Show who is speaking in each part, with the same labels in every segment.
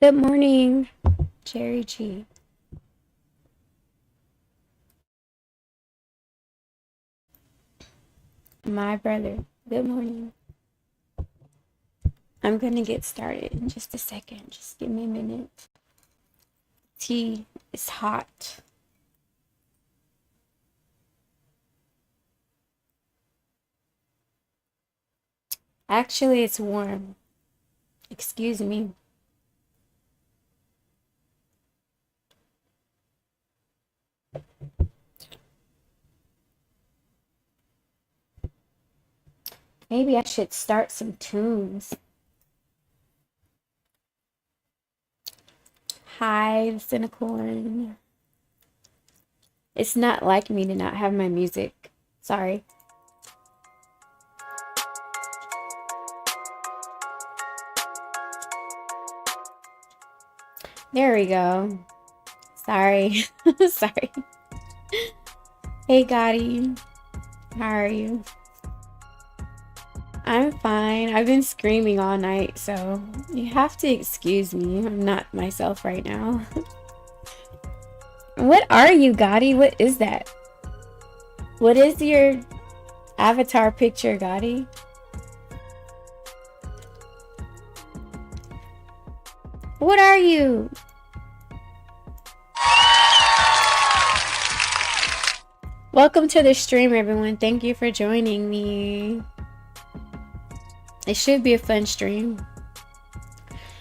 Speaker 1: Good morning, Jerry G. My brother. Good morning. I'm gonna get started in just a second. Just give me a minute. Tea is hot. Actually, it's warm. Excuse me. Maybe I should start some tunes. Hi, the Cinecorn. It's not like me to not have my music. Sorry. There we go. Sorry. Sorry. Hey, Gotti. How are you? I'm fine. I've been screaming all night, so you have to excuse me. I'm not myself right now. What are you, Gotti? What is that? What is your avatar picture, Gotti? What are you? Welcome to the stream, everyone. Thank you for joining me. It should be a fun stream.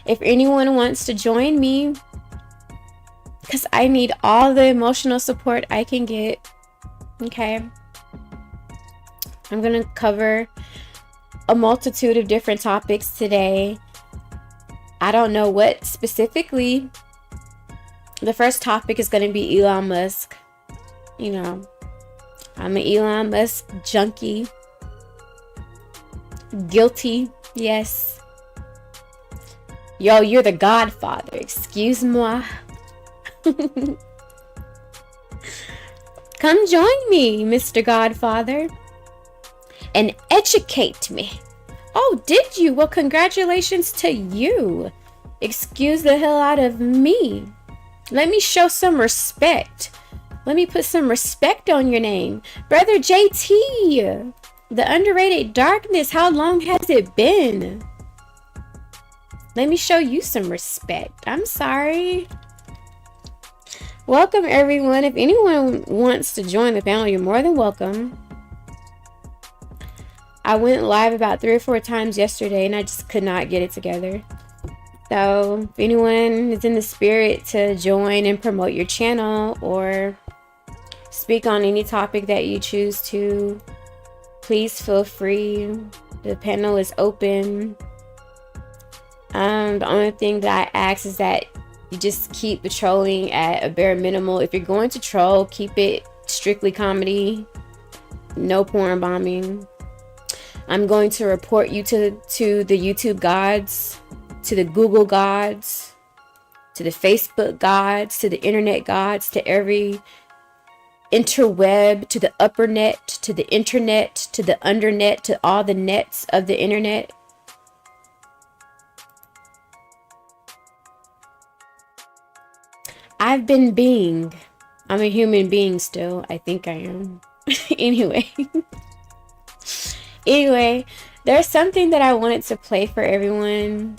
Speaker 1: If anyone wants to join me, because I need all the emotional support I can get, okay? I'm going to cover a multitude of different topics today. I don't know what specifically. The first topic is going to be Elon Musk. You know, I'm an Elon Musk junkie. Guilty, yes. Yo, you're the godfather. Excuse moi. Come join me, Mr. Godfather, and educate me. Oh, did you? Well, congratulations to you. Excuse the hell out of me. Let me show some respect. Let me put some respect on your name. Brother JT, the underrated darkness, how long has it been? Let me show you some respect. I'm sorry. Welcome, everyone. If anyone wants to join the panel, you're more than welcome. I went live about 3 or 4 times yesterday, and I just could not get it together. So if anyone is in the spirit to join and promote your channel or speak on any topic that you choose to, please feel free. The panel is open. The only thing that I ask is that you just keep the trolling at a bare minimal. If you're going to troll, keep it strictly comedy. No porn bombing. I'm going to report you to the YouTube gods, to the Google gods, to the Facebook gods, to the internet gods, to every interweb, to the upper net, to the internet, to the undernet, to all the nets of the internet. I've been being. I'm a human being still. I think I am. Anyway. Anyway, there's something that I wanted to play for everyone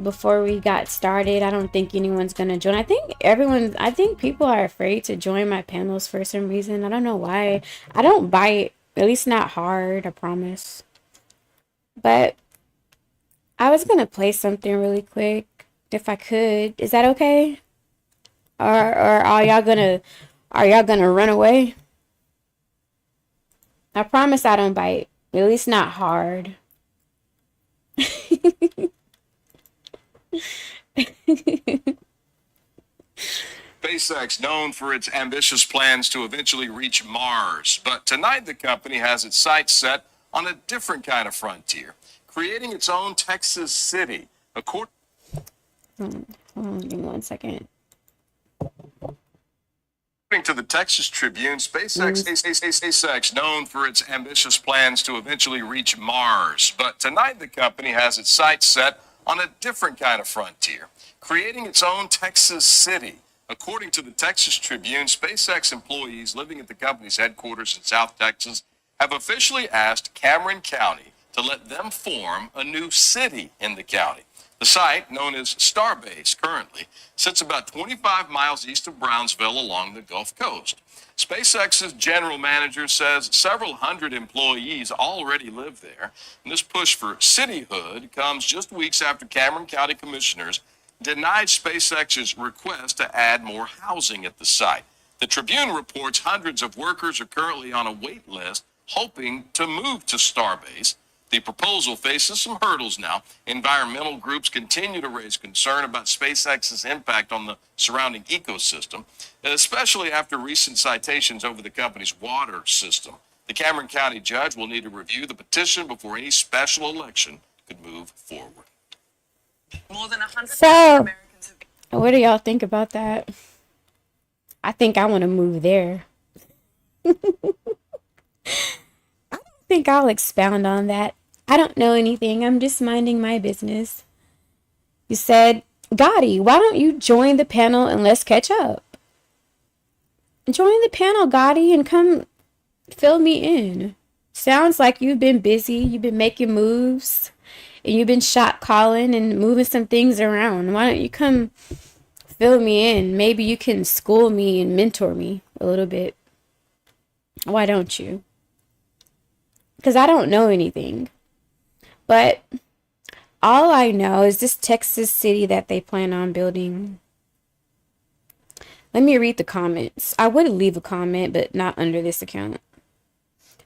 Speaker 1: before we got started. I don't think anyone's gonna join. I think people are afraid to join my panels for some reason. I don't know why. I don't bite, at least not hard, I promise. But I was gonna play something really quick if I could. Is that okay? Or are y'all gonna run away? I promise I don't bite. At least not hard.
Speaker 2: SpaceX, known for its ambitious plans to eventually reach Mars. But tonight, the company has its sights set on a different kind of frontier, creating its own Texas city.
Speaker 1: Hold on, give me 1 second.
Speaker 2: According to the Texas Tribune, SpaceX, known for its ambitious plans to eventually reach Mars. But tonight, the company has its sights set on a different kind of frontier, creating its own Texas city. According to the Texas Tribune, SpaceX employees living at the company's headquarters in South Texas have officially asked Cameron County to let them form a new city in the county. The site, known as Starbase currently, sits about 25 miles east of Brownsville along the Gulf Coast. SpaceX's general manager says several hundred employees already live there. And this push for cityhood comes just weeks after Cameron County commissioners denied SpaceX's request to add more housing at the site. The Tribune reports hundreds of workers are currently on a wait list hoping to move to Starbase. The proposal faces some hurdles now. Environmental groups continue to raise concern about SpaceX's impact on the surrounding ecosystem, especially after recent citations over the company's water system. The Cameron County judge will need to review the petition before any special election could move forward.
Speaker 3: More than 100
Speaker 1: So,
Speaker 3: Americans have
Speaker 1: what do y'all think about that? I think I want to move there. I don't think I'll expound on that. I don't know anything. I'm just minding my business. You said, Gotti, why don't you join the panel and let's catch up? Join the panel, Gotti, and come fill me in. Sounds like you've been busy. You've been making moves. And you've been shot calling and moving some things around. Why don't you come fill me in? Maybe you can school me and mentor me a little bit. Why don't you? Because I don't know anything. But all I know is this Texas city that they plan on building. Let me read the comments. I would leave a comment, but not under this account.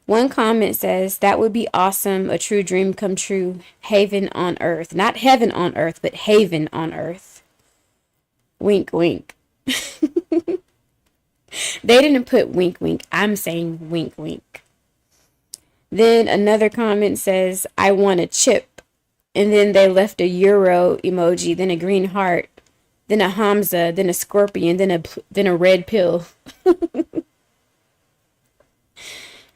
Speaker 1: One comment says, that would be awesome. A true dream come true. Haven on earth. Not heaven on earth, but haven on earth. Wink, wink. They didn't put wink, wink. I'm saying wink, wink. Then another comment says, I want a chip. And then they left a euro emoji, then a green heart, then a Hamza, then a scorpion, then a red pill.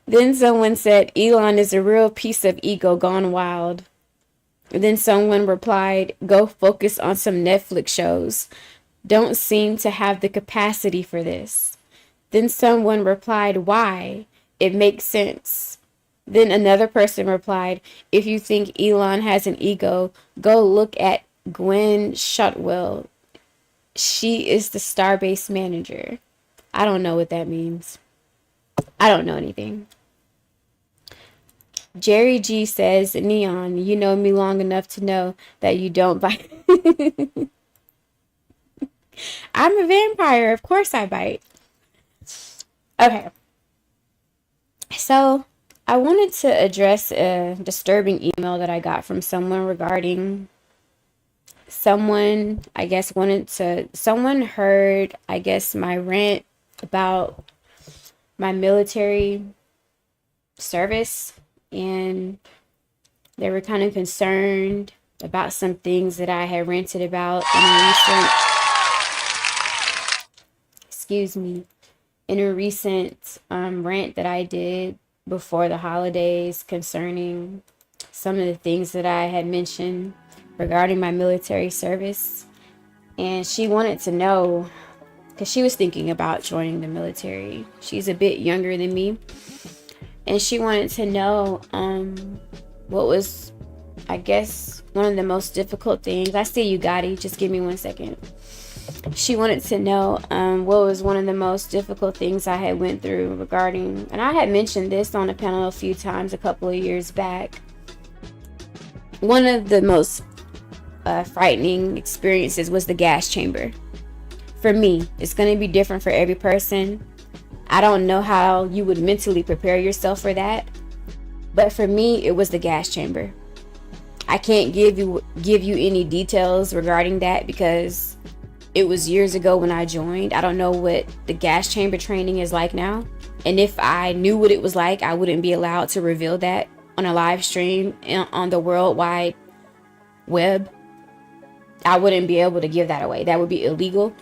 Speaker 1: Then someone said, Elon is a real piece of ego gone wild. And then someone replied, go focus on some Netflix shows. Don't seem to have the capacity for this. Then someone replied, why? It makes sense. Then another person replied, if you think Elon has an ego, go look at Gwen Shotwell. She is the Starbase manager. I don't know what that means. I don't know anything. Jerry G says, Neon, you know me long enough to know that you don't bite. I'm a vampire. Of course I bite. Okay. So I wanted to address a disturbing email that I got from someone regarding someone, someone heard, my rant about my military service, and they were kind of concerned about some things that I had ranted about in a recent rant that I did before the holidays concerning some of the things that I had mentioned regarding my military service. And she wanted to know, because she was thinking about joining the military. She's a bit younger than me. And she wanted to know what was, one of the most difficult things. I see you, Gotti. Just give me 1 second. She wanted to know what was one of the most difficult things I had went through regarding, and I had mentioned this on a panel a few times a couple of years back. One of the most frightening experiences was the gas chamber. For me, it's going to be different for every person. I don't know how you would mentally prepare yourself for that, but for me, it was the gas chamber. I can't give you any details regarding that because it was years ago when I joined. I don't know what the gas chamber training is like now. And if I knew what it was like, I wouldn't be allowed to reveal that on a live stream on the World Wide Web. I wouldn't be able to give that away. That would be illegal.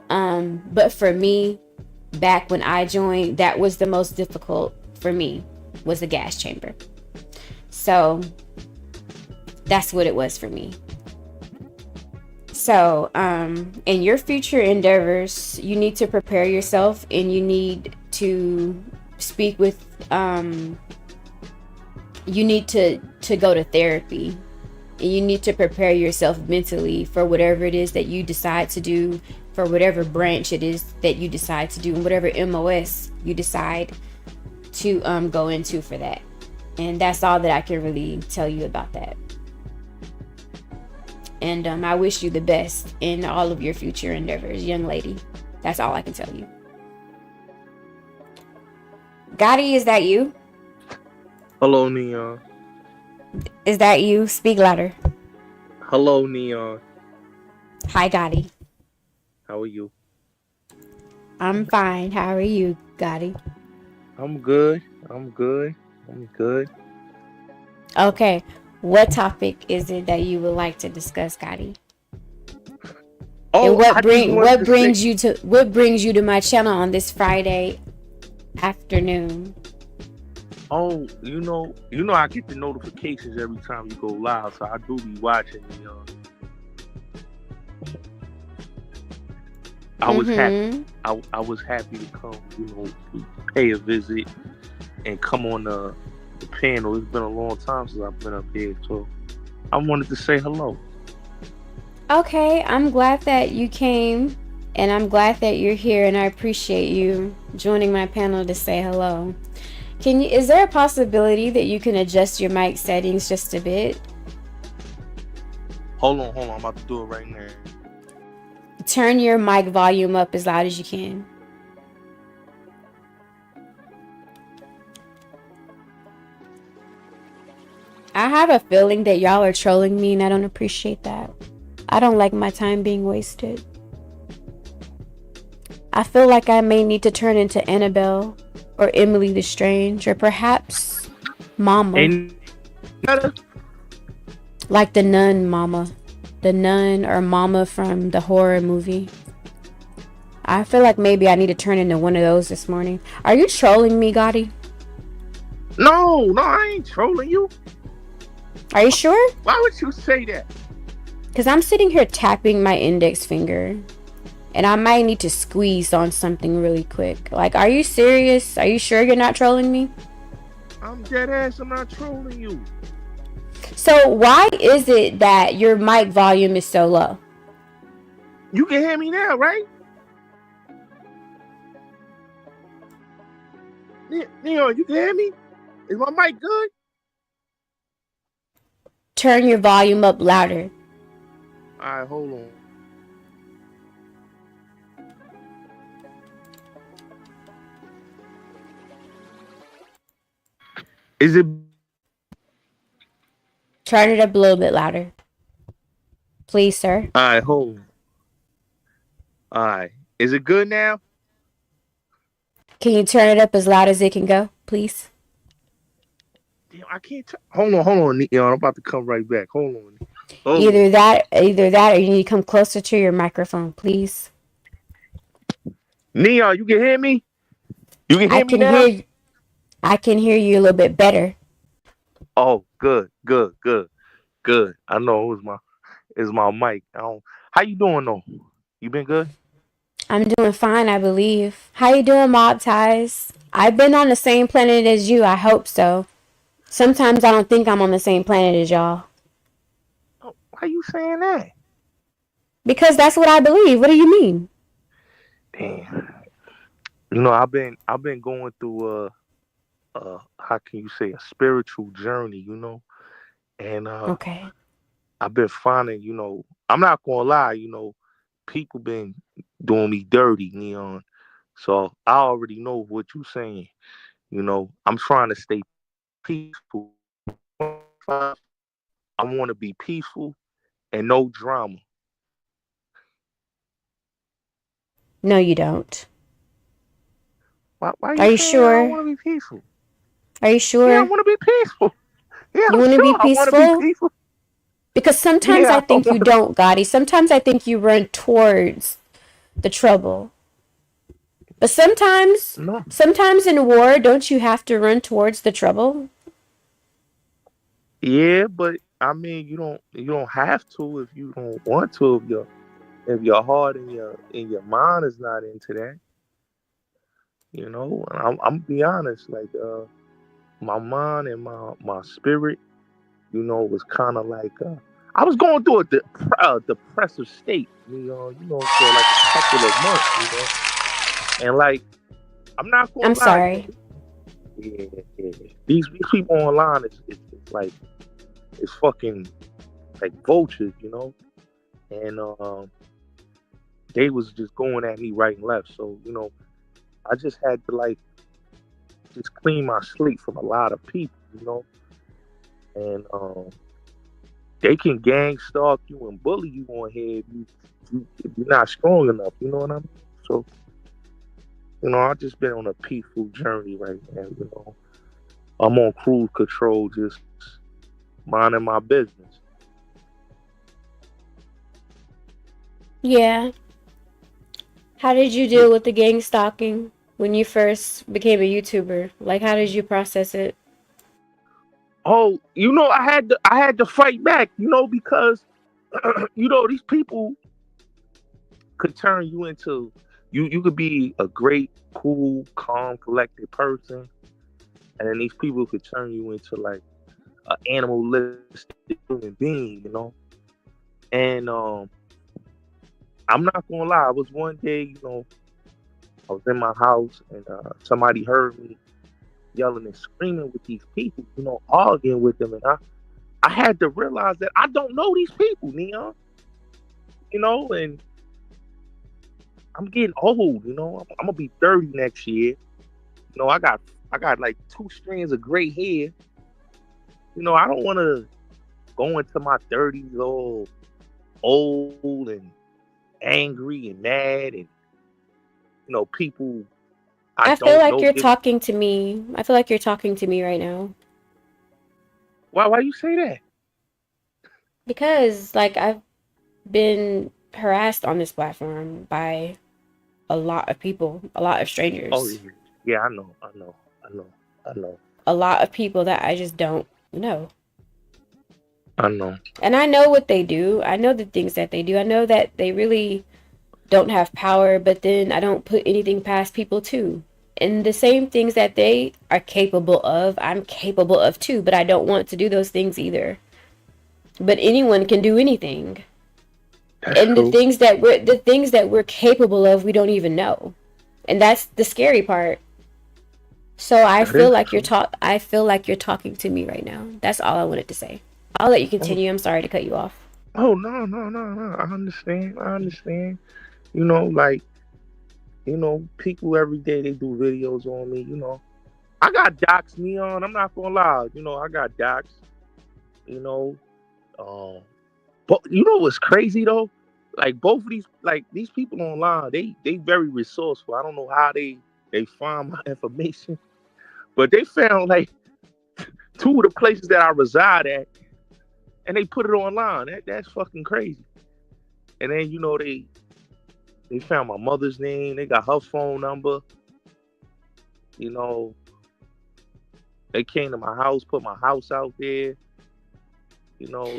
Speaker 1: But for me, back when I joined, that was the most difficult for me, was the gas chamber. So That's what it was for me. So, in your future endeavors, you need to prepare yourself, and you need to speak with, you need to go to therapy, and you need to prepare yourself mentally for whatever it is that you decide to do, for whatever branch it is that you decide to do, and whatever MOS you decide to go into for that. And that's all that I can really tell you about that. And I wish you the best in all of your future endeavors, young lady. That's all I can tell you. Gotti, is that you?
Speaker 4: Hello, Neon.
Speaker 1: Is that you? Speak louder.
Speaker 4: Hello, Neon.
Speaker 1: Hi, Gotti.
Speaker 4: How are you?
Speaker 1: I'm fine. How are you, Gotti?
Speaker 4: I'm good. I'm good. I'm good.
Speaker 1: Okay. What topic is it that you would like to discuss, Gotti?
Speaker 4: Oh,
Speaker 1: And what
Speaker 4: I just wanted to say,
Speaker 1: brings you to my channel on this Friday afternoon?
Speaker 4: oh, I get the notifications every time you go live, so I do be watching. I was happy. I was happy to come, pay a visit and come on the panel. It's been a long time since I've been up here, so I wanted to say hello.
Speaker 1: Okay, I'm glad that you came, and I'm glad that you're here, and I appreciate you joining my panel to say hello. Is there a possibility that you can adjust your mic settings just a bit?
Speaker 4: Hold on. I'm about to do it right now.
Speaker 1: Turn your mic volume up as loud as you can. I have a feeling that y'all are trolling me, and I don't appreciate that. I don't like my time being wasted. I feel like I may need to turn into Annabelle or Emily the Strange, or perhaps Mama.
Speaker 4: And
Speaker 1: like the nun Mama. The nun or Mama from the horror movie. I feel like maybe I need to turn into one of those this morning. Are you trolling me, Gotti?
Speaker 4: No, I ain't trolling you.
Speaker 1: Are you sure?
Speaker 4: Why would you say that?
Speaker 1: Because I'm sitting here tapping my index finger, and I might need to squeeze on something really quick. Like, are you serious? Are you sure you're not trolling me?
Speaker 4: I'm dead ass. I'm not trolling you.
Speaker 1: So why is it that your mic volume is so low?
Speaker 4: You can hear me now, right? Neo, you can hear me? Is my mic good?
Speaker 1: Turn your volume up louder.
Speaker 4: Alright, hold on. Is it?
Speaker 1: Turn it up a little bit louder. Please, sir.
Speaker 4: Alright, hold on. Alright. Is it good now?
Speaker 1: Can you turn it up as loud as it can go, please?
Speaker 4: Damn, I can't. Hold on, Neo. I'm about to come right back. Hold on.
Speaker 1: Either that, or you need to come closer to your microphone, please.
Speaker 4: Neo, you can hear me? You can hear me now?
Speaker 1: I can hear you a little bit better.
Speaker 4: Oh, good. I know it's my mic. How you doing though? You been good?
Speaker 1: I'm doing fine, I believe. How you doing, Mob Ties? I've been on the same planet as you. I hope so. Sometimes I don't think I'm on the same planet as y'all.
Speaker 4: Oh, why you saying that?
Speaker 1: Because that's what I believe. What do you mean?
Speaker 4: Damn. I've been going through how can you say, a spiritual journey, and
Speaker 1: Okay.
Speaker 4: I've been finding, I'm not gonna lie, people been doing me dirty, Neon. So I already know what you're saying. I'm trying to stay peaceful. I want to be peaceful and no drama.
Speaker 1: No, you don't.
Speaker 4: Why
Speaker 1: Are you
Speaker 4: saying I don't
Speaker 1: sure?
Speaker 4: want to be peaceful?
Speaker 1: Are you sure?
Speaker 4: Yeah, I want to be peaceful. Yeah,
Speaker 1: You
Speaker 4: I'm
Speaker 1: want to
Speaker 4: sure
Speaker 1: be
Speaker 4: I want to be
Speaker 1: peaceful?
Speaker 4: peaceful.
Speaker 1: Because sometimes
Speaker 4: Yeah,
Speaker 1: I think you don't, Gotti. Sometimes I think you run towards the trouble. But sometimes in war, don't you have to run towards the trouble?
Speaker 4: Yeah, but I mean, you don't have to if you don't want to. If your heart and your mind is not into that, And I'm be honest, like my mind and my spirit, was kind of like I was going through a depressive state, for like a couple of months, and like I'm not
Speaker 1: I'm
Speaker 4: gonna lie,
Speaker 1: sorry.
Speaker 4: yeah, yeah. These people online is like it's fucking like vultures, and they was just going at me right and left. So I just had to like just clean my slate from a lot of people, and they can gang stalk you and bully you on here if you're not strong enough. You know what I mean? So I've just been on a peaceful journey right now. I'm on cruise control, just minding my business.
Speaker 1: Yeah. How did you
Speaker 4: Yeah.
Speaker 1: deal with the gang stalking when you first became a YouTuber? Like, how did you process it?
Speaker 4: Oh, I had to fight back, because these people could turn you into you could be a great, cool, calm, collected person, and then these people could turn you into like an animalistic human being, And I'm not gonna lie, it was one day, I was in my house and somebody heard me yelling and screaming with these people, arguing with them, and I had to realize that I don't know these people, Neon, and I'm getting old, I'm gonna be 30 next year. I got like two strands of gray hair. I don't want to go into my 30s all old and angry and mad, and people I
Speaker 1: I feel
Speaker 4: don't
Speaker 1: like
Speaker 4: know
Speaker 1: you're
Speaker 4: give.
Speaker 1: talking to me. I feel like you're talking to me right now.
Speaker 4: Why you say that?
Speaker 1: Because, like, I've been harassed on this platform by a lot of people, a lot of
Speaker 4: Oh
Speaker 1: strangers,
Speaker 4: yeah, yeah, I know.
Speaker 1: a lot of people that I just don't know.
Speaker 4: I know.
Speaker 1: And I know what they do. I know the things that they do. I know that they really don't have power, but then I don't put anything past people too. And the same things that they are capable of, I'm capable of too, but I don't want to do those things either. But anyone can do anything.
Speaker 4: That's
Speaker 1: And the
Speaker 4: true.
Speaker 1: things that we're capable of, we don't even know. And that's the scary part. So
Speaker 4: That is true.
Speaker 1: I feel like you're talking to me right now. That's all I wanted to say. I'll let you
Speaker 4: Oh,
Speaker 1: continue. I'm sorry to cut you off.
Speaker 4: oh no, no, no, no. I understand. I understand. Like people every day they do videos on me. I got docs, Neon. I'm not gonna lie. I got docs. You know, um, but what's crazy though? Like both of these people online, they very resourceful. I don't know how they find my information, but they found like two of the places that I reside at, and they put it online. That's fucking crazy. And then they found my mother's name. They got her phone number. You know, they came to my house, put my house out there.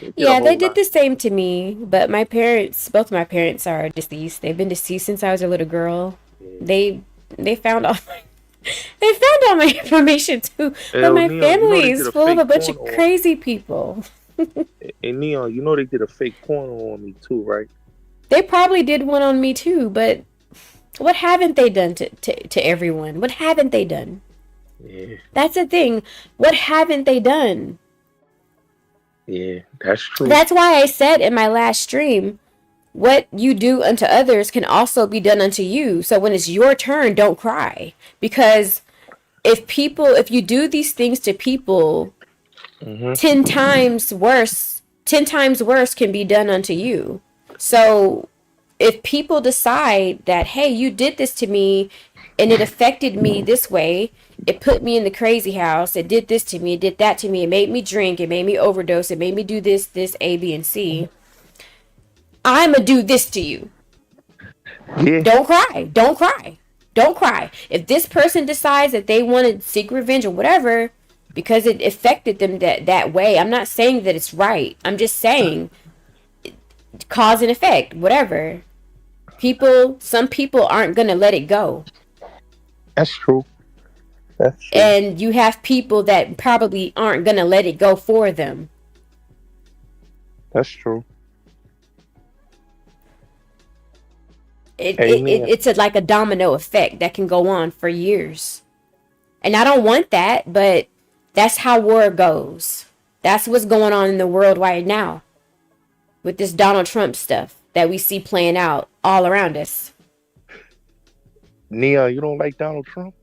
Speaker 4: They did a
Speaker 1: Yeah, they
Speaker 4: whole
Speaker 1: did
Speaker 4: lot.
Speaker 1: the same to me, but my parents, both my parents are deceased. They've been deceased since I was a little girl.
Speaker 4: Yeah.
Speaker 1: They they found all my they found all my information too. But
Speaker 4: Hell,
Speaker 1: my
Speaker 4: Neon,
Speaker 1: family
Speaker 4: they did
Speaker 1: is
Speaker 4: a
Speaker 1: full of
Speaker 4: fake
Speaker 1: a bunch
Speaker 4: porno
Speaker 1: of
Speaker 4: on me.
Speaker 1: crazy people.
Speaker 4: And Neon, they did a fake porno on me too, right?
Speaker 1: They probably did one on me too, but what haven't they done to everyone? What haven't they done?
Speaker 4: Yeah,
Speaker 1: That's the thing. What haven't they done?
Speaker 4: yeah, that's true.
Speaker 1: That's why I said in my last stream, what you do unto others can also be done unto you. So when it's your turn, don't cry. Because if you do these things to people,
Speaker 4: Hmm.
Speaker 1: 10 times worse can be done unto you. So if people decide that, hey, you did this to me and it affected me this way, it put me in the crazy house, it did this to me, it did that to me, it made me drink, it made me overdose, it made me do this, A, B, and C. I'ma do this to you.
Speaker 4: Yeah,
Speaker 1: Don't cry. Don't cry. Don't cry. If this person decides that they want to seek revenge or whatever, because it affected them that way. I'm not saying that it's right. I'm just saying cause and effect, whatever. Some people aren't gonna let it go.
Speaker 4: That's true. That's true.
Speaker 1: And you have people that probably aren't gonna let it go for them.
Speaker 4: That's true.
Speaker 1: It's like a domino effect that can go on for years. And I don't want that, but that's how war goes. That's what's going on in the world right now with this Donald Trump stuff that we see playing out all around us.
Speaker 4: Nia, you don't like Donald Trump?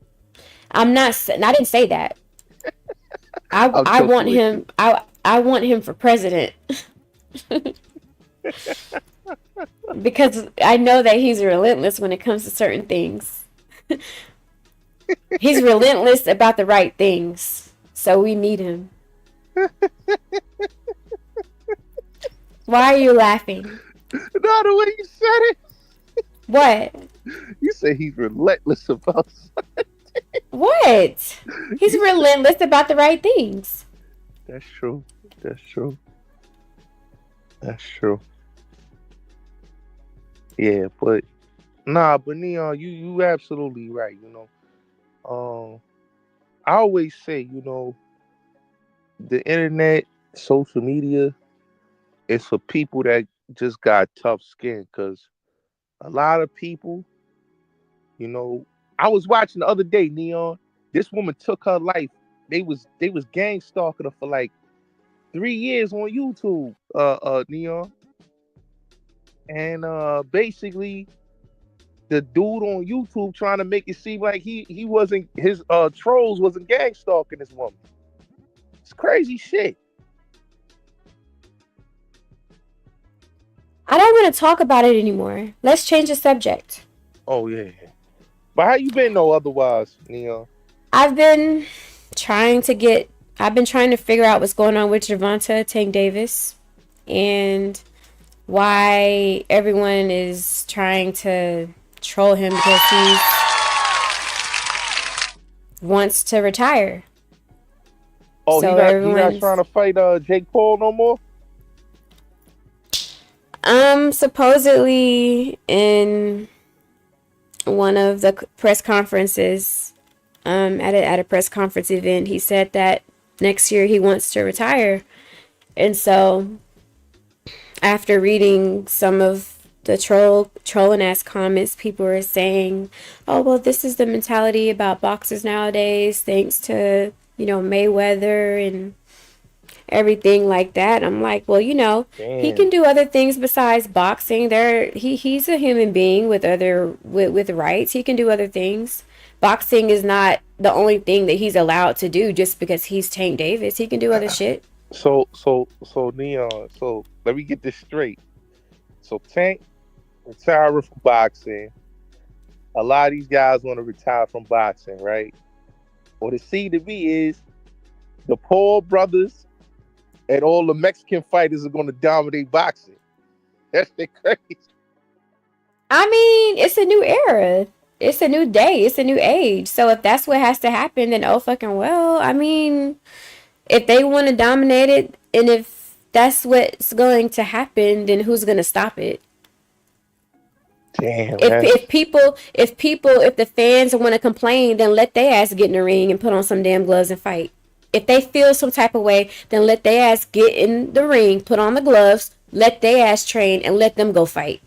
Speaker 1: I didn't say that. I want him. I want him for president. Because I know that he's relentless when it comes to certain things. He's relentless about the right things. So we need him. Why are you laughing?
Speaker 4: No, the way you said it.
Speaker 1: What?
Speaker 4: You say he's relentless about something.
Speaker 1: What? He's relentless about the right things.
Speaker 4: That's true. That's true. That's true. Yeah, but Neon, you absolutely right. I always say, the internet, social media, is for people that just got tough skin. Because a lot of people, I was watching the other day, Neon. This woman took her life. They was gang stalking her for like 3 years on YouTube, Neon. And basically the dude on YouTube trying to make it seem like he wasn't, his trolls wasn't gang stalking this woman. It's crazy shit.
Speaker 1: I don't want to talk about it anymore. Let's change the subject.
Speaker 4: Oh yeah. But how you been though otherwise, Neon?
Speaker 1: I've been trying to figure out what's going on with Gervonta Tank Davis and why everyone is trying to troll him because he wants to retire.
Speaker 4: Oh, so he's not trying to fight Jake Paul no more?
Speaker 1: Supposedly in one of the press conferences, at a press conference event, he said that next year he wants to retire. And so after reading some of the trolling ass comments, people are saying, oh, well, this is the mentality about boxers nowadays, thanks to, Mayweather and everything like that. I'm like, well,
Speaker 4: Damn.
Speaker 1: He can do other things besides boxing. He's a human being with with rights. He can do other things. Boxing is not the only thing that he's allowed to do just because he's Tank Davis. He can do other shit.
Speaker 4: So Neon, so let me get this straight. So Tank retiring from boxing. A lot of these guys want to retire from boxing, right? What it seems to me is the Paul brothers and all the Mexican fighters are going to dominate boxing. That's crazy.
Speaker 1: I mean, it's a new era. It's a new day. It's a new age. So if that's what has to happen, then oh fucking well. I mean, if they want to dominate it, and if that's what's going to happen, then who's going to stop it?
Speaker 4: Damn.
Speaker 1: If the fans want to complain, then let their ass get in the ring and put on some damn gloves and fight. If they feel some type of way, then let their ass get in the ring, put on the gloves, let their ass train, and let them go fight.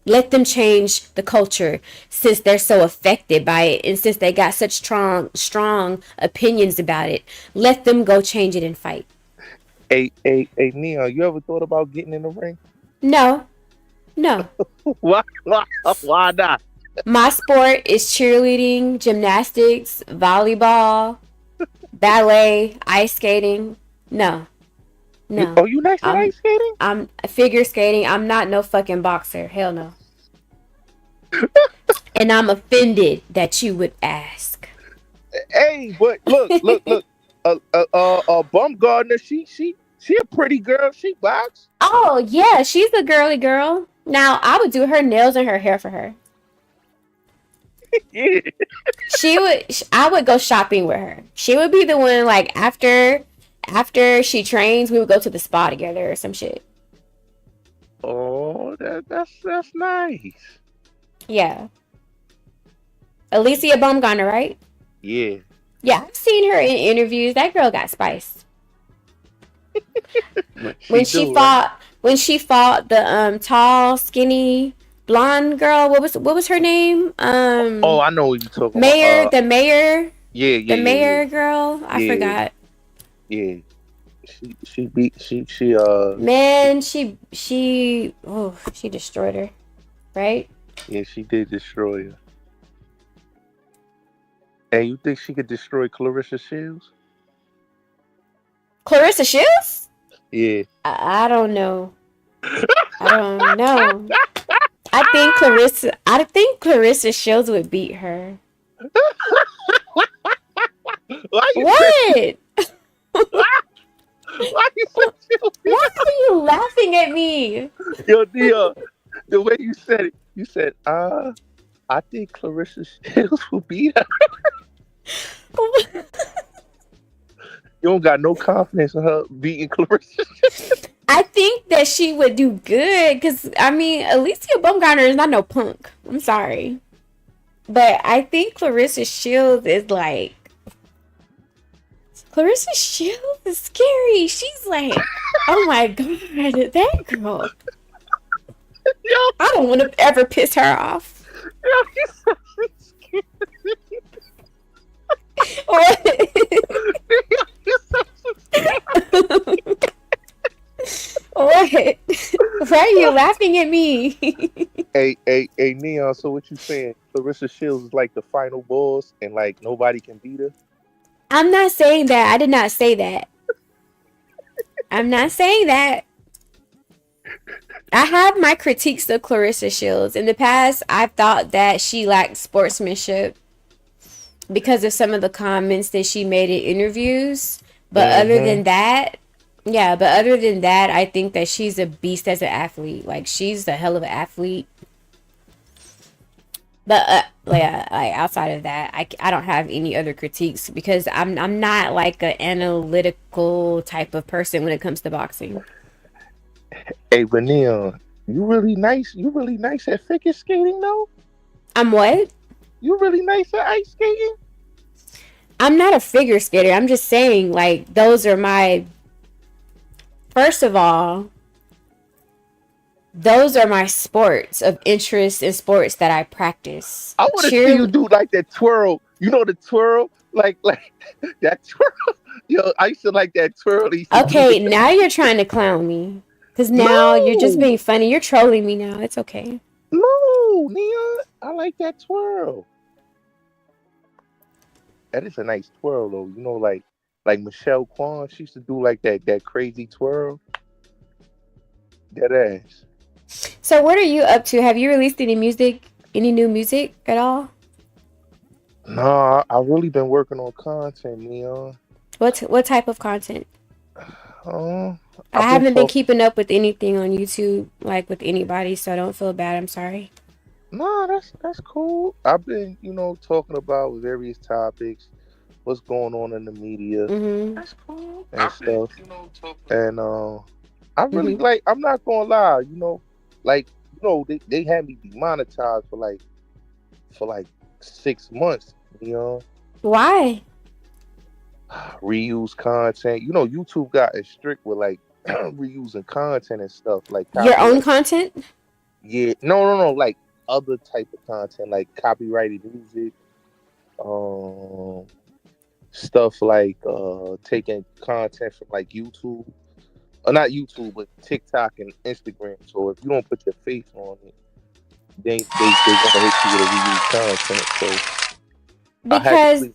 Speaker 1: Let them change the culture since they're so affected by it and since they got such strong opinions about it. Let them go change it and fight.
Speaker 4: Hey, Neon, you ever thought about getting in the ring?
Speaker 1: No.
Speaker 4: Why not?
Speaker 1: My sport is cheerleading, gymnastics, volleyball, ballet, ice skating. No.
Speaker 4: Oh, you next to ice skating?
Speaker 1: I'm figure skating. I'm not no fucking boxer. Hell no. And I'm offended that you would ask.
Speaker 4: Hey, but look. Bumgardner, she a pretty girl. She box.
Speaker 1: Oh yeah, she's a girly girl. Now I would do her nails and her hair for her.
Speaker 4: Yeah.
Speaker 1: I would go shopping with her. She would be the one, like, after she trains, we would go to the spa together or some shit.
Speaker 4: Oh, that's nice.
Speaker 1: Yeah. Alicia Baumgartner, right?
Speaker 4: Yeah.
Speaker 1: Yeah, I've seen her in interviews. That girl got spice.
Speaker 4: She do, right?
Speaker 1: When she fought the tall, skinny, blonde girl, what was her name?
Speaker 4: Oh, I know what you're talking about.
Speaker 1: Mayor, the mayor,
Speaker 4: Yeah,
Speaker 1: the
Speaker 4: yeah, yeah, yeah.
Speaker 1: mayor girl. I
Speaker 4: Yeah,
Speaker 1: forgot.
Speaker 4: yeah. She beat
Speaker 1: Man, she destroyed her, right?
Speaker 4: yeah, she did destroy her. And you think she could destroy Clarissa Shields?
Speaker 1: Clarissa Shields?
Speaker 4: Yeah.
Speaker 1: I don't know. I don't know. I think Clarissa Shields would beat her.
Speaker 4: Why you
Speaker 1: What?
Speaker 4: why you say
Speaker 1: Why are you laughing at me?
Speaker 4: Yo, the way you said it, you said, I think Clarissa Shields will beat her. You don't got no confidence in her beating Clarissa.
Speaker 1: I think that she would do good because, I mean, Alicia Baumgartner is not no punk. I'm sorry. But I think Clarissa Shields is like. Clarissa Shields is scary. She's like, oh my god, that girl.
Speaker 4: Yo,
Speaker 1: I don't want to ever piss her off.
Speaker 4: yo, you so scared.
Speaker 1: What?
Speaker 4: You so scared.
Speaker 1: What? Why are you laughing at me?
Speaker 4: Hey, Neon, so what you saying? Clarissa Shields is like the final boss and like nobody can beat her?
Speaker 1: I'm not saying that. I did not say that. I'm not saying that. I have my critiques of Clarissa Shields. In the past, I thought that she lacked sportsmanship because of some of the comments that she made in interviews. But other than that, I think that she's a beast as an athlete. Like, she's a hell of an athlete. But like outside of that, I don't have any other critiques because I'm not like an analytical type of person when it comes to boxing.
Speaker 4: Hey, but Neon, you really nice. You really nice at figure skating, though.
Speaker 1: I'm what?
Speaker 4: You really nice at ice skating.
Speaker 1: I'm not a figure skater. I'm just saying, like, those are my. First of all, those are my sports of interest and sports that I practice.
Speaker 4: I want to see you do like that twirl. You know the twirl, like that twirl. Yo, I used to like that twirl.
Speaker 1: Okay, now you're trying to clown me. Because now you're just being funny. You're trolling me now. It's okay.
Speaker 4: No, Neon, I like that twirl. That is a nice twirl, though. You know, like Michelle Kwan, she used to do like that crazy twirl. That ass.
Speaker 1: So what are you up to? Have you released any new music at all?
Speaker 4: No, I've really been working on content, Neon.
Speaker 1: What type of content?
Speaker 4: I
Speaker 1: haven't been keeping up with anything on YouTube, like with anybody, so don't feel bad. I'm sorry.
Speaker 4: No, that's cool. I've been, talking about various topics, what's going on in the media,
Speaker 1: That's cool.
Speaker 4: And stuff. And I really like. I'm not gonna lie, they had me demonetized for like 6 months.
Speaker 1: Why?
Speaker 4: Reuse content. YouTube got as strict with like reusing content and stuff like
Speaker 1: your own content.
Speaker 4: Yeah, no, like other type of content, like copyrighted music, stuff like taking content from like YouTube, or not YouTube, but TikTok and Instagram. So if you don't put your face on it, they gonna hit you with a reuse content. So
Speaker 1: because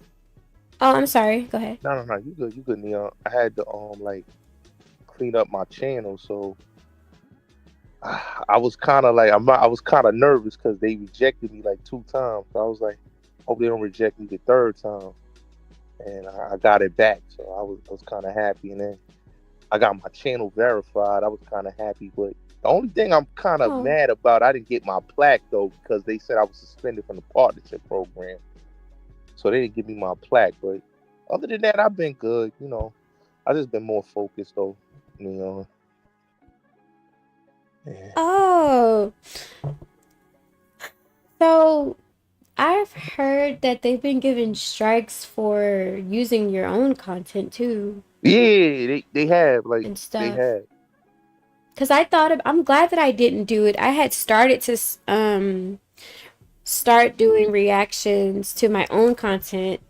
Speaker 1: I'm sorry. Go ahead.
Speaker 4: No, you good, Neon. I had to clean up my channel, so I was kind of nervous because they rejected me like 2 times. So I was like, hope they don't reject me the 3rd time. And I got it back, so I was kind of happy. And then I got my channel verified. I was kind of happy, but the only thing I'm kind of mad about, I didn't get my plaque though because they said I was suspended from the partnership program. so they didn't give me my plaque. But other than that, I've been good. I just been more focused though. Yeah.
Speaker 1: Oh, so I've heard that they've been given strikes for using your own content too
Speaker 4: Yeah, they have
Speaker 1: and
Speaker 4: they
Speaker 1: stuff.
Speaker 4: have.
Speaker 1: Cause I'm glad that I didn't do it. I had started to start doing reactions to my own content,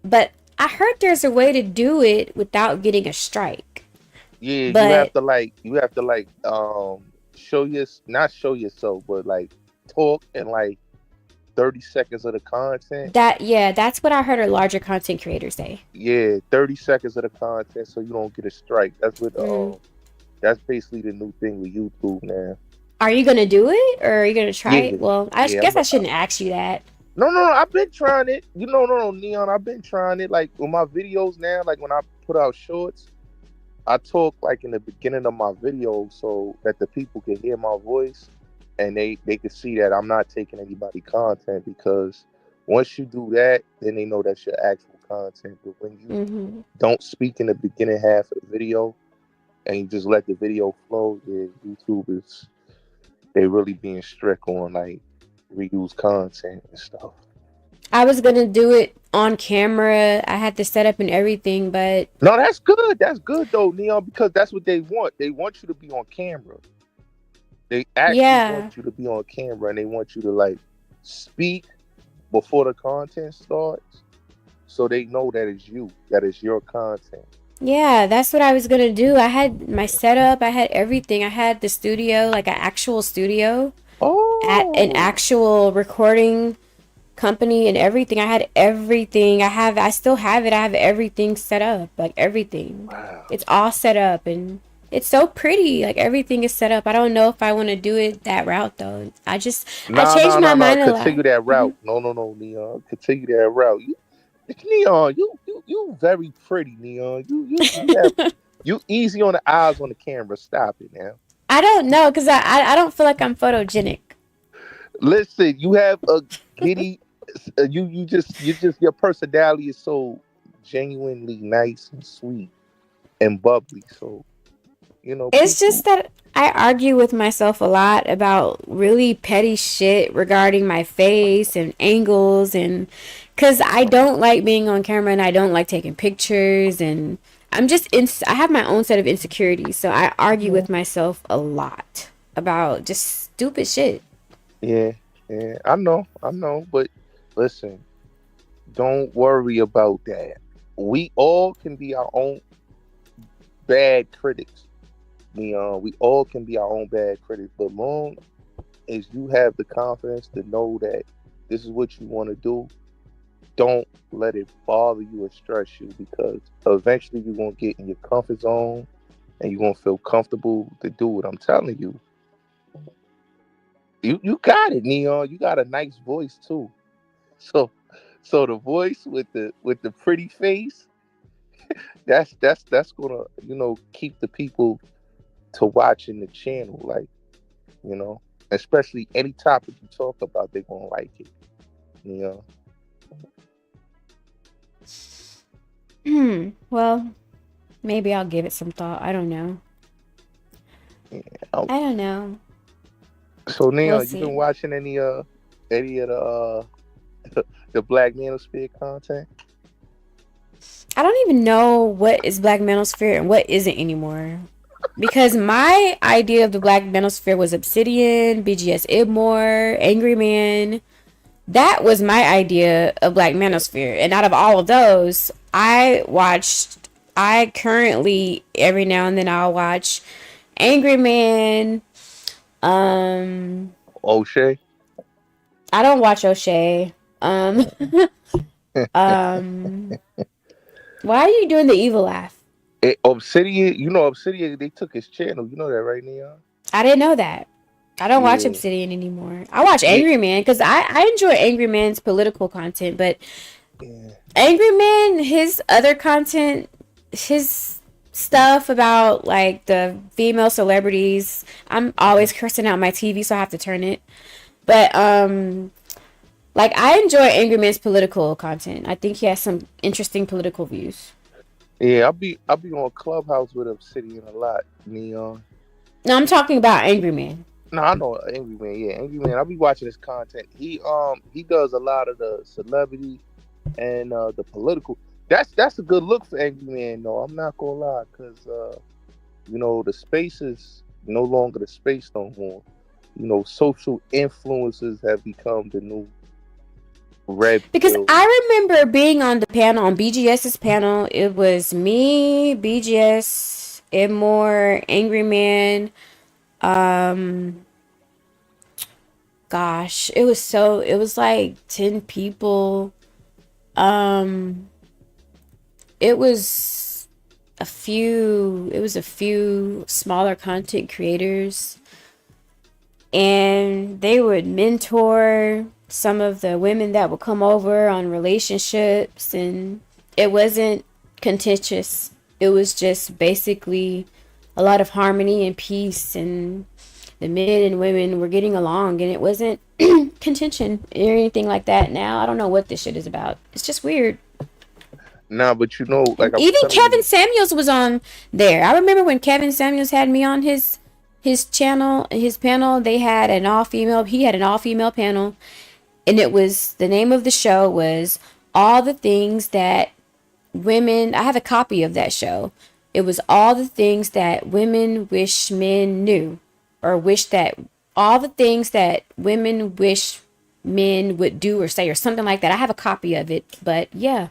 Speaker 1: but I heard there's a way to do it without getting a strike.
Speaker 4: Yeah,
Speaker 1: But
Speaker 4: you have to not show yourself, but like talk in like 30 seconds of the content.
Speaker 1: that's what I heard a larger content creators say.
Speaker 4: Yeah, 30 seconds of the content so you don't get a strike.
Speaker 1: Mm.
Speaker 4: That's basically the new thing with YouTube now.
Speaker 1: Are you gonna do it or are you gonna try
Speaker 4: Yeah,
Speaker 1: it? Well, I
Speaker 4: yeah.
Speaker 1: guess I shouldn't ask you that.
Speaker 4: No, I've been trying it. No, Neon. I've been trying it. Like with my videos now, like when I put out shorts, I talk like in the beginning of my video so that the people can hear my voice and they can see that I'm not taking anybody content, because once you do that, then they know that's your actual content. But when you don't speak in the beginning half of the video and you just let the video flow, yeah, YouTube they really being strict on like reuse content and stuff.
Speaker 1: I was gonna do it on camera. I had the setup and everything, but
Speaker 4: No, that's good. That's good though, Neon, because that's what they want. They want you to be on camera. They actually
Speaker 1: yeah.
Speaker 4: want you to be on camera, and they want you to like speak before the content starts, so they know that it's you, that it's your content.
Speaker 1: Yeah, that's what I was gonna do. I had my setup, I had everything. I had the studio, like an actual studio, at an
Speaker 4: Oh,
Speaker 1: actual recording company and everything. I had everything. I still have it. I have everything set up, like everything.
Speaker 4: wow.
Speaker 1: It's all set up and it's so pretty. Like everything is set up. I don't know if I want to do it that route though. I
Speaker 4: No,
Speaker 1: changed
Speaker 4: no,
Speaker 1: my
Speaker 4: no, no.
Speaker 1: mind a lot.
Speaker 4: Continue that route. No, Neon. Continue that route. Neon, you very pretty, Neon. You easy on the eyes on the camera. Stop it now.
Speaker 1: I don't know because I don't feel like I'm photogenic.
Speaker 4: Listen, you have a giddy. You just your personality is so genuinely nice and sweet and bubbly. So
Speaker 1: It's just
Speaker 4: people.
Speaker 1: that I argue with myself a lot about really petty shit regarding my face and angles and cuz I don't like being on camera and I don't like taking pictures and I have my own set of insecurities, so I argue
Speaker 4: Yeah,
Speaker 1: with myself a lot about just stupid shit.
Speaker 4: yeah, yeah. I know. But listen, don't worry about that. We all can be our own bad critics. We all can be our own bad critics. But long as you have the confidence to know that this is what you want to do, don't let it bother you or stress you, because eventually you're gonna get in your comfort zone and you're gonna feel comfortable to do it. I'm telling you, you got it, Neon. You got a nice voice too. So the voice with the pretty face, that's gonna keep the people to watching the channel, like you know, especially any topic you talk about, they're gonna like it. You know.
Speaker 1: Well, maybe I'll give it some thought. I don't know.
Speaker 4: Yeah. Um,
Speaker 1: I don't know.
Speaker 4: so
Speaker 1: We'll
Speaker 4: Neon, you been
Speaker 1: see.
Speaker 4: watching any of the Black Manosphere content?
Speaker 1: I don't even know what is Black Manosphere and what isn't anymore. Because my idea of the Black Manosphere was Obsidian, BGS Ibmore, Angry Man. That was my idea of Black Manosphere. And out of all of those, I currently, every now and then, I'll watch Angry Man. Um,
Speaker 4: O'Shea?
Speaker 1: I don't watch O'Shea. Um, um, why are you doing the evil laugh?
Speaker 4: Obsidian, Obsidian, they took his channel. You know that, right, Neon?
Speaker 1: I didn't know that. I don't watch
Speaker 4: Yeah,
Speaker 1: Obsidian anymore. I watch
Speaker 4: yeah,
Speaker 1: Angry Man because I enjoy Angry Man's political content, but
Speaker 4: yeah.
Speaker 1: Angry Man, his other content, his stuff about like the female celebrities, I'm always cursing out my TV, so I have to turn it. But Like, I enjoy Angry Man's political content. I think he has some interesting political views.
Speaker 4: Yeah, I'll be on Clubhouse with him sitting a lot, Neon.
Speaker 1: No, I'm talking about Angry Man.
Speaker 4: No, I know Angry Man. Yeah, Angry Man. I'll be watching his content. He does a lot of the celebrity and the political. That's a good look for Angry Man, though. I'm not gonna lie, cause the space is no longer the space no more. Social influences have become the new red
Speaker 1: Because
Speaker 4: pill.
Speaker 1: I remember being on the panel, on BGS's panel. It was me, BGS, Edmore, Angry Man. Um, Gosh, it was like 10 people. Um, it was a few smaller content creators, and they would mentor some of the women that would come over on relationships, and it wasn't contentious. It was just basically a lot of harmony and peace, and the men and women were getting along, and it wasn't contention or anything like that. Now I don't know what this shit is about. It's just weird.
Speaker 4: Nah, but like
Speaker 1: And
Speaker 4: I was
Speaker 1: even
Speaker 4: telling
Speaker 1: Kevin
Speaker 4: you,
Speaker 1: Samuels was on there. I remember when Kevin Samuels had me on his channel, his panel. They had an all female. He had an all female panel, and it was, the name of the show was all the things that women. I have a copy of that show. It was all the things that women wish men knew, or wish that all the things that women wish men would do or say, or something like that. I have a copy of it, but yeah,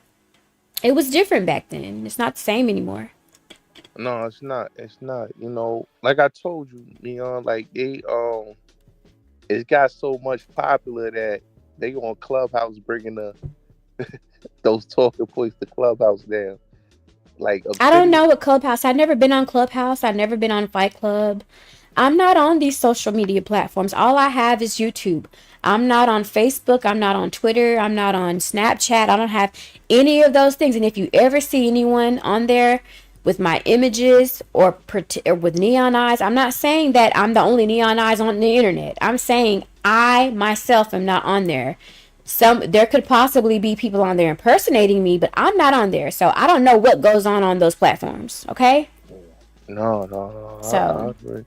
Speaker 1: it was different back then. It's not the same anymore.
Speaker 4: no, it's not. It's not. Like I told you, like it got so much popular that they on Clubhouse bringing those talking points to Clubhouse now. Like
Speaker 1: I don't
Speaker 4: obsidian.
Speaker 1: know what Clubhouse. I've never been on Clubhouse. I've never been on Fight Club. I'm not on these social media platforms. All I have is YouTube. I'm not on Facebook. I'm not on Twitter. I'm not on Snapchat. I don't have any of those things. And if you ever see anyone on there with my images, or with neon eyes, I'm not saying that I'm the only neon eyes on the internet. I'm saying I myself am not on there. There could possibly be people on there impersonating me, but I'm not on there. So I don't know what goes on those platforms. Okay?
Speaker 4: No, no, no. I
Speaker 1: So
Speaker 4: agree.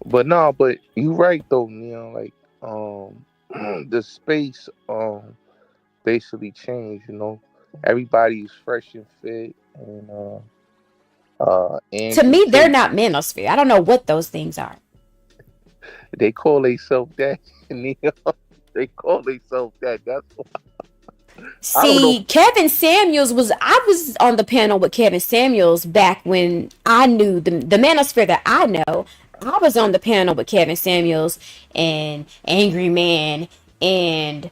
Speaker 4: But no, but you right though, Like the space basically changed. Everybody's fresh and fit, and
Speaker 1: to
Speaker 4: Andrew
Speaker 1: me, they're
Speaker 4: Tate.
Speaker 1: not manosphere. I don't know what those things are.
Speaker 4: They call themselves that, Neon. They call themselves that. That's what, I don't know.
Speaker 1: See, I was on the panel with Kevin Samuels back when I knew the manosphere that I know. I was on the panel with Kevin Samuels and Angry Man and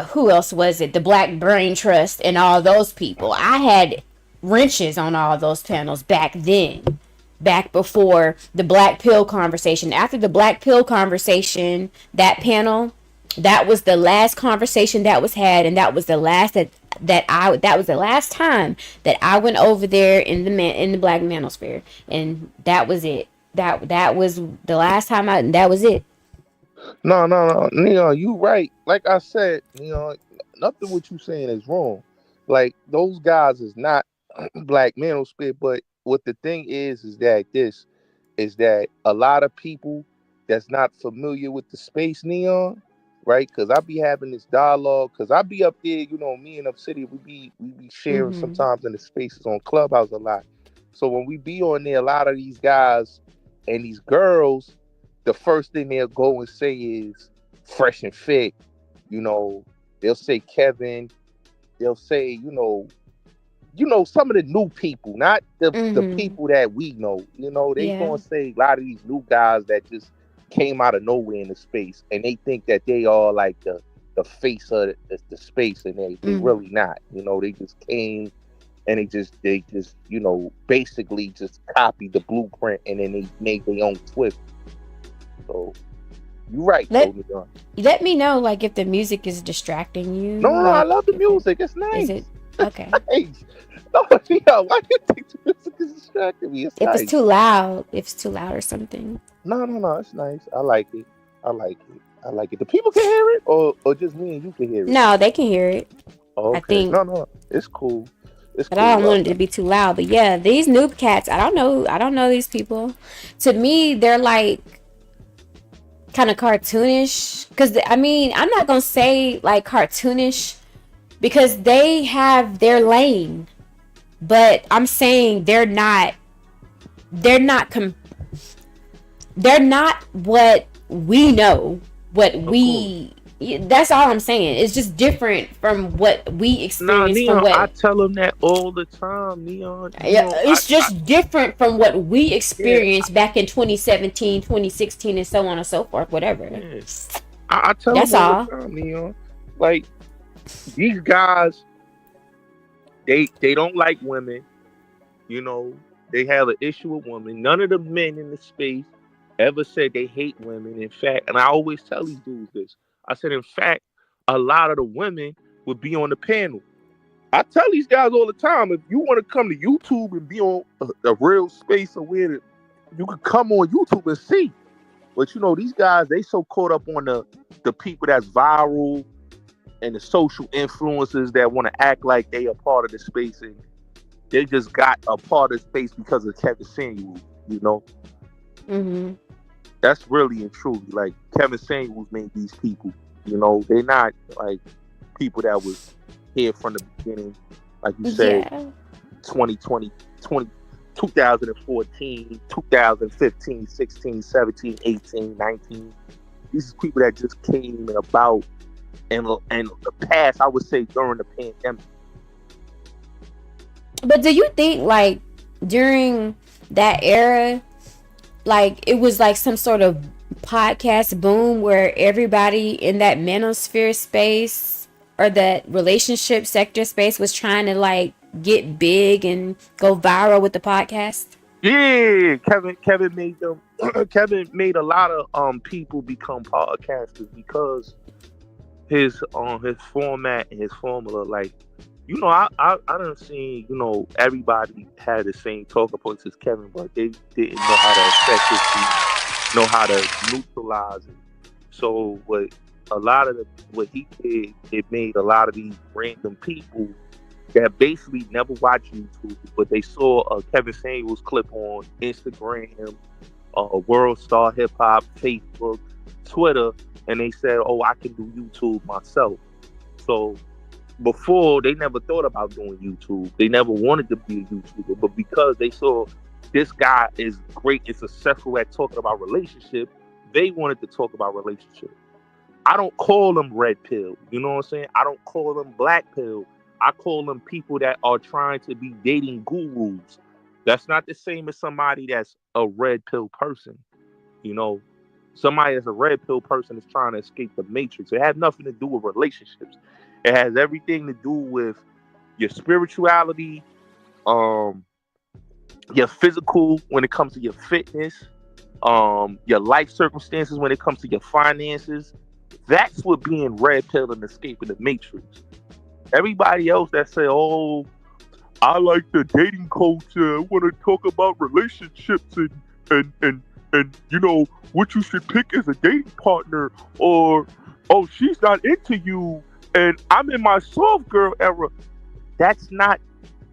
Speaker 1: who else was it? The Black Brain Trust and all those people. I had wrenches on all those panels back then. Back before the Black Pill conversation. After the Black Pill conversation, that panel, that was the last conversation that was had, and that was the last that was the last time that I went over there in the Black Manosphere, and that was it. That was the last time that was it.
Speaker 4: No, no, no, Neon, you right. Like I said, nothing what you saying is wrong. Like those guys is not black manosphere, but what the thing is that a lot of people that's not familiar with the space, Neon, right? Because I be having this dialogue, because I be up there, me and Up City, we be sharing
Speaker 1: Mm-hmm.
Speaker 4: sometimes in the spaces on Clubhouse a lot. So when we be on there, a lot of these guys and these girls, the first thing they'll go and say is fresh and fit. You know, they'll say Kevin. They'll say, some of the new people, not the
Speaker 1: Mm-hmm.
Speaker 4: people that we know. They
Speaker 1: Yeah.
Speaker 4: gonna say a lot of these new guys that just came out of nowhere in the space, and they think that they are like the face of the space, and they
Speaker 1: Mm.
Speaker 4: really not. They just came and they just basically just copied the blueprint, and then they made their own twist. So you're right, though,
Speaker 1: Let
Speaker 4: Leon.
Speaker 1: let me know, like, if the music is distracting
Speaker 4: No,
Speaker 1: you,
Speaker 4: no, I
Speaker 1: like
Speaker 4: love the
Speaker 1: if it
Speaker 4: music. It's
Speaker 1: is
Speaker 4: nice.
Speaker 1: it okay.
Speaker 4: Nice. No, Leon, why do you think the music is distracting me? It's
Speaker 1: If it's
Speaker 4: nice.
Speaker 1: too loud, if it's too loud or something.
Speaker 4: No, no, no. It's nice. I like it. I like it. I like it. The people can hear it, or just me and you can hear it.
Speaker 1: No, they can hear it. I
Speaker 4: Okay.
Speaker 1: think.
Speaker 4: No, it's cool. It's
Speaker 1: But I don't
Speaker 4: cool.
Speaker 1: want it to be too loud. But yeah, these noob cats, I don't know these people. To me, they're like kind of cartoonish. Cause I mean, I'm not gonna say like cartoonish because they have their lane. But I'm saying they're not they're not what we know. What
Speaker 4: Of course.
Speaker 1: we That's all I'm saying. It's just different from what we
Speaker 4: Nah,
Speaker 1: experience from
Speaker 4: Neon, I
Speaker 1: what
Speaker 4: tell them that all the time, Neon.
Speaker 1: yeah,
Speaker 4: I,
Speaker 1: it's just different from what we
Speaker 4: yeah,
Speaker 1: experienced back in 2017, 2016, and so on and so forth, whatever.
Speaker 4: yeah. I tell them
Speaker 1: That's
Speaker 4: all the
Speaker 1: all.
Speaker 4: time, Neon. Like these guys, they don't like women. You know, they have an issue with women. None of the men in the space ever said they hate women. In fact, and I always tell these dudes this. I said, in fact, a lot of the women would be on the panel. I tell these guys all the time, if you want to come to YouTube and be on a real space or where you can come on YouTube and see. But you know, these guys, they so caught up on the people that's viral and the social influencers that want to act like they are part of the space, and they just got a part of the space because of Kevin Samuels, you know?
Speaker 1: Mm-hmm.
Speaker 4: That's really and truly, like, Kevin Samuels made these people, you know? They're not, like, people that was here from the beginning, like you said,
Speaker 1: Yeah.
Speaker 4: 2020, 2014, 2015, 16, 17, 18, 19. These are people that just came about in the past, I would say, during the pandemic.
Speaker 1: But do you think like during that era, like it was like some sort of podcast boom where everybody in that manosphere space or that relationship sector space was trying to like get big and go viral with the podcast?
Speaker 4: Yeah, Kevin made them. Kevin made a lot of people become podcasters because his format and his formula. Like, you know, I done seen, you know, everybody had the same talking points as Kevin, but they didn't know how to effectively know how to neutralize it. So what he did, it made a lot of these random people that basically never watched YouTube, but they saw a Kevin Samuels clip on Instagram, World Star Hip Hop, Facebook, Twitter, and they said, "Oh, I can do YouTube myself." So before, they never thought about doing YouTube. They never wanted to be a YouTuber, but because they saw this guy is great and successful at talking about relationships, they wanted to talk about relationships. I don't call them red pill. You know what I'm saying? I don't call them black pill. I call them people that are trying to be dating gurus. That's not the same as somebody that's a red pill person. You know, somebody that's a red pill person is trying to escape the matrix. It has nothing to do with relationships. It has everything to do with your spirituality, your physical when it comes to your fitness, your life circumstances when it comes to your finances. That's what being red pill and escaping the matrix. Everybody else that say, "Oh, I like the dating culture. I want to talk about relationships and you know what you should pick as a dating partner," or "Oh, she's not into you and I'm in my soft girl era." That's not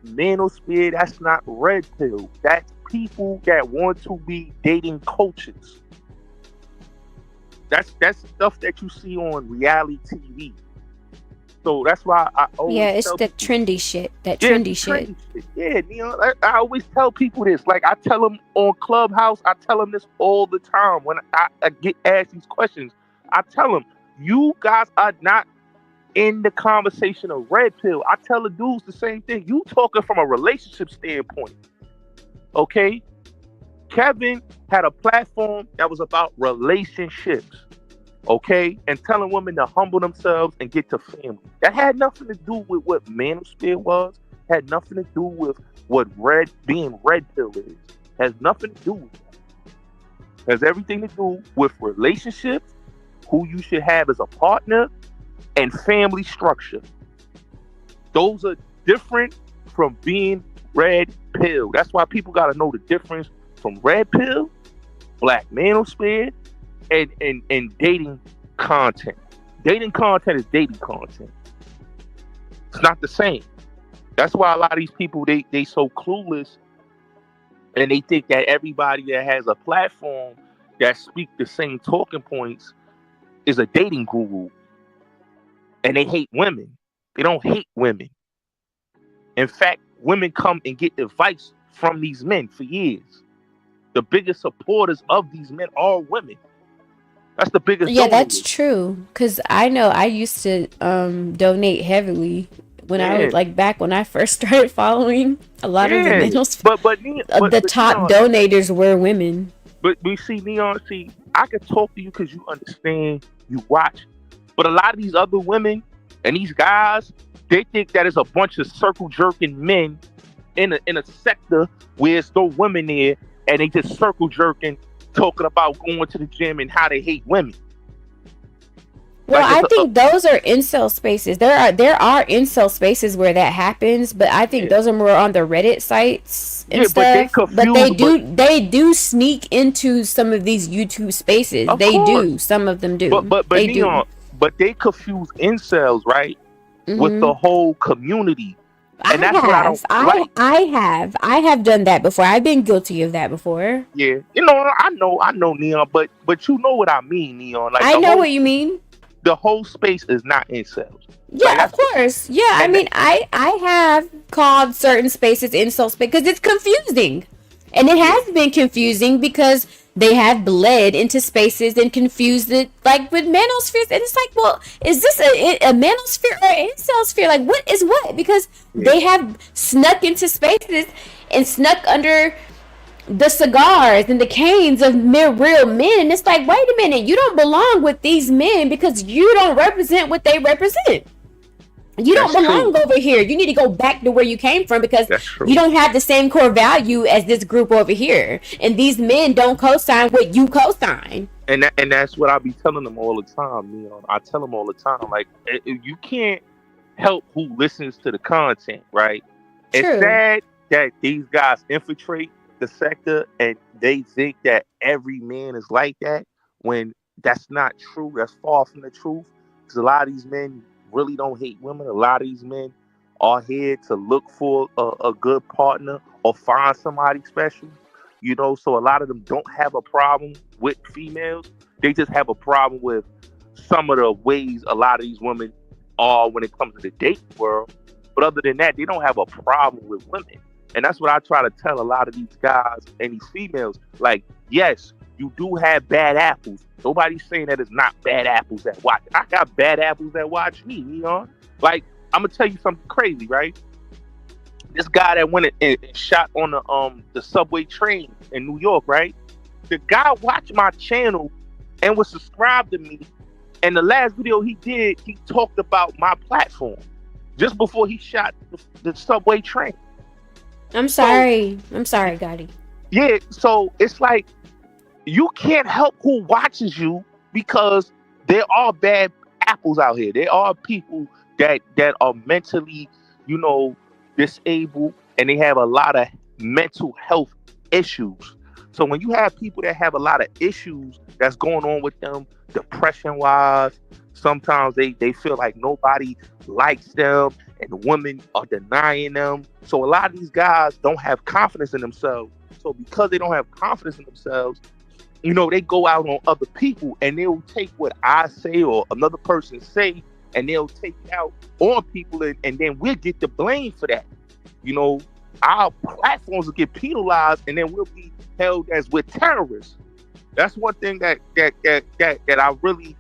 Speaker 4: manosphere. That's not red pill. That's people that want to be dating coaches. That's stuff that you see on reality TV. So that's why I
Speaker 1: Yeah,
Speaker 4: always
Speaker 1: it's
Speaker 4: tell
Speaker 1: the
Speaker 4: people,
Speaker 1: trendy shit. That
Speaker 4: yeah,
Speaker 1: trendy shit.
Speaker 4: shit. Yeah, you know, I always tell people this. Like, I tell them on Clubhouse, I tell them this all the time when I get asked these questions. I tell them, you guys are not in the conversation of red pill. I tell the dudes the same thing. You talking from a relationship standpoint, okay? Kevin had a platform that was about relationships, okay, and telling women to humble themselves and get to family. That had nothing to do with what manosphere was. Had nothing to do with what being red pill is. Has nothing to do with that. Has everything to do with relationships, who you should have as a partner, and family structure. Those are different from being red pill. That's why people got to know the difference from red pill, black manosphere, and dating content. Dating content is dating content. It's not the same. That's why a lot of these people they so clueless, and they think that everybody that has a platform that speak the same talking points is a dating guru, and they hate women. They don't hate women. In fact, women come and get advice from these men for years. The biggest supporters of these men are women. That's the biggest
Speaker 1: Yeah, that's
Speaker 4: donors.
Speaker 1: true. Cause I know I used to donate heavily when I
Speaker 4: Yeah,
Speaker 1: was like back when I first started following a lot of the
Speaker 4: yeah.
Speaker 1: males.
Speaker 4: But
Speaker 1: The top
Speaker 4: Neon,
Speaker 1: donators were women.
Speaker 4: but we see Neon. See, I can talk to you because you understand, you watch. But a lot of these other women and these guys, they think that it's a bunch of circle jerking men in a sector where it's no women there, and they just circle jerking, talking about going to the gym and how they hate women.
Speaker 1: Well,
Speaker 4: Like it's
Speaker 1: I think those are incel spaces. There are incel spaces where that happens, but I think
Speaker 4: yeah,
Speaker 1: those are more on the Reddit sites and
Speaker 4: yeah, but they
Speaker 1: stuff. But they
Speaker 4: confused. But
Speaker 1: do sneak into some of these YouTube spaces.
Speaker 4: of
Speaker 1: They
Speaker 4: course,
Speaker 1: do. Some of them
Speaker 4: but
Speaker 1: do.
Speaker 4: but but
Speaker 1: They do.
Speaker 4: Neon, but they confuse incels, right, with the
Speaker 1: Mhm.
Speaker 4: whole community, and
Speaker 1: I
Speaker 4: that's what I don't
Speaker 1: have. I
Speaker 4: like.
Speaker 1: I have. I have done that before. I've been guilty of that before.
Speaker 4: Yeah, I know, Neon, but you know what I mean, Neon. Like
Speaker 1: I know what you mean.
Speaker 4: the whole space is not incels. Like
Speaker 1: Yeah, of
Speaker 4: that's
Speaker 1: course. Yeah, I
Speaker 4: and
Speaker 1: mean, I have called certain spaces insult space because it's confusing, and it
Speaker 4: yeah,
Speaker 1: has been confusing because they have bled into spaces and confused it like with manospheres, and it's like, well, is this a manosphere or an incel sphere? Like, what is what? Because
Speaker 4: yeah,
Speaker 1: they have snuck into spaces and snuck under the cigars and the canes of real men. And it's like, wait a minute, you don't belong with these men because you don't represent what they represent. You don't
Speaker 4: that's true.
Speaker 1: belong over here. You need to go back to where you came from because
Speaker 4: That's
Speaker 1: you
Speaker 4: true.
Speaker 1: don't have the same core value as this group over here. And these men don't co-sign what you co-sign.
Speaker 4: And that's what I be telling them all the time. I tell them all the time, like you can't help who listens to the content, right? It's
Speaker 1: True.
Speaker 4: sad that these guys infiltrate the sector and they think that every man is like that when that's not true. That's far from the truth. Because a lot of these men really don't hate women. A lot of these men are here to look for a good partner or find somebody special. So a lot of them don't have a problem with females. They just have a problem with some of the ways a lot of these women are when it comes to the dating world. But other than that, they don't have a problem with women. And that's what I try to tell a lot of these guys and these females. Like, yes, you do have bad apples. Nobody's saying that it's not bad apples that watch. I got bad apples that watch me, Like, I'm gonna tell you something crazy, right? This guy that went and shot on the subway train in New York, right? The guy watched my channel and was subscribed to me. And the last video he did, he talked about my platform just before he shot the subway train.
Speaker 1: I'm
Speaker 4: So
Speaker 1: sorry. I'm sorry, Gotti.
Speaker 4: yeah, so it's like you can't help who watches you because there are bad apples out here. There are people that are mentally, you know, disabled and they have a lot of mental health issues. So when you have people that have a lot of issues that's going on with them, depression wise, sometimes they feel like nobody likes them and women are denying them. So a lot of these guys don't have confidence in themselves. So because they don't have confidence in themselves, they go out on other people and they'll take what I say or another person say and they'll take it out on people and then we'll get the blame for that. Our platforms will get penalized and then we'll be held as we're terrorists. That's one thing that I really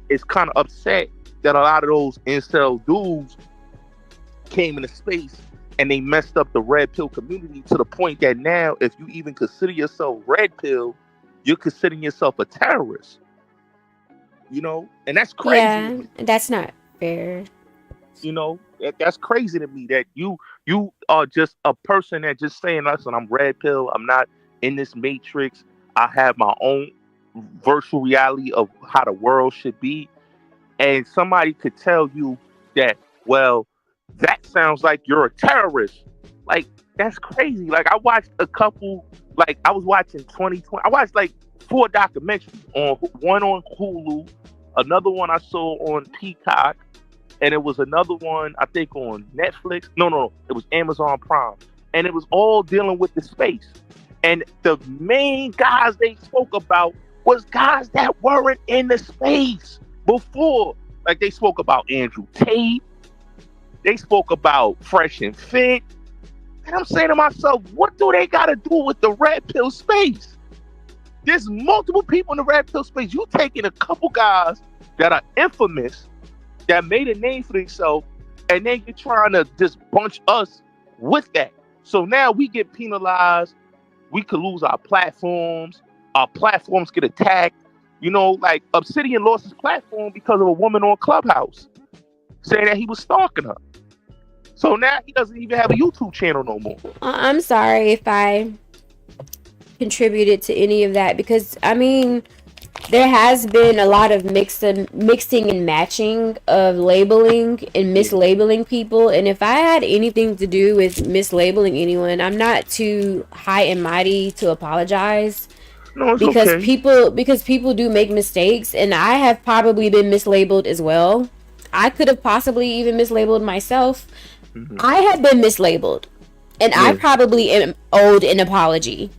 Speaker 4: is kind of upset that a lot of those incel dudes came into space and they messed up the red pill community to the point that now if you even consider yourself red pill, you're considering yourself a terrorist. And that's crazy to
Speaker 1: Yeah,
Speaker 4: me.
Speaker 1: that's not fair.
Speaker 4: That's crazy to me that you are just a person that just saying, listen, I'm red pill, I'm not in this matrix, I have my own virtual reality of how the world should be, and somebody could tell you that, well, that sounds like you're a terrorist. Like, that's crazy. Like, I watched a couple, I was watching 2020, I watched like 4 documentaries, one on Hulu, another one I saw on Peacock, and it was another one I think on Netflix. No, it was Amazon Prime, and it was all dealing with the space. And the main guys they spoke about was guys that weren't in the space before. Like they spoke about Andrew Tate, they spoke about Fresh and Fit, and I'm saying to myself, what do they got to do with the red pill space? There's multiple people in the red pill space. You taking a couple guys that are infamous, that made a name for themselves, and then you're trying to just bunch us with that. So now we get penalized. We could lose our platforms. Our platforms get attacked. You know, like Obsidian lost his platform because of a woman on Clubhouse saying that he was stalking her. So now he doesn't even have a YouTube channel no more.
Speaker 1: I'm sorry if I contributed to any of that, because I mean, there has been a lot of mixing and matching of labeling and mislabeling people, and if I had anything to do with mislabeling anyone, I'm not too high and mighty to apologize.
Speaker 4: No, it's
Speaker 1: because
Speaker 4: okay.
Speaker 1: people do make mistakes, and I have probably been mislabeled as well. I could have possibly even mislabeled myself.
Speaker 4: Mm-hmm.
Speaker 1: I have been mislabeled, and I probably am owed an apology.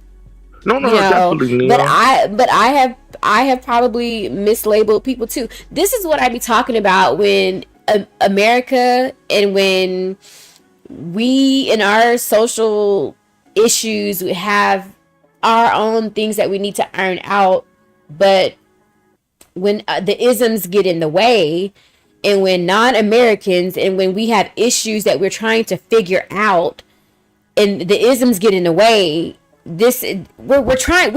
Speaker 4: No, definitely.
Speaker 1: But I have probably mislabeled people too. This is what I be talking about when America, and when we in our social issues have our own things that we need to iron out, but when the isms get in the way, and when non-Americans, and when we have issues that we're trying to figure out, and the isms get in the way, we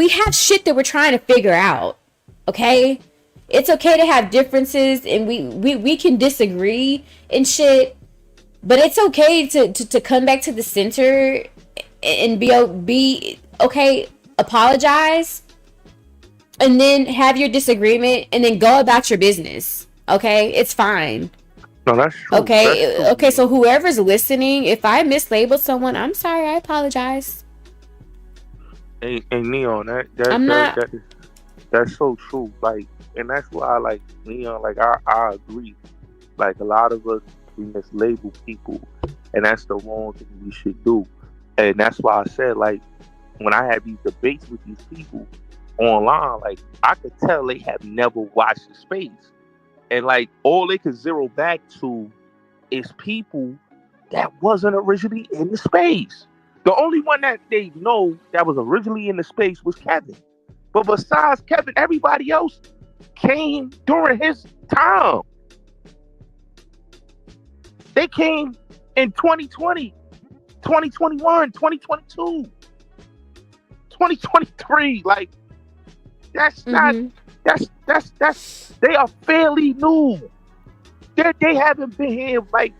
Speaker 1: have shit that we're trying to figure out. Okay, it's okay to have differences, and we can disagree and shit, but it's okay to come back to the center and be okay, apologize, and then have your disagreement, and then go about your business. Okay, it's fine.
Speaker 4: No, that's true.
Speaker 1: Okay, so whoever's listening, if I mislabeled someone, I'm sorry, I apologize.
Speaker 4: And Neon, that's so true. Like, and that's why, like, Neon, like, I agree. Like, a lot of us, we mislabel people, and that's the wrong thing we should do. And that's why I said, like, when I have these debates with these people online, like, I could tell they have never watched the space. And, like, all they could zero back to is people that wasn't originally in the space. The only one that they know that was originally in the space was Kevin. But besides Kevin, everybody else came during his time. They came in 2020, 2021, 2022, 2023. Like, that's not... That's they are fairly new. They haven't been here like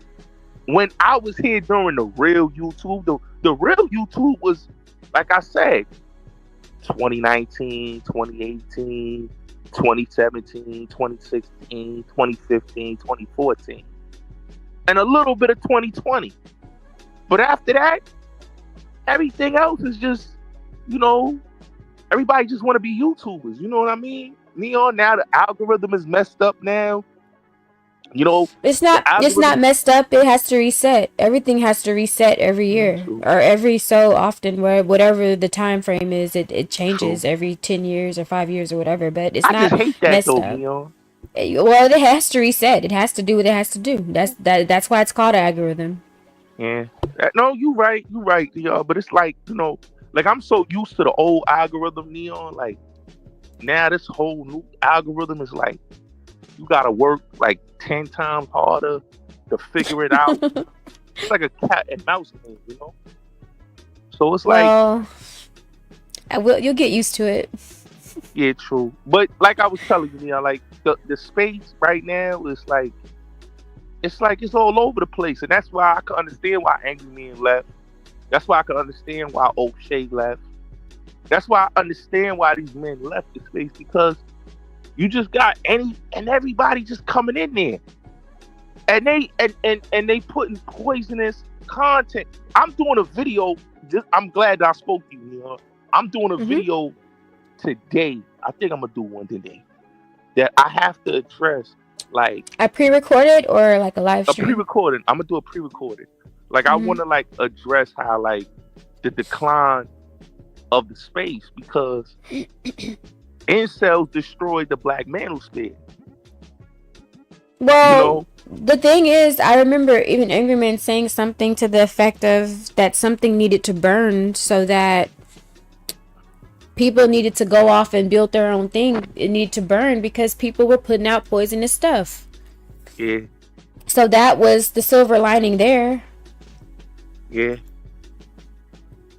Speaker 4: when I was here during the real YouTube. The real YouTube was, like I said, 2019, 2018, 2017, 2016, 2015, 2014. And a little bit of 2020. But after that, everything else is just, you know, everybody just want to be YouTubers. You know what I mean? Neon, now the algorithm is messed up now. You know,
Speaker 1: it's not messed up. It has to reset. Everything has to reset every year, or every so often, where whatever the time frame is, it changes every 10 years or 5 years or whatever. But it's not messed up. Neon. Well, it has to reset. It has to do what it has to do. That's why it's called an algorithm.
Speaker 4: Yeah. No, you right, y'all. But it's like, you know, like I'm so used to the old algorithm, Neon. Like, now this whole new algorithm is like, you gotta work like 10 times harder to figure it out. It's like a cat and mouse game, you know? So it's like...
Speaker 1: you'll get used to it.
Speaker 4: Yeah, true. But like I was telling you, Neon, like the space right now is like, it's all over the place. And that's why I can understand why Angry Man left. That's why I can understand why O'Shea left. That's why I understand why these men left the space, because you just got any and everybody just coming in there, and they putting poisonous content. I'm doing a video. I'm glad that I spoke to you. I'm doing a video today. I think I'm gonna do one today. that I have to address, like
Speaker 1: A pre-recorded or like a live
Speaker 4: a
Speaker 1: stream?
Speaker 4: pre-recorded. I'm gonna do a pre-recorded. Like I
Speaker 1: Mm-hmm.
Speaker 4: want to like address how like the decline of the space because incels destroyed the black manosphere. You
Speaker 1: Well,
Speaker 4: know,
Speaker 1: the thing is, I remember even Angry Man saying something to the effect of that something needed to burn so that people needed to go off and build their own thing. It needed to burn because people were putting out poisonous stuff.
Speaker 4: yeah,
Speaker 1: So that was the silver lining there.
Speaker 4: yeah.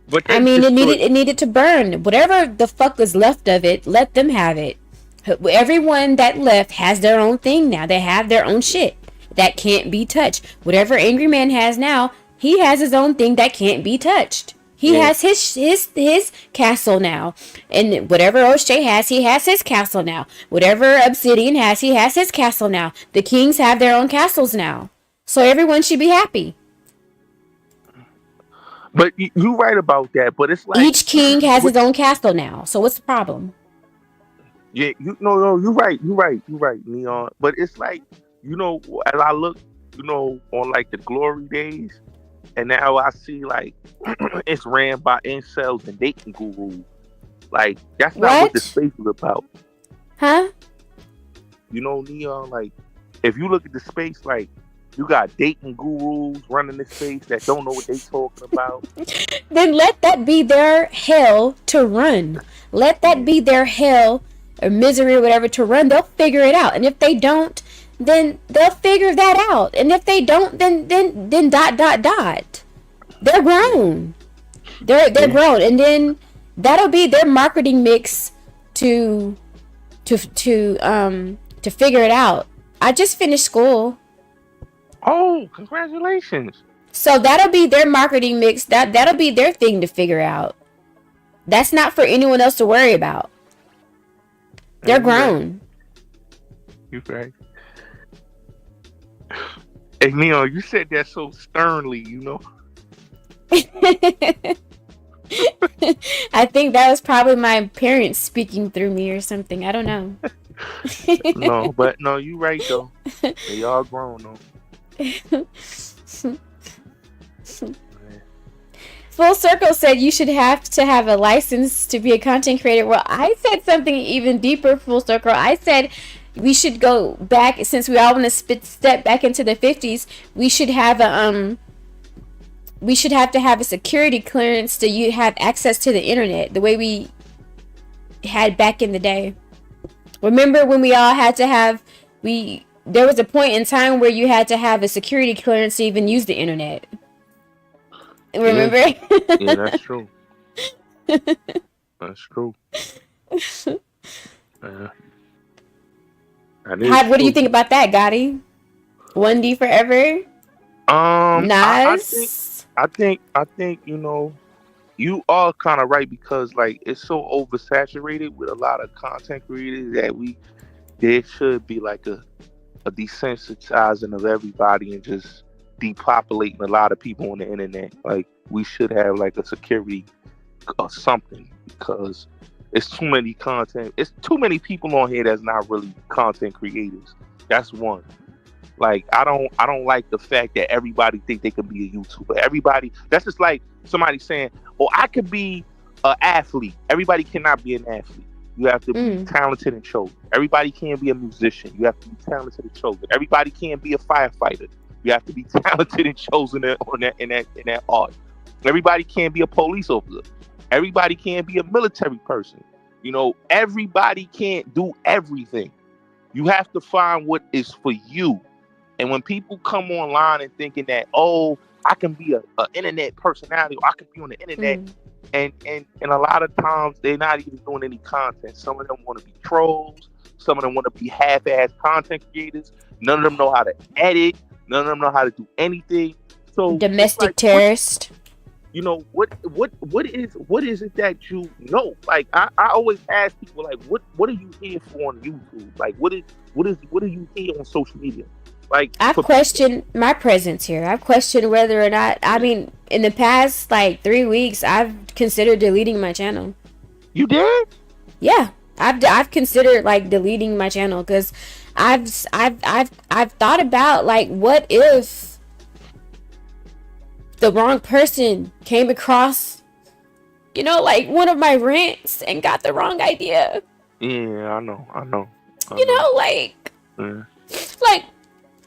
Speaker 4: But
Speaker 1: I
Speaker 4: they
Speaker 1: mean,
Speaker 4: destroyed.
Speaker 1: it needed to burn. Whatever the fuck was left of it, let them have it. Everyone that left has their own thing now. They have their own shit that can't be touched. Whatever Angry Man has now, he has his own thing that can't be touched. He
Speaker 4: Yeah,
Speaker 1: has his castle now, and whatever O'Shea has, he has his castle now. Whatever Obsidian has, he has his castle now. The Kings have their own castles now, so everyone should be happy.
Speaker 4: but you right about that. But it's like,
Speaker 1: Each king has
Speaker 4: what?
Speaker 1: his own castle now. So what's the problem?
Speaker 4: Yeah, you no, you right, Neon. But it's like, as I look, on like the glory days, and now I see like it's ran by incels and dating gurus. Like that's not what the
Speaker 1: What?
Speaker 4: space is about.
Speaker 1: Huh?
Speaker 4: Neon. Like if you look at the space, like you got dating gurus running the space that don't know what they talking about.
Speaker 1: Then let that be their hell to run. Let that be their hell or misery or whatever to run. They'll figure it out. And if they don't, then they'll figure that out. And if they don't, then dot dot dot. They're grown. They're
Speaker 4: Yeah.
Speaker 1: grown. And then that'll be their marketing mix to to figure it out. I just finished school.
Speaker 4: Oh, congratulations.
Speaker 1: So that'll be their marketing mix. That'll be their thing to figure out. That's not for anyone else to worry about.
Speaker 4: Yeah,
Speaker 1: They're
Speaker 4: you right.
Speaker 1: grown.
Speaker 4: You right. Hey, Neon, you said that so sternly.
Speaker 1: I think that was probably my parents speaking through me or something. I don't know.
Speaker 4: No, but no, you right though. They all grown though.
Speaker 1: Full Circle said you should have to have a license to be a content creator. Well, I said something even deeper, Full Circle. I said we should go back, since we all want to step back into the 50s. We should have a we should have to have a security clearance to you have access to the internet the way we had back in the day. Remember when we all had to have there was a point in time where you had to have a security clearance to even use the internet.
Speaker 4: Yeah,
Speaker 1: Remember?
Speaker 4: yeah, that's true. That's true. Uh, that is
Speaker 1: What do you
Speaker 4: true.
Speaker 1: think about that, Gotti? 1D forever?
Speaker 4: I think,
Speaker 1: Nas?
Speaker 4: you are kind of right because like it's so oversaturated with a lot of content creators that there should be like a desensitizing of everybody and just depopulating a lot of people on the internet. Like we should have like a security or something because it's too many content. It's too many people on here that's not really content creators. That's one. Like I don't like the fact that everybody think they can be a YouTuber. Everybody, that's just like somebody saying, "Oh, I could be an athlete." Everybody cannot be an athlete. You have to be talented and chosen. Everybody can't be a musician. You have to be talented and chosen. Everybody can't be a firefighter. You have to be talented and chosen in that art. Everybody can't be a police officer. Everybody can't be a military person. Everybody can't do everything. You have to find what is for you. And when people come online and thinking that, oh, I can be a internet personality, or I can be on the internet, and a lot of times they're not even doing any content. Some of them want to be trolls. Some of them want to be half-ass content creators. None of them know how to edit. None of them know how to do anything. So
Speaker 1: Domestic
Speaker 4: like,
Speaker 1: terrorist.
Speaker 4: what is it that you know? Like I always ask people like, what are you here for on YouTube? Like what are you here on social media? Like
Speaker 1: I've questioned my presence here. I've questioned whether or not, I mean, in the past like 3 weeks, I've considered deleting my channel.
Speaker 4: You did?
Speaker 1: Yeah. I've considered like deleting my channel because I've thought about like what if the wrong person came across, like one of my rants and got the wrong idea.
Speaker 4: Yeah, I know.
Speaker 1: Like
Speaker 4: Yeah.
Speaker 1: like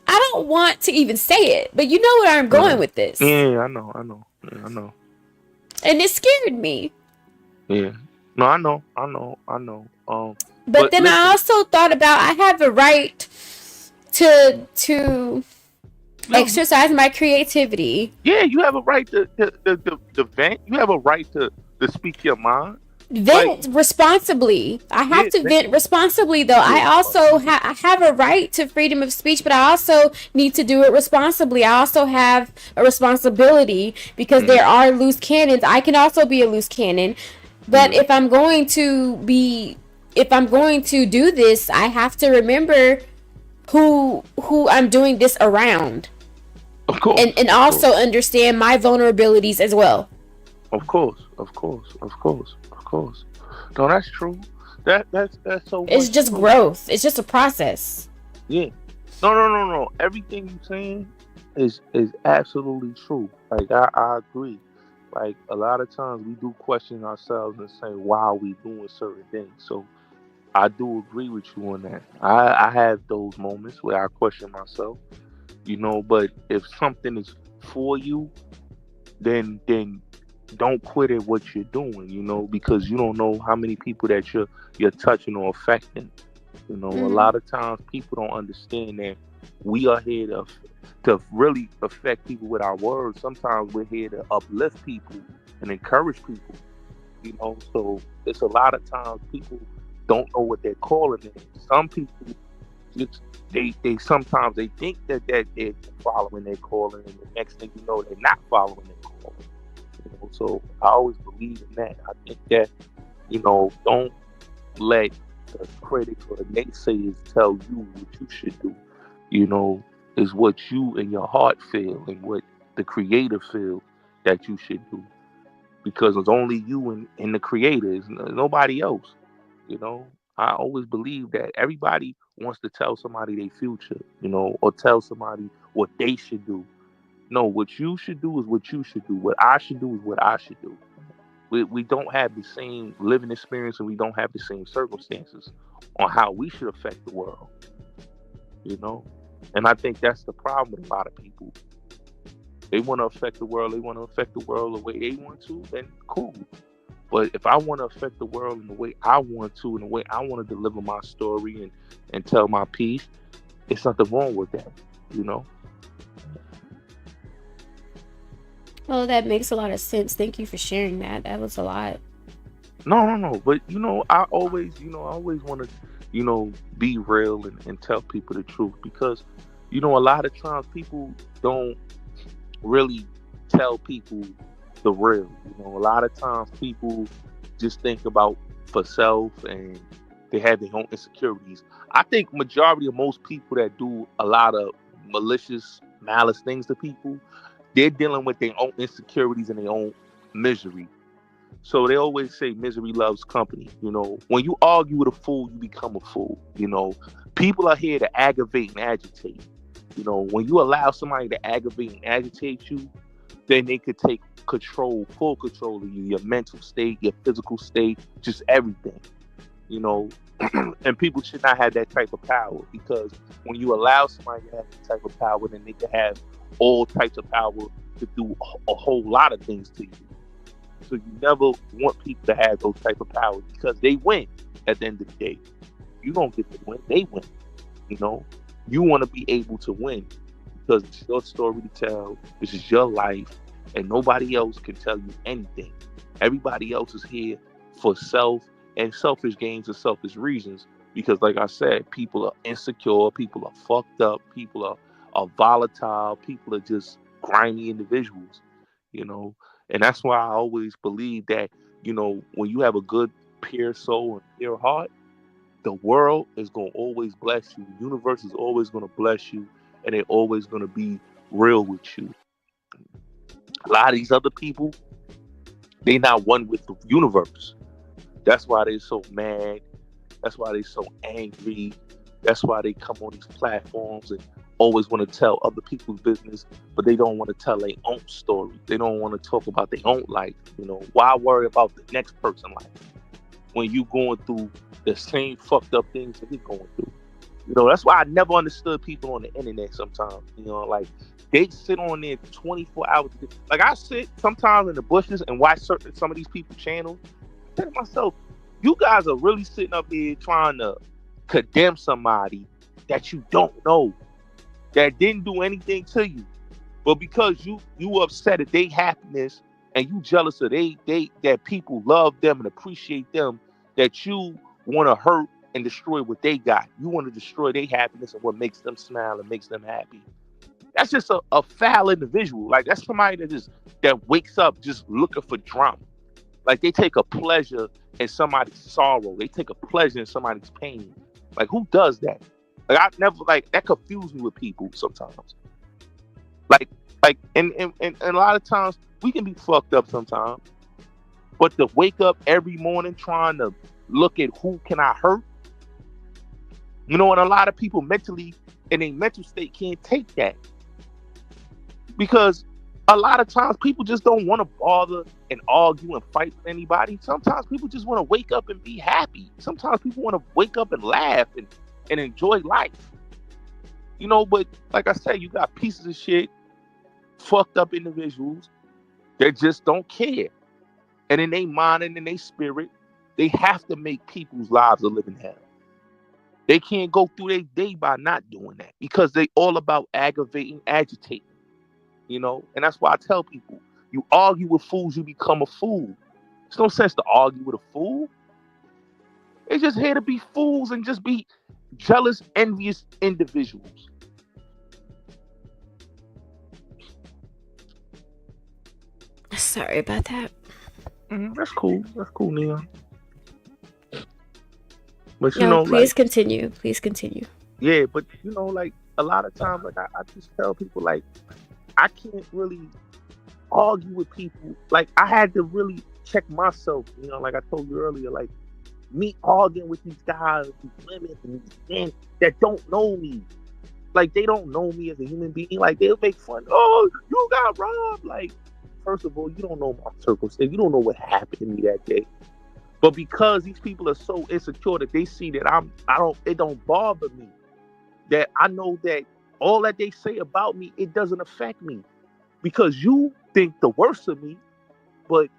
Speaker 1: I don't want to even say it, but you know where I'm going with this.
Speaker 4: Yeah, I know. Yeah, I know.
Speaker 1: And it scared me.
Speaker 4: Yeah. No, I know.
Speaker 1: But then listen, I also thought about I have a right to exercise my creativity.
Speaker 4: Yeah, you have a right to vent. You have a right to speak your mind.
Speaker 1: Vent responsibly. I have to vent responsibly, though. I also I have a right to freedom of speech, but I also need to do it responsibly. I also have a responsibility because there are loose cannons. I can also be a loose cannon, but if I'm going to do this, I have to remember who I'm doing this around.
Speaker 4: Of course.
Speaker 1: And also understand my vulnerabilities as well.
Speaker 4: Of course. No, that's true. That's so.
Speaker 1: It's just true. Growth. It's just a process.
Speaker 4: Yeah. No. Everything you're saying is absolutely true. Like I agree. Like a lot of times we do question ourselves and say, why are we doing certain things? So I do agree with you on that. I have those moments where I question myself, but if something is for you, then don't quit at what you're doing, because you don't know how many people that you're touching or affecting. A lot of times people don't understand that we are here to really affect people with our words. Sometimes we're here to uplift people and encourage people, so it's a lot of times people don't know what they're calling it. Some people they sometimes they think that they're following their calling, and the next thing you know, they're not following their calling. So I always believe in that. I think that don't let the critics or the naysayers tell you what you should do. Is what you in your heart feel and what the creator feel that you should do, because it's only you and the creator. Is nobody else. I always believe that everybody wants to tell somebody their future, or tell somebody what they should do. No, what you should do is what you should do. What I should do is what I should do. We don't have the same living experience, and we don't have the same circumstances on how we should affect the world. And I think that's the problem with a lot of people. They want to affect the world. They want to affect the world the way they want to, then cool. But if I want to affect the world in the way I want to, in the way I want to deliver my story and tell my piece, it's nothing wrong with that,
Speaker 1: Well, that makes a lot of sense. Thank you for sharing that. That was a lot.
Speaker 4: No. But I always want to, be real and tell people the truth, because, a lot of times people don't really tell people the real. A lot of times people just think about for self, and they have their own insecurities. I think majority of most people that do a lot of malice things to people, they're dealing with their own insecurities and their own misery. So they always say misery loves company. When you argue with a fool, you become a fool. People are here to aggravate and agitate. When you allow somebody to aggravate and agitate you, then they could take full control of you, your mental state, your physical state, just everything. And people should not have that type of power, because when you allow somebody to have that type of power, then they can have all types of power to do a whole lot of things to you. So you never want people to have those type of powers, because they win at the end of the day. You don't get to win, they win. You want to be able to win, because it's your story to tell. This is your life, and nobody else can tell you anything. Everybody else is here for selfish gains and selfish reasons, because like I said, people are insecure, people are fucked up, people are volatile, people are just grimy individuals, and that's why I always believe that, when you have a good pure soul and pure heart, the world is going to always bless you. The universe is always going to bless you, and they're always going to be real with you. A lot of these other people, they not one with the universe. That's why they're so mad. That's why they so angry. That's why they come on these platforms and always want to tell other people's business, but they don't want to tell their own story. They don't want to talk about their own life. You know, why worry about the next person's life when you going through the same fucked up things that we going through? You know, that's why I never understood people on the internet sometimes. You know, like they sit on there 24 hours a day. Like I sit sometimes in the bushes and watch some of these people's channels. I think to myself, you guys are really sitting up here trying to condemn somebody that you don't know, that didn't do anything to you, but because you upset at their happiness and you jealous of they that people love them and appreciate them, that you want to hurt and destroy what they got. You want to destroy their happiness and what makes them smile and makes them happy. That's just a foul individual. Like that's somebody that wakes up just looking for drama. Like they take a pleasure in somebody's sorrow. They take a pleasure in somebody's pain. Like who does that? Like I never like that confused me with people sometimes. Like and a lot of times we can be fucked up sometimes. But to wake up every morning trying to look at who can I hurt, you know, and a lot of people mentally in a mental state can't take that. Because a lot of times people just don't want to bother and argue and fight with anybody. Sometimes people just want to wake up and be happy. Sometimes people want to wake up and laugh and enjoy life. You know, but like I said, you got pieces of shit, fucked up individuals that just don't care. And in their mind and in their spirit, they have to make people's lives a living hell. They can't go through their day by not doing that because they all about aggravating, agitating. You know, and that's why I tell people, you argue with fools, you become a fool. There's no sense to argue with a fool. They're just here to be fools and just be jealous, envious individuals.
Speaker 1: Sorry about that.
Speaker 4: That's cool. That's cool, Neon. But
Speaker 1: No, please continue. Please continue.
Speaker 4: Yeah, but you know, like a lot of times, like I just tell people, like I can't really argue with people. Like I had to really check myself. You know, like I told you earlier, like me arguing with these guys, these women, and these men that don't know me. Like they don't know me as a human being. Like they'll make fun. Oh, you got robbed. Like, first of all, you don't know my circumstance. You don't know what happened to me that day. But because these people are so insecure that they see that it don't bother me. That I know that all that they say about me, it doesn't affect me. Because you think the worst of me, but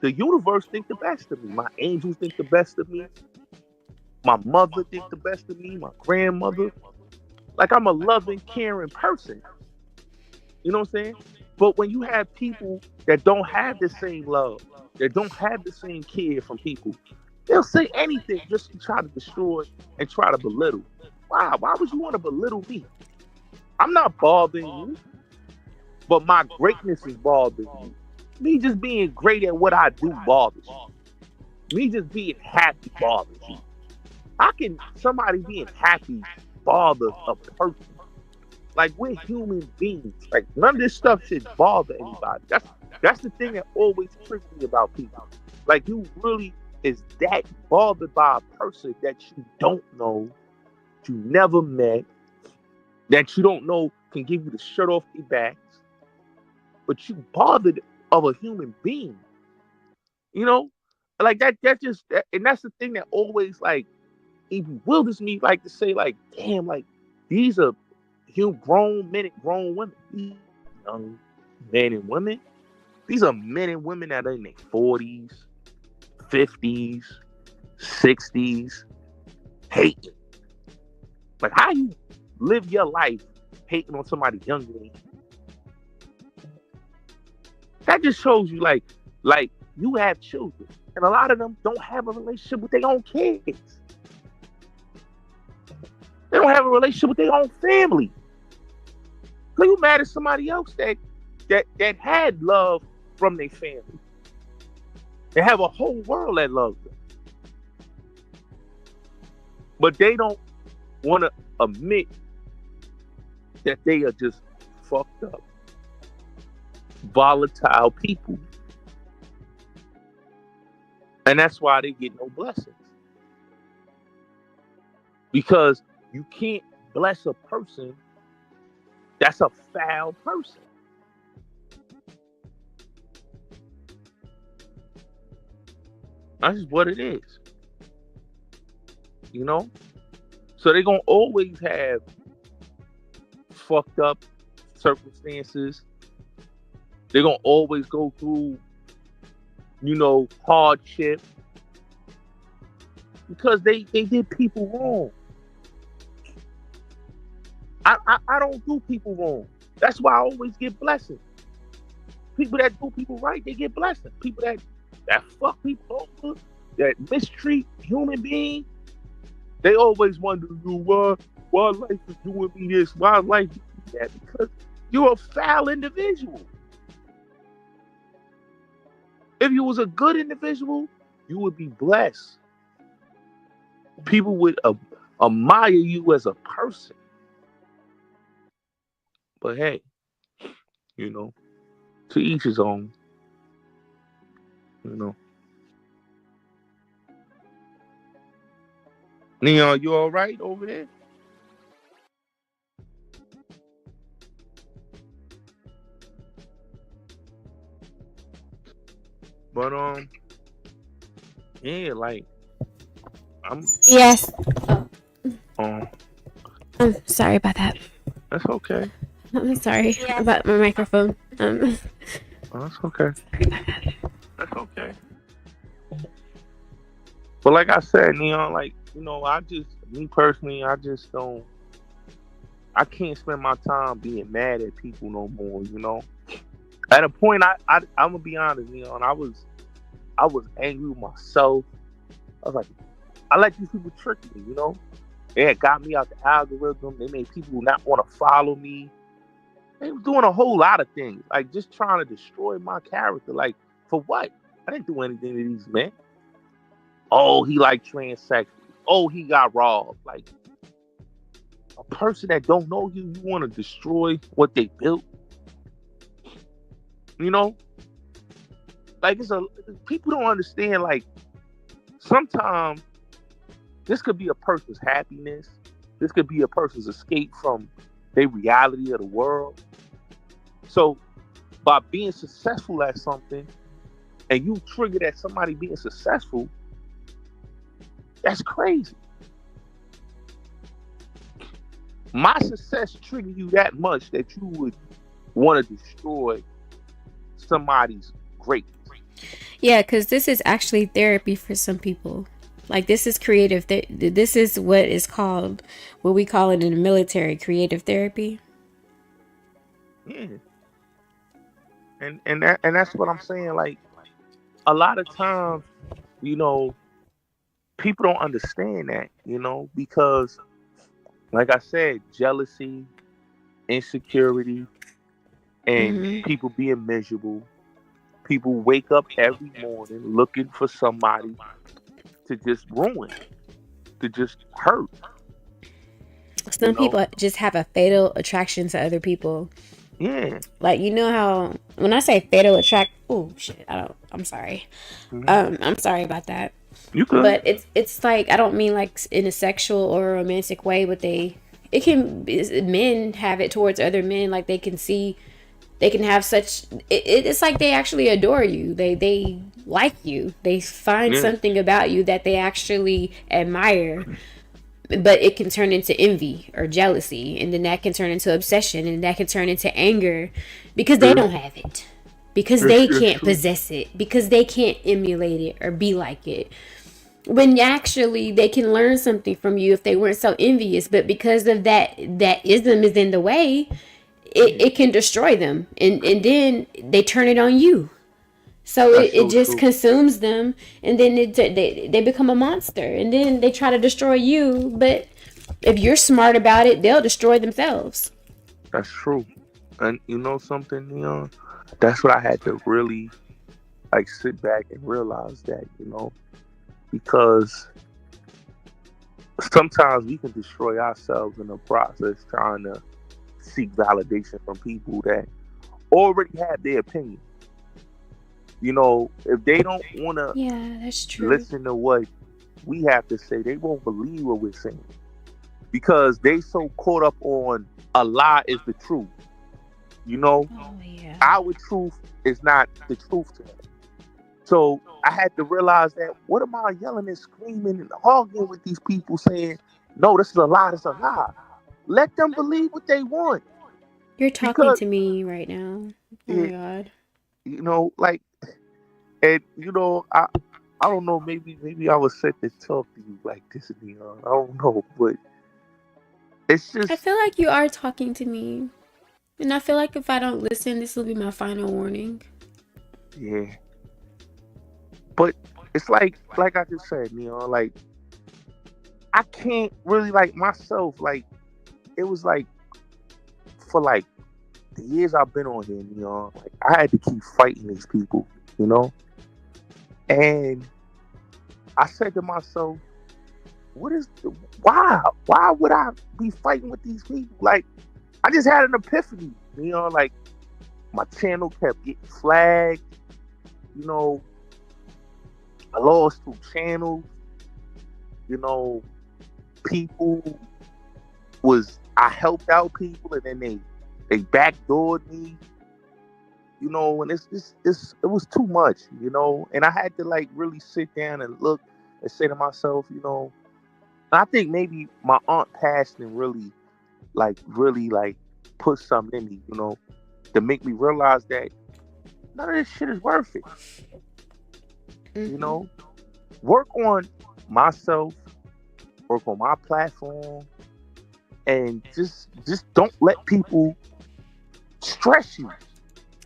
Speaker 4: the universe think the best of me. My angels think the best of me. My mother think the best of me. My grandmother. Like I'm a loving, caring person. You know what I'm saying? But when you have people that don't have the same love, that don't have the same care from people, they'll say anything just to try to destroy and try to belittle. Why? Why would you want to belittle me? I'm not bothering you, but my greatness is bothering you. Me just being great at what I do bothers you. Me just being happy bothers you. How can somebody being happy bother a person? Like we're human beings. Like none of this stuff should bother anybody. That's the thing that always trips me about people. Like you really is that bothered by a person that you don't know, you never met, that you don't know can give you the shirt off their backs, but you bothered of a human being. You know, like and that's the thing that always like even bewilders me. Like to say, like, damn, like these are grown men and grown women, these young men and women. These are men and women that are in their 40s, 50s, 60s, hating. Like how you live your life hating on somebody younger than you. That just shows you like you have children, and a lot of them don't have a relationship with their own kids. They don't have a relationship with their own family. So you mad at somebody else that had love from their family. They have a whole world that loves them, but they don't want to admit that they are just fucked up, volatile people. And that's why they get no blessings. because you can't bless a person that's a foul person. That's just what it is. You know? So they're going to always have fucked up circumstances. They're going to always go through, hardship. Because they did people wrong. I don't do people wrong. That's why I always get blessings. People that do people right, they get blessings. People that fuck people over, that mistreat human beings, they always wonder, why life is doing me this, why life is doing that, because you're a foul individual. If you was a good individual, you would be blessed. People would admire you as a person. But hey, to each his own. Neon, you all right over there? But yeah, like
Speaker 1: Yes.
Speaker 4: I'm
Speaker 1: sorry about that.
Speaker 4: That's okay.
Speaker 1: I'm sorry about my microphone.
Speaker 4: That's okay. That's okay. But like I said, Neon, me personally, I can't spend my time being mad at people no more, At a point, I'm gonna be honest, Neon, I was angry with myself. I was like, I let these people trick me, They had got me out the algorithm. They made people not want to follow me. They were doing a whole lot of things, like just trying to destroy my character. Like, for what? I didn't do anything to these men. Oh, he like transsexual. Oh, he got robbed. Like, a person that don't know you want to destroy what they built. Like people don't understand. Like, sometimes this could be a person's happiness. This could be a person's escape from their reality of the world. So, by being successful at something, and you trigger at somebody being successful, that's crazy. My success triggered you that much that you would want to destroy somebody's greatness.
Speaker 1: Yeah, because this is actually therapy for some people. Like, this is creative. This is what we call it in the military, creative therapy.
Speaker 4: Yeah. And that's what I'm saying. Like, a lot of times, people don't understand that, because, like I said, jealousy, insecurity, and people being miserable. People wake up every morning looking for somebody to just ruin, to just hurt.
Speaker 1: Some people just have a fatal attraction to other people.
Speaker 4: Yeah.
Speaker 1: Like, how when I say fatal attract, oh shit, I'm sorry. I'm sorry about that.
Speaker 4: You could.
Speaker 1: But it's like, I don't mean like in a sexual or a romantic way, but men have it towards other men. Like, they can have such, it's like they actually adore you. They like you. They find something about you that they actually admire. But it can turn into envy or jealousy, and then that can turn into obsession, and that can turn into anger because they don't have it, because they can't possess it, because they can't emulate it or be like it. When actually they can learn something from you if they weren't so envious, but because of that ism is in the way, it can destroy them, and then they turn it on you. So it just consumes them, and then they become a monster, and then they try to destroy you. But if you're smart about it, they'll destroy themselves.
Speaker 4: That's true. And you know something, Neon? That's what I had to really sit back and realize that, because sometimes we can destroy ourselves in the process trying to seek validation from people that already have their opinion. If they don't want to
Speaker 1: that's true.
Speaker 4: listen to what we have to say, they won't believe what we're saying. because they so caught up on a lie is the truth. You know,
Speaker 1: Oh yeah.
Speaker 4: our truth is not the truth to them. So I had to realize that what am I yelling and screaming and arguing with these people saying, no, this is a lie, this is a lie. Let them believe what they want.
Speaker 1: You're talking
Speaker 4: Because
Speaker 1: to me right now. Oh my
Speaker 4: it,
Speaker 1: god.
Speaker 4: like, and I don't know, maybe I was set to talk to you like this, Neon. I don't know, but it's
Speaker 1: I
Speaker 4: just,
Speaker 1: feel like you are talking to me. And I feel like if I don't listen, this will be my final warning.
Speaker 4: yeah. But it's like I just said, like I can't really like myself. Like it was like for like the years I've been on here, like I had to keep fighting these people, you know. And I said to myself, "What is why? Why would I be fighting with these people? Like I just had an epiphany, Like my channel kept getting flagged, you know. I lost 2 channels, you know. People I helped out people and then they backdoored me, and it was too much, and I had to like really sit down and look and say to myself, I think maybe my aunt passed and really like put something in me, to make me realize that none of this shit is worth it.
Speaker 1: Mm-hmm.
Speaker 4: Work on myself, work on my platform, and just don't let people stress you.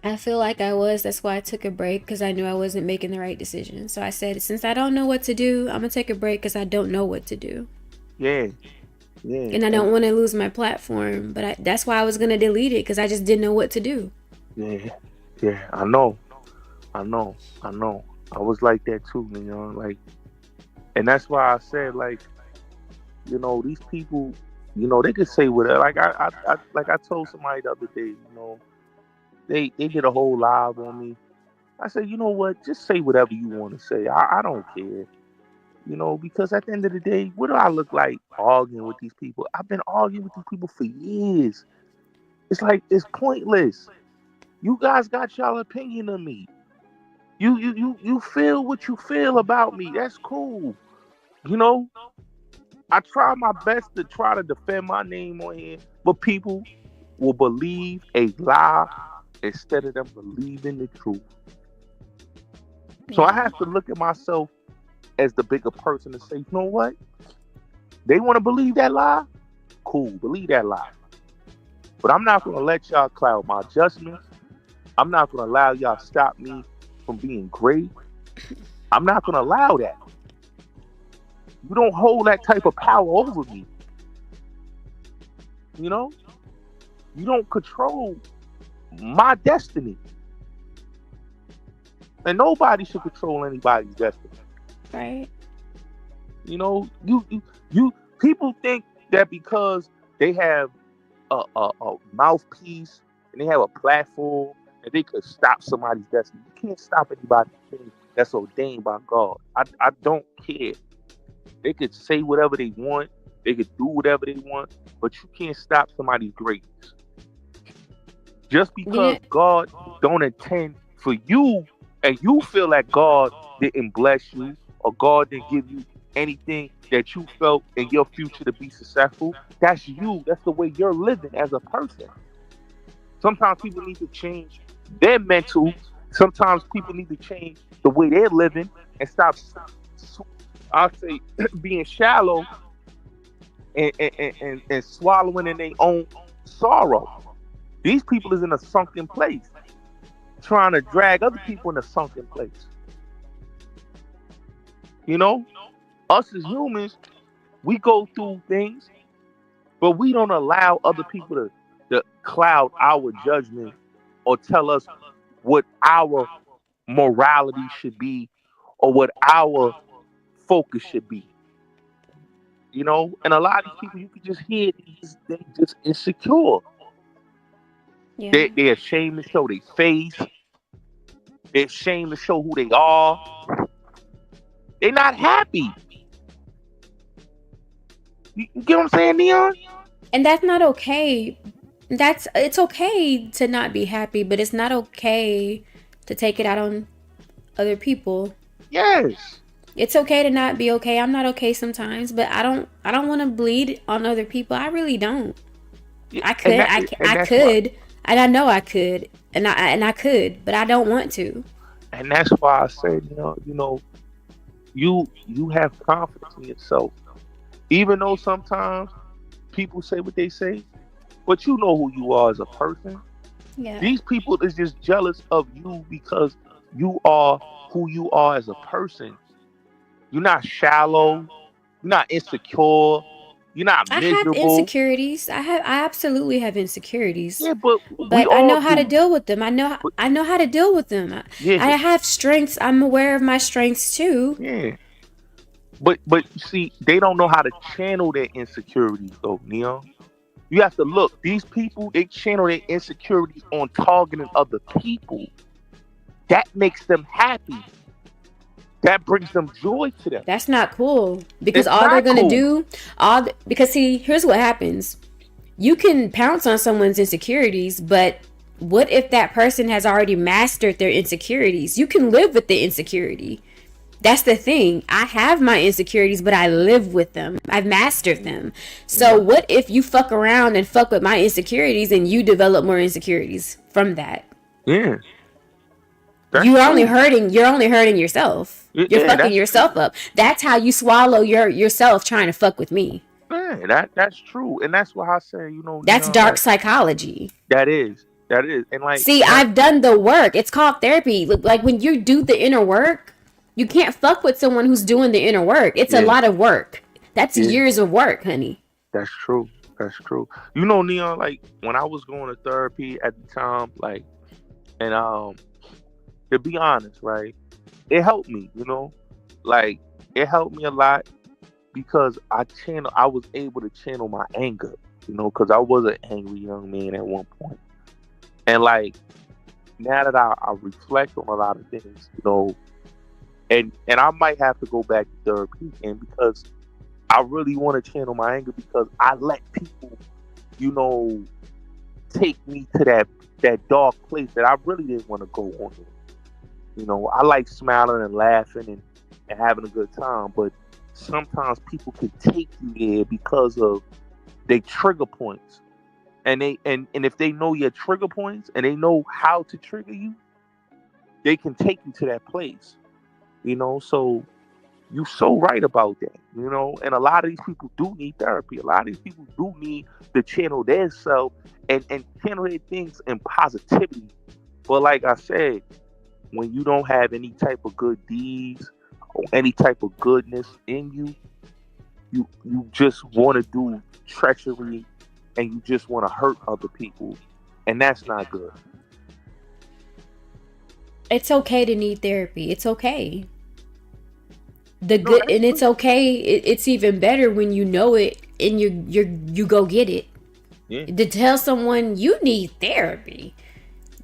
Speaker 1: I feel like I was. That's why I took a break, because I knew I wasn't making the right decision. So I said, since I don't know what to do, I'm going to take a break because I don't know what to do.
Speaker 4: Yeah.
Speaker 1: And I don't want to lose my platform. But that's why I was going to delete it, because I just didn't know what to do.
Speaker 4: Yeah. I know. I was like that too, like, and that's why I said, like, these people, they could say whatever. Like I told somebody the other day, they did a whole live on me. I said, you know what? Just say whatever you want to say. I don't care. Because at the end of the day, what do I look like arguing with these people? I've been arguing with these people for years. It's like it's pointless. You guys got y'all opinion of me. You feel what you feel about me. That's cool. I try my best to try to defend my name on here, but people will believe a lie instead of them believing the truth. So I have to look at myself as the bigger person and say, you know what? They want to believe that lie? Cool, believe that lie. But I'm not going to let y'all cloud my judgments. I'm not going to allow y'all stop me from being great. I'm not going to allow that. You don't hold that type of power over me. You don't control my destiny. And nobody should control anybody's destiny.
Speaker 1: Right.
Speaker 4: You people think that because they have a mouthpiece and they have a platform that they could stop somebody's destiny. You can't stop anybody's thing that's ordained by God. I don't care. They could say whatever they want. They could do whatever they want, but you can't stop somebody's greatness. Just because God don't intend for you, and you feel that God didn't bless you or God didn't give you anything that you felt in your future to be successful, that's you. That's the way you're living as a person. Sometimes people need to change their mental. Sometimes people need to change the way they're living and stop, I'll say, being shallow and swallowing in their own sorrow. These people is in a sunken place, trying to drag other people in a sunken place. Us as humans, we go through things, but we don't allow other people to cloud our judgment or tell us what our morality should be or what our focus should be. And a lot of these people, you can just hear they just insecure.
Speaker 1: Yeah.
Speaker 4: They're ashamed to show their face. They're ashamed to show who they are. They're not happy. You get what I'm saying, Neon?
Speaker 1: And that's not okay. It's okay to not be happy, but it's not okay to take it out on other people.
Speaker 4: Yes.
Speaker 1: It's okay to not be okay. I'm not okay sometimes, but I don't want to bleed on other people. I really don't.
Speaker 4: Yeah,
Speaker 1: I could. I could. And I know I could. And I could, but I don't want to.
Speaker 4: And that's why I say, you have confidence in yourself. Even though sometimes people say what they say, but you know who you are as a person.
Speaker 1: Yeah.
Speaker 4: These people is just jealous of you because you are who you are as a person. You're not shallow. You're not insecure. You're not
Speaker 1: I have
Speaker 4: miserable.
Speaker 1: insecurities. I absolutely have insecurities.
Speaker 4: Yeah, but we
Speaker 1: But I
Speaker 4: all
Speaker 1: know how to
Speaker 4: do.
Speaker 1: deal with them. I know
Speaker 4: But
Speaker 1: how to deal with them.
Speaker 4: yeah,
Speaker 1: I have strengths. I'm aware of my strengths too.
Speaker 4: yeah. But you see, they don't know how to channel their insecurities though, Neon. You have to look. These people, they channel their insecurities on targeting other people. That makes them happy. That brings them joy to them.
Speaker 1: That's not cool because
Speaker 4: It's
Speaker 1: all they're
Speaker 4: not
Speaker 1: gonna
Speaker 4: cool.
Speaker 1: do, because see, here's what happens. You can pounce on someone's insecurities, but what if that person has already mastered their insecurities? You can live with the insecurity. That's the thing. I have my insecurities, but I live with them. I've mastered them. So what if you fuck around and fuck with my insecurities and you develop more insecurities from that?
Speaker 4: Yeah.
Speaker 1: You're only hurting yourself. You're
Speaker 4: Yeah,
Speaker 1: fucking
Speaker 4: that's
Speaker 1: yourself
Speaker 4: true.
Speaker 1: up. That's how you swallow yourself trying to fuck with me.
Speaker 4: Yeah, that's true. And that's why I say,
Speaker 1: That's
Speaker 4: Neon,
Speaker 1: dark
Speaker 4: like
Speaker 1: psychology.
Speaker 4: that is. And like
Speaker 1: See, I've done the work. It's called therapy. Like when you do the inner work, you can't fuck with someone who's doing the inner work. It's a
Speaker 4: yeah,
Speaker 1: lot of work. That's
Speaker 4: yeah,
Speaker 1: years of work, honey.
Speaker 4: that's true. That's true. Neon, like when I was going to therapy at the time, like, and to be honest, right, it helped me, like it helped me a lot because I was able to channel my anger, because I was an angry young man at one point. And like now that I reflect on a lot of things, and I might have to go back to therapy again because I really want to channel my anger because I let people, take me to that dark place that I really didn't want to go on. I like smiling and laughing and having a good time, but sometimes people can take you there because of their trigger points. And if they know your trigger points and they know how to trigger you, they can take you to that place. So you're so right about that. And a lot of these people do need therapy. A lot of these people do need to channel their self and channel their things in positivity. But like I said, when you don't have any type of good deeds or any type of goodness in you, you just want to do treachery and you just want to hurt other people, and that's not good.
Speaker 1: It's okay to need therapy. It's okay. And it's okay. It's even better when you know it and you go get it.
Speaker 4: Yeah.
Speaker 1: To tell someone you need therapy,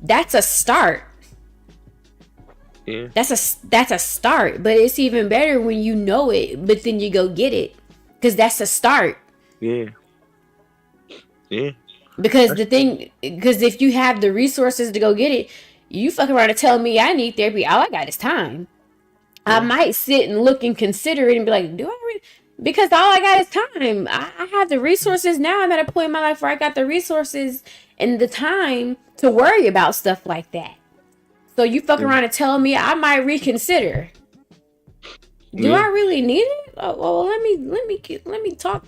Speaker 1: that's a start.
Speaker 4: Yeah.
Speaker 1: That's a start, but it's even better when you know it, but then you go get it, because that's a start.
Speaker 4: Yeah. Yeah.
Speaker 1: Because if you have the resources to go get it, you fuck around and tell me I need therapy. All I got is time. Yeah. I might sit and look and consider it and be like, do I really? Because all I got is time. I have the resources now. I'm at a point in my life where I got the resources and the time to worry about stuff like that. So you fuck around and tell me I might reconsider. Do I really need it? Oh, well, let me talk.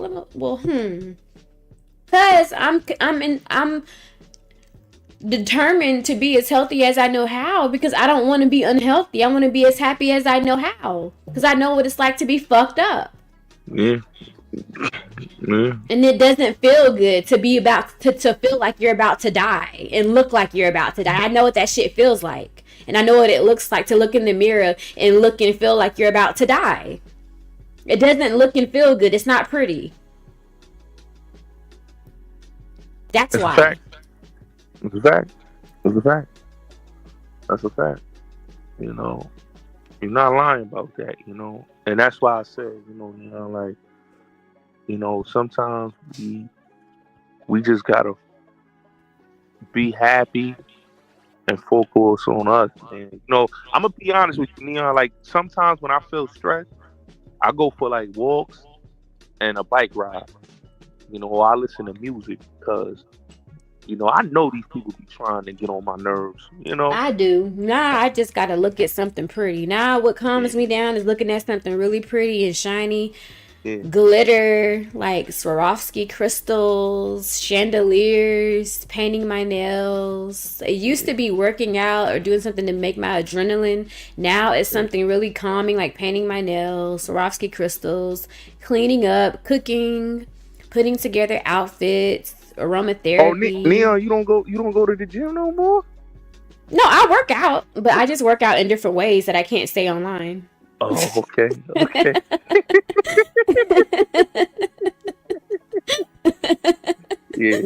Speaker 1: Because I'm determined to be as healthy as I know how, because I don't want to be unhealthy. I want to be as happy as I know how, because I know what it's like to be fucked up.
Speaker 4: Yeah. Yeah.
Speaker 1: And it doesn't feel good to be to feel like you're about to die and look like you're about to die. I know what that shit feels like. And I know what it looks like to look in the mirror and look and feel like you're about to die. It doesn't look and feel good. It's not pretty. That's why.
Speaker 4: A fact. It's a fact. It's a fact. That's a fact. You're not lying about that, And that's why I said, like, You know, sometimes we just gotta be happy and focus on us. And you know, I'm gonna be honest with you, Neon. Like sometimes when I feel stressed, I go for like walks and a bike ride. You know, or I listen to music because you know I know these people be trying to get on my nerves. You know,
Speaker 1: I do. Now I just gotta look at something pretty. Now what calms me
Speaker 4: yeah,
Speaker 1: down is looking at something really pretty and shiny,
Speaker 4: yeah,
Speaker 1: glitter, like Swarovski crystals, chandeliers, painting my nails. It used
Speaker 4: yeah,
Speaker 1: to be working out or doing something to make my adrenaline. Now it's
Speaker 4: yeah.
Speaker 1: something really calming, like painting my nails, Swarovski crystals, cleaning up, cooking, putting together outfits,
Speaker 4: Oh,
Speaker 1: aromatherapy.
Speaker 4: Neon, you don't go to the gym no more.
Speaker 1: No, I work out, but I just work out in different ways that I can't stay online.
Speaker 4: Oh, okay, okay, yeah.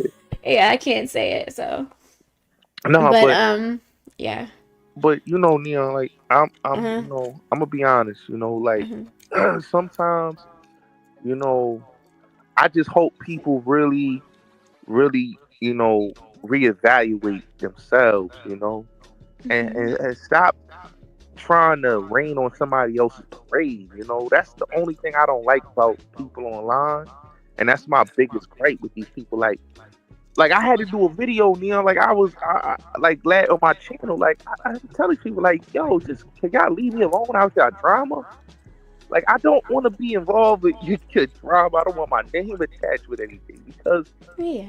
Speaker 1: Yeah, I can't say it, so.
Speaker 4: No,
Speaker 1: But yeah.
Speaker 4: but you know, Neon, like
Speaker 1: Uh-huh.
Speaker 4: you know, I'm gonna be honest. You know, like
Speaker 1: Uh-huh.
Speaker 4: sometimes, you know, I just hope people really, you know, reevaluate themselves. You know, and
Speaker 1: Mhm.
Speaker 4: and stop trying to rain on somebody else's parade. You know, that's the only thing I don't like about people online, and that's my biggest gripe with these people. Like I had to do a video, Neon. Like like glad on my channel. Like I had to tell these people, like, yo, just can y'all leave me alone out your drama? Like I don't want to be involved with your drama. I don't want my name attached with anything because
Speaker 1: Yeah.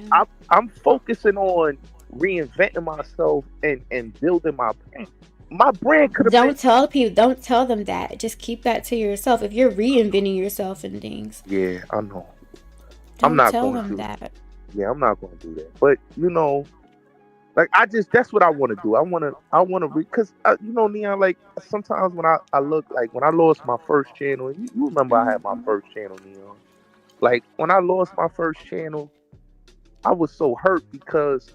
Speaker 4: I'm focusing on reinventing myself and building my brand. My brand could have been.
Speaker 1: Don't tell people. Don't tell them that. Just keep that to yourself. If you're reinventing yourself and things,
Speaker 4: Yeah, I know. I'm
Speaker 1: don't
Speaker 4: not
Speaker 1: tell
Speaker 4: going
Speaker 1: them
Speaker 4: to.
Speaker 1: that.
Speaker 4: Yeah, I'm not going to do that. But you know, like I just that's what I want to do. I want to because you know, Neon. Like sometimes when I look like when I lost my first channel, and you remember I had my
Speaker 1: Mhm.
Speaker 4: first channel, Neon. Like when I lost my first channel, I was so hurt because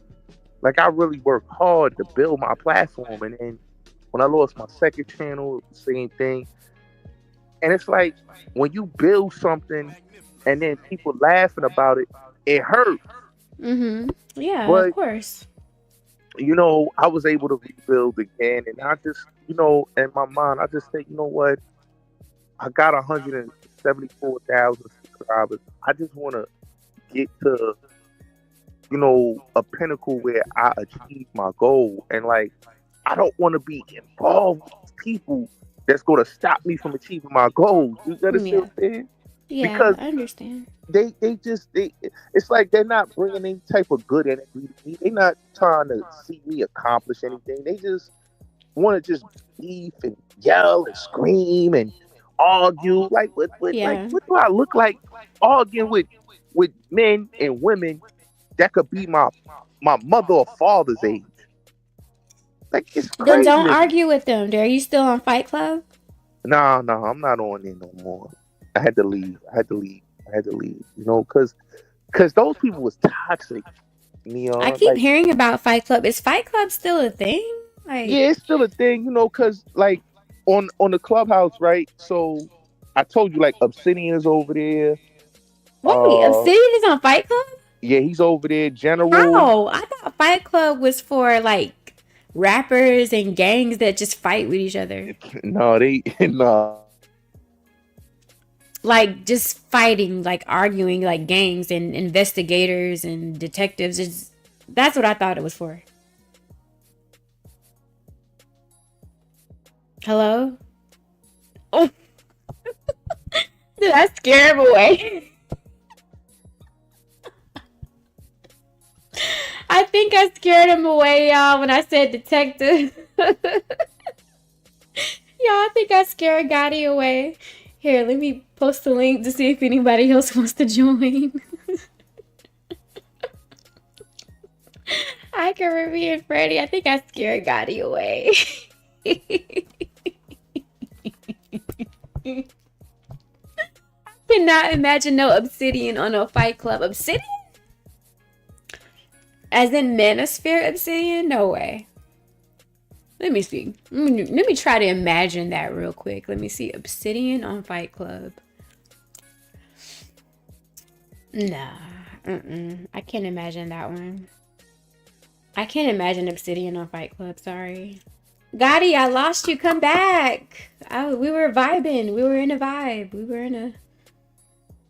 Speaker 4: like I really worked hard to build my platform, and then when I lost my second channel, same thing. And it's like when you build something and then people laughing about it, it hurts.
Speaker 1: Mhm. Yeah, of
Speaker 4: But
Speaker 1: course.
Speaker 4: you know, I was able to rebuild again, and I just, you know, in my mind, I just think, you know what, I got 174,000 subscribers. I just want to get to, you know, a pinnacle where I achieve my goal, and like, I don't want to be involved with people that's going to stop me from achieving my goals. You understand
Speaker 1: Yeah.
Speaker 4: what I'm saying?
Speaker 1: Yeah,
Speaker 4: Because
Speaker 1: I understand.
Speaker 4: they it's like they're not bringing any type of good energy to me. They're not trying to see me accomplish anything. They just want to just beef and yell and scream and argue. Like
Speaker 1: Yeah.
Speaker 4: what do I look like arguing with men and women that could be my mother or father's age? Like it's
Speaker 1: Then
Speaker 4: crazy
Speaker 1: don't
Speaker 4: to me.
Speaker 1: argue with them. Are you still on Fight Club?
Speaker 4: No, no, I'm not on there no more. I had to leave. I had to leave. I had to leave. You know, because those people was toxic.
Speaker 1: I
Speaker 4: Neon,
Speaker 1: keep
Speaker 4: like
Speaker 1: hearing about Fight Club. Is Fight Club still a thing? Like,
Speaker 4: yeah, it's still a thing, you know, because like on the Clubhouse, right? So I told you like Obsidian's over there.
Speaker 1: wait, Obsidian is on Fight Club?
Speaker 4: Yeah, he's over there. General.
Speaker 1: How? I thought Fight Club was for like rappers and gangs that just fight with each other.
Speaker 4: No, they no.
Speaker 1: Like just fighting, like arguing, like gangs and investigators and detectives. That's what I thought it was for. Hello? Oh, did I scare him away? I think I scared him away, y'all, when I said detective. Yeah, I think I scared Gotti away. Here, let me post the link to see if anybody else wants to join. Hi, Caribbean Freddy. I think I scared Gotti away. Cannot imagine no Obsidian on a Fight Club. Obsidian? As in manosphere Obsidian? No way. Let me see. Let me try to imagine that real quick. Let me see. Obsidian on Fight Club. Nah. I can't imagine that one. I can't imagine Obsidian on Fight Club. Sorry. Gotti, I lost you. Come back. We were vibing. We were in a vibe. We were in a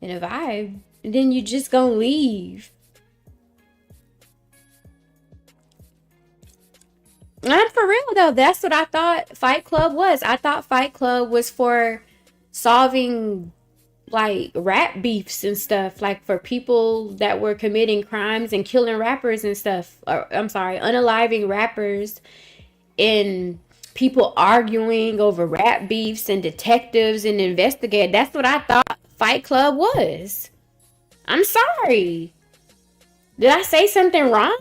Speaker 1: vibe. And then you just gonna leave. And for real though, that's what I thought Fight Club was. I thought Fight Club was for solving like rap beefs and stuff, like for people that were committing crimes and killing rappers and stuff. Or, I'm sorry, unaliving rappers and people arguing over rap beefs and detectives and investigators. That's what I thought Fight Club was. I'm sorry. Did I say something wrong?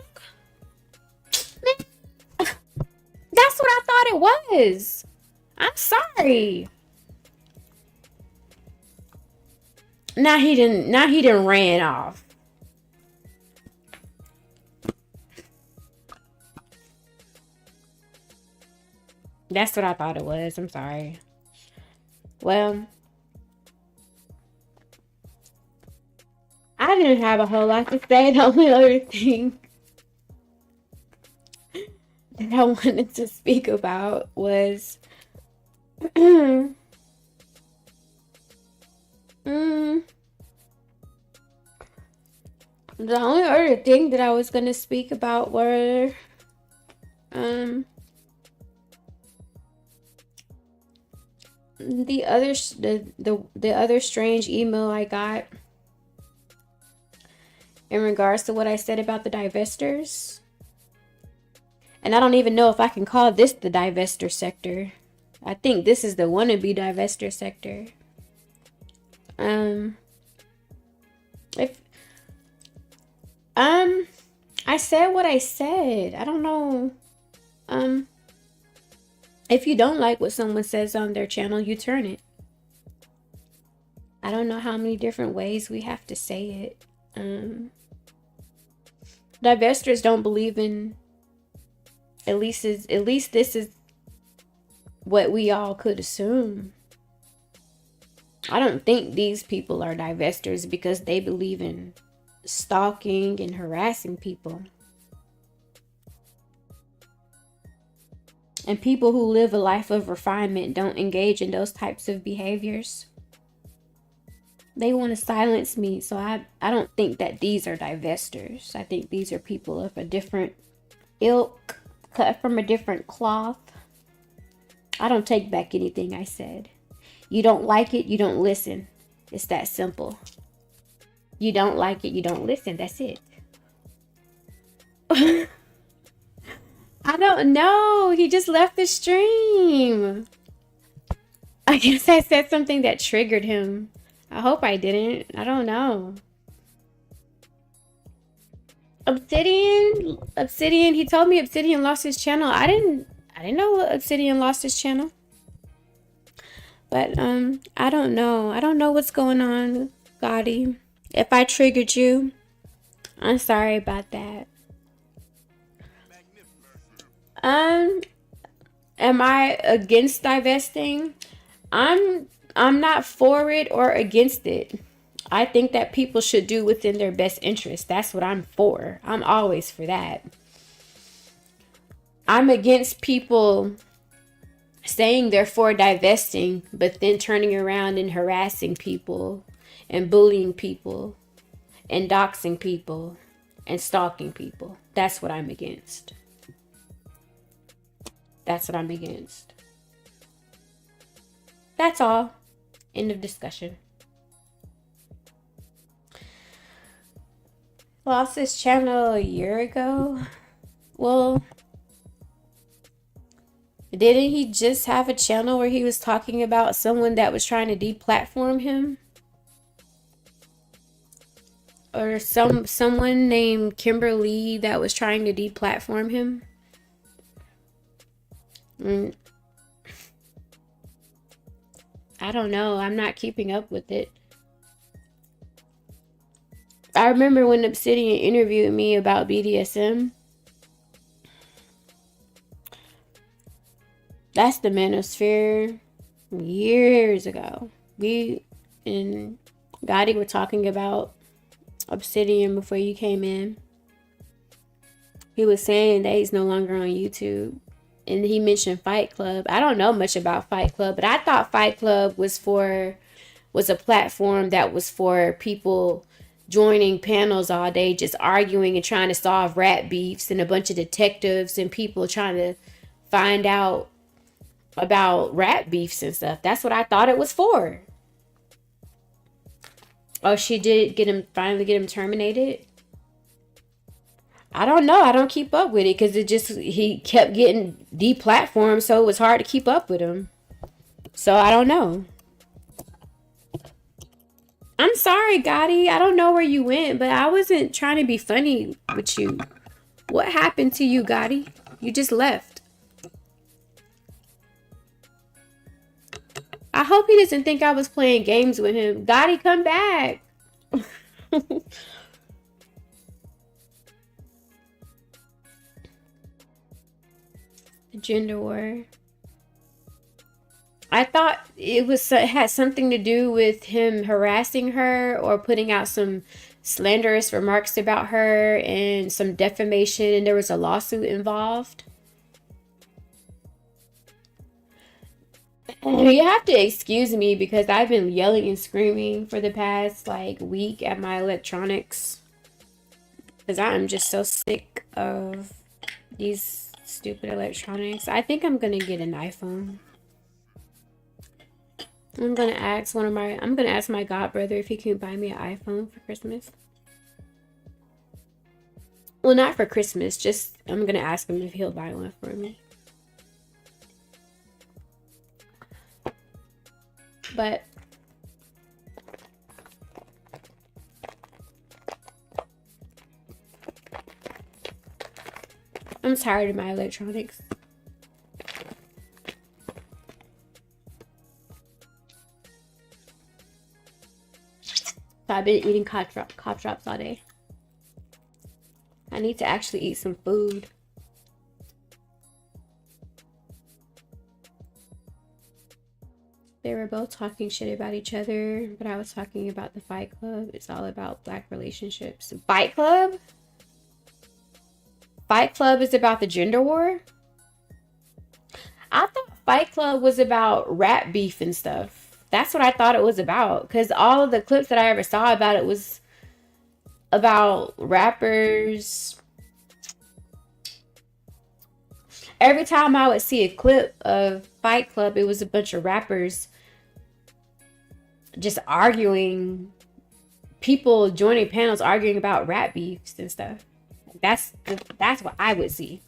Speaker 1: That's what I thought it was. I'm sorry. Now he didn't ran off. That's what I thought it was. I'm sorry. Well, I didn't have a whole lot to say. The only other thing that I wanted to speak about was the only other thing that I was gonna speak about were the other strange email I got in regards to what I said about the divestors. And I don't even know if I can call this the divestor sector. I think this is the wannabe divestor sector. I said what I said. I don't know. If you don't like what someone says on their channel, you turn it. I don't know how many different ways we have to say it. Divestors don't believe in, at least this is what we all could assume. I don't think these people are divestors because they believe in stalking and harassing people. And people who live a life of refinement don't engage in those types of behaviors. They want to silence me, so I don't think that these are divestors. I think these are people of a different ilk, cut from a different cloth. I don't take back anything I said. You don't like it, you don't listen. It's that simple. You don't like it, you don't listen. That's it. I don't know. He just left the stream. I guess I said something that triggered him. I hope I didn't. I don't know. Obsidian, he told me Obsidian lost his channel. I didn't know Obsidian lost his channel. But I don't know. I don't know what's going on, Gotti. If I triggered you, I'm sorry about that. Am I against divesting? I'm not for it or against it. I think that people should do within their best interest. That's what I'm for. I'm always for that. I'm against people saying they're for divesting, but then turning around and harassing people and bullying people and doxing people and stalking people. That's what I'm against. That's what I'm against. That's all. End of discussion. Lost his channel a year ago. Well, didn't he just have a channel where he was talking about someone that was trying to deplatform him? Or someone named Kimberly that was trying to deplatform him? I don't know. I'm not keeping up with it. I remember when Obsidian interviewed me about BDSM. That's the manosphere years ago. We and Gotti were talking about Obsidian before you came in. He was saying that he's no longer on YouTube. And he mentioned Fight Club. I don't know much about Fight Club, but I thought Fight Club was a platform that was for people joining panels all day, just arguing and trying to solve rat beefs, and a bunch of detectives and people trying to find out about rat beefs and stuff. That's what I thought it was for. Oh, she did finally get him terminated? I don't know. I don't keep up with it because he kept getting deplatformed, so it was hard to keep up with him. So I don't know. I'm sorry, Gotti. I don't know where you went, but I wasn't trying to be funny with you. What happened to you, Gotti? You just left. I hope he doesn't think I was playing games with him. Gotti, come back. Gender war. I thought it had something to do with him harassing her or putting out some slanderous remarks about her and some defamation, and there was a lawsuit involved. You have to excuse me because I've been yelling and screaming for the past week at my electronics because I'm just so sick of these stupid electronics. I think I'm gonna get an iPhone. I'm gonna ask my godbrother if he can buy me an iPhone for Christmas. Well, not for Christmas, just I'm gonna ask him if he'll buy one for me. But I'm tired of my electronics. So I've been eating cough drops all day. I need to actually eat some food. They were both talking shit about each other, but I was talking about the Fight Club. It's all about black relationships. Fight Club? Fight Club is about the gender war? I thought Fight Club was about rap beef and stuff. That's what I thought it was about. Because all of the clips that I ever saw about it was about rappers. Every time I would see a clip of Fight Club, it was a bunch of rappers just arguing, people joining panels arguing about rap beefs and stuff. That's what I would see.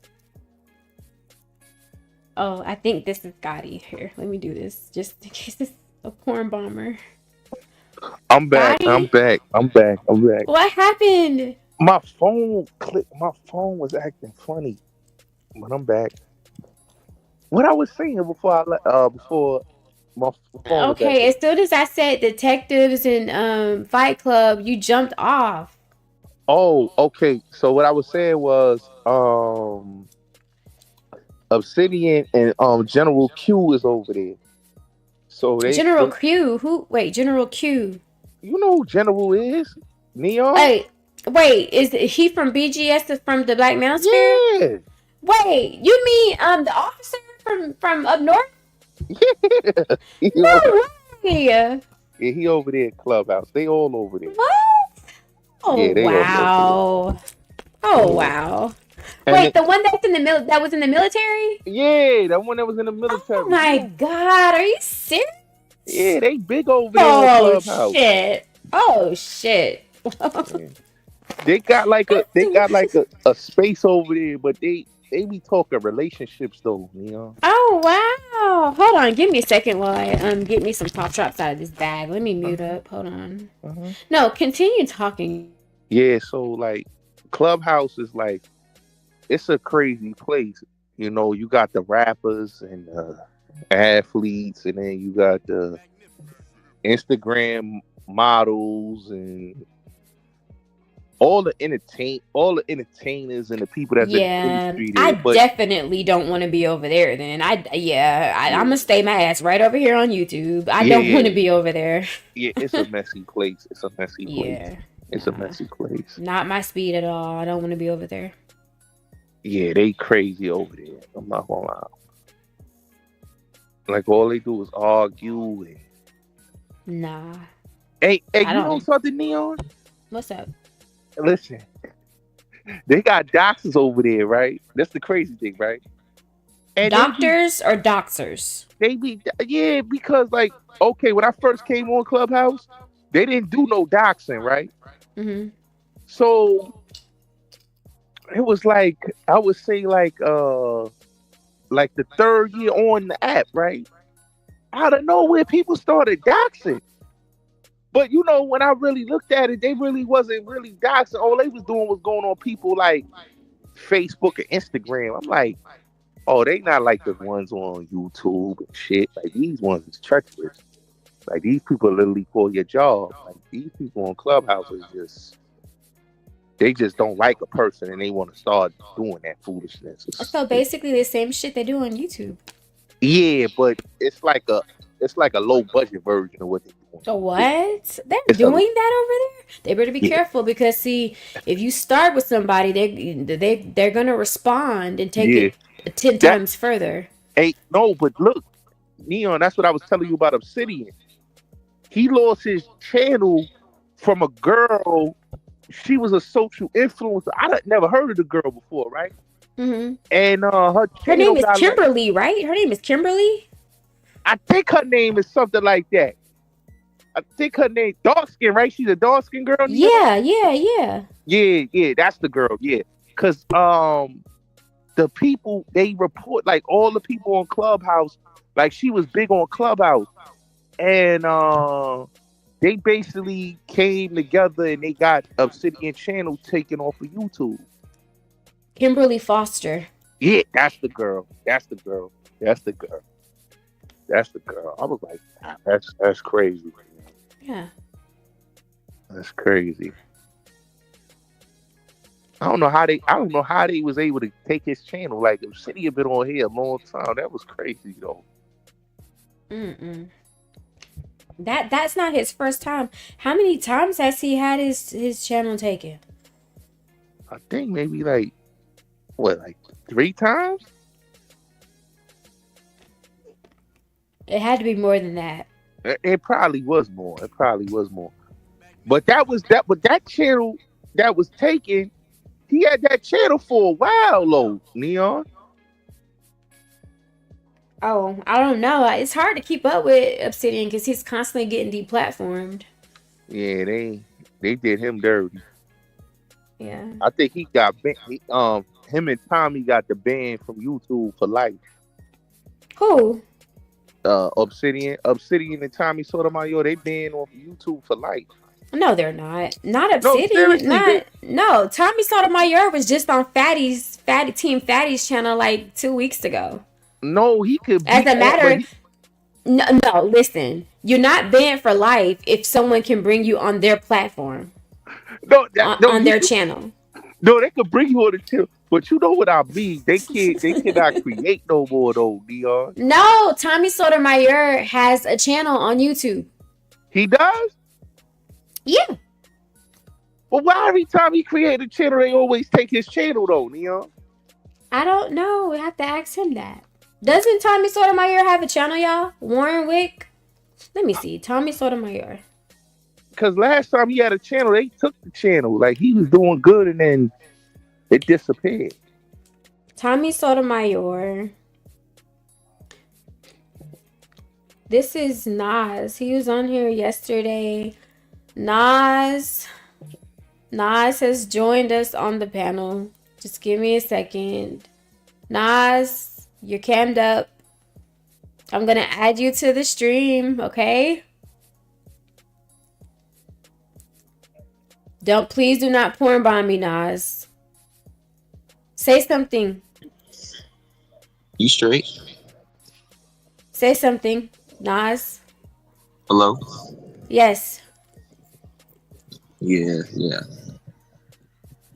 Speaker 1: Oh, I think this is Gotti. Here, let me do this just in case it's a porn bomber.
Speaker 4: I'm back.
Speaker 1: Gotti?
Speaker 4: I'm back.
Speaker 1: What happened?
Speaker 4: My phone clicked. My phone was acting funny, but I'm back. What I was saying before my phone.
Speaker 1: Okay, as soon as I said detectives and Fight Club, you jumped off.
Speaker 4: Oh, okay. So what I was saying was Obsidian and General Q is over there. So
Speaker 1: General Q? Who? Wait, General Q.
Speaker 4: You know who General is? Neon?
Speaker 1: Wait, is he from BGS, from the Black Manosphere?
Speaker 4: Yeah.
Speaker 1: Wait, you mean the officer from up north?
Speaker 4: Yeah.
Speaker 1: No way.
Speaker 4: Yeah, he over there at Clubhouse. They all over there.
Speaker 1: What? Oh,
Speaker 4: yeah, they
Speaker 1: wow. Oh, wow.
Speaker 4: And
Speaker 1: wait, the one that's that was in the military?
Speaker 4: Yeah, that one that was in the military.
Speaker 1: Oh my God, are you serious?
Speaker 4: Yeah, they big over there on Clubhouse.
Speaker 1: Oh shit.
Speaker 4: Yeah. They got like a space over there, but they be talking relationships though, you know.
Speaker 1: Oh wow. Hold on, give me a second while I get me some pop drops out of this bag. Let me mute up. Hold on. No, continue talking.
Speaker 4: Yeah, so like Clubhouse is like, it's a crazy place. You know, you got the rappers and athletes, and then you got the Instagram models and all the entertainers and the people that's in the industry there.
Speaker 1: I definitely don't want to be over there then. I'm gonna stay my ass right over here on YouTube. I don't want to be over there.
Speaker 4: Yeah, it's a messy place. It's a messy place. It's a messy place.
Speaker 1: Not my speed at all. I don't want to be over there.
Speaker 4: Yeah, they crazy over there. I'm not gonna lie. Like all they do is argue. And...
Speaker 1: Nah.
Speaker 4: Hey,
Speaker 1: I
Speaker 4: you
Speaker 1: don't.
Speaker 4: know something, Neon?
Speaker 1: What's up?
Speaker 4: Listen, they got doxers over there, right? That's the crazy thing, right? And
Speaker 1: Doctors or doxers?
Speaker 4: They be yeah, because like okay, when I first came on Clubhouse, they didn't do no doxing, right?
Speaker 1: Mm-hmm.
Speaker 4: So it was like I would say like the third year on the app, right? Out of nowhere, people started doxing. But you know, when I really looked at it, they really wasn't really doxing. All they was doing was going on people like Facebook and Instagram. I'm like, oh, they not like the ones on YouTube and shit. Like these ones is treacherous. Like these people literally for your job. Like these people on Clubhouse is just they just don't like a person and they want to start doing that foolishness.
Speaker 1: So basically the same shit they do on YouTube.
Speaker 4: Yeah, but it's like a low budget version of what they're doing.
Speaker 1: So what? They're doing that over there? They better be careful because see, if you start with somebody, they're gonna respond and take it 10 times further.
Speaker 4: Hey, no, but look, Neon, that's what I was telling you about Obsidian. He lost his channel from a girl. She was a social influencer. I never heard of the girl before, right?
Speaker 1: Mm-hmm.
Speaker 4: And
Speaker 1: her name is Kimberly, right? Her name is Kimberly.
Speaker 4: I think her name is something like that. I think her name dark skin, right? She's a dark skin girl.
Speaker 1: Yeah.
Speaker 4: Yeah. That's the girl. Yeah, because the people they report like all the people on Clubhouse, like she was big on Clubhouse, and they basically came together and they got Obsidian channel taken off of YouTube.
Speaker 1: Kimberly Foster.
Speaker 4: Yeah, that's the girl. I was like, that's crazy.
Speaker 1: Yeah.
Speaker 4: That's crazy. I don't know how they was able to take his channel. Like Obsidian been on here a long time. That was crazy though.
Speaker 1: That's not his first time. How many times has he had his channel taken?
Speaker 4: I think maybe like 3 times?
Speaker 1: It had to be more than that.
Speaker 4: It probably was more. But that channel that was taken, he had that channel for a while, though, Neon.
Speaker 1: Oh, I don't know. It's hard to keep up with Obsidian because he's constantly getting deplatformed.
Speaker 4: Yeah, they did him dirty.
Speaker 1: Yeah.
Speaker 4: I think he got him and Tommy got the ban from YouTube for life.
Speaker 1: Who?
Speaker 4: Obsidian and Tommy Sotomayor, they banned off YouTube for life.
Speaker 1: No, they're not. Not Obsidian. No, Tommy Sotomayor was just on Team Fatty's channel like 2 weeks ago.
Speaker 4: No, he could.
Speaker 1: As a matter, no. Listen, you're not banned for life if someone can bring you on their platform. On their channel.
Speaker 4: No, they could bring you on the channel, but you know what I mean. They cannot create no more though, Dion.
Speaker 1: No, Tommy Sotomayor has a channel on YouTube.
Speaker 4: He does?
Speaker 1: Yeah.
Speaker 4: Well, why every time he create a channel, they always take his channel though, Neon?
Speaker 1: I don't know. We have to ask him that. Doesn't Tommy Sotomayor have a channel, y'all? Warren Wick? Let me see. Tommy Sotomayor.
Speaker 4: Because last time he had a channel, they took the channel. Like, he was doing good and then it disappeared.
Speaker 1: Tommy Sotomayor. This is Nas. He was on here yesterday. Nas has joined us on the panel. Just give me a second. Nas, you're cammed up. I'm going to add you to the stream, okay? Please do not porn bomb me, Nas. Say something.
Speaker 5: You straight?
Speaker 1: Say something, Nas.
Speaker 5: Hello?
Speaker 1: Yes.
Speaker 5: Yeah.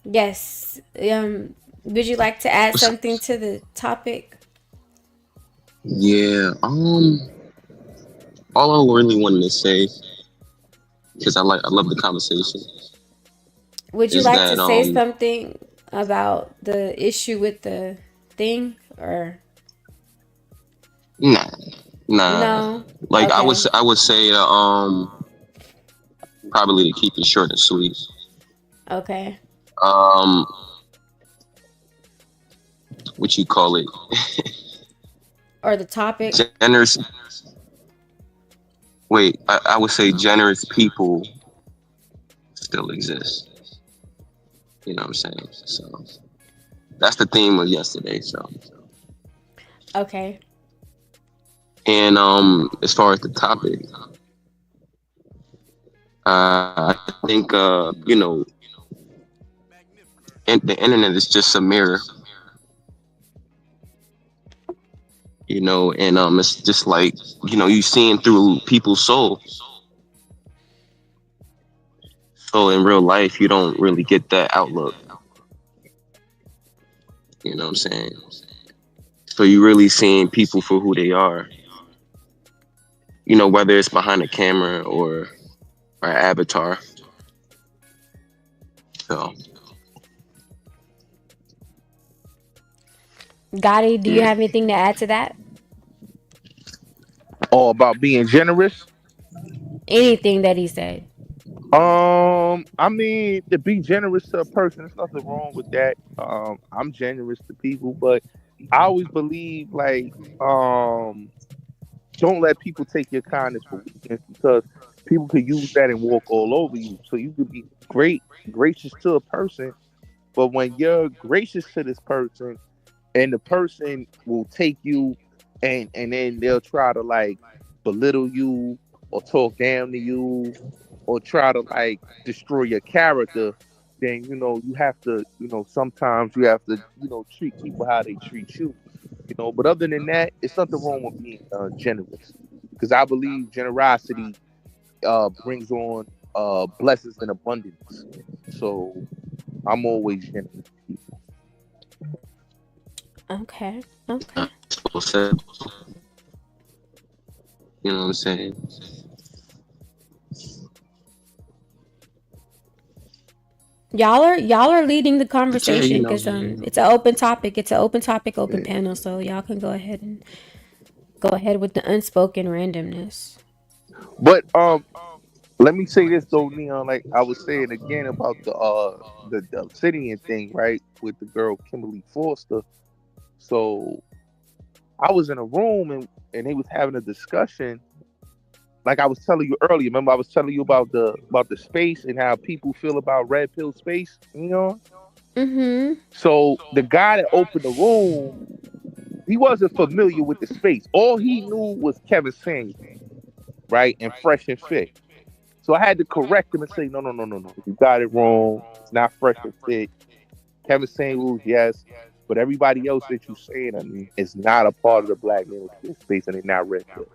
Speaker 1: Yes. Would you like to add something to the topic?
Speaker 5: Yeah. All I really wanted to say, because I love the conversation,
Speaker 1: Would you
Speaker 5: is
Speaker 1: like to
Speaker 5: that
Speaker 1: say something about the issue with the thing or
Speaker 5: nah, nah.
Speaker 1: no?
Speaker 5: Like
Speaker 1: Okay.
Speaker 5: I would say probably to keep it short and sweet.
Speaker 1: Okay.
Speaker 5: Um, what you call it?
Speaker 1: Or the topic.
Speaker 5: Generous. Wait, I would say generous people still exist. You know what I'm saying? So that's the theme of yesterday. So,
Speaker 1: Okay.
Speaker 5: and as far as the topic, I think you know, the internet is just a mirror. You know, and it's just like, you know, you seeing through people's soul. So in real life, you don't really get that outlook. You know what I'm saying? So you really seeing people for who they are. You know, whether it's behind a camera or an avatar. So
Speaker 1: Gotti, do you
Speaker 5: yeah,
Speaker 1: have anything to add to that?
Speaker 4: All about being generous.
Speaker 1: Anything that he said.
Speaker 4: I mean, to be generous to a person, there's nothing wrong with that. I'm generous to people, but I always believe like, don't let people take your kindness for weakness because people could use that and walk all over you. So you could be gracious to a person, but when you're gracious to this person, and the person will take you, and then they'll try to like belittle you or talk down to you or try to like destroy your character, then you have to, sometimes you have to, treat people how they treat you. But other than that, it's nothing wrong with being generous, because I believe generosity brings on blessings and abundance. So I'm always generous.
Speaker 1: Okay. Okay.
Speaker 5: so sad. You know what I'm saying?
Speaker 1: Y'all are leading the
Speaker 5: Yeah, you
Speaker 1: conversation
Speaker 5: know.
Speaker 1: because it's an open topic. It's an open topic, open panel. So y'all can go ahead with the unspoken randomness.
Speaker 4: But let me say this though, Neon. Like I was saying again about the obsidian thing, right? With the girl Kimberly Forster. So I was in a room, and they was having a discussion. Like I was telling you earlier. Remember I was telling you about the space and how people feel about red pill space.
Speaker 1: Mm-hmm.
Speaker 4: So the guy that opened the room, he wasn't familiar with the space. All he knew was Kevin Samuels, right? And Fresh and Fit. So I had to correct him and say, no, no, no, no, no. You got it wrong. It's not Fresh and Fit. Kevin Samuels, yes. But everybody else that you saying, I mean, is not a part of the black manosphere space, and they're not red pill.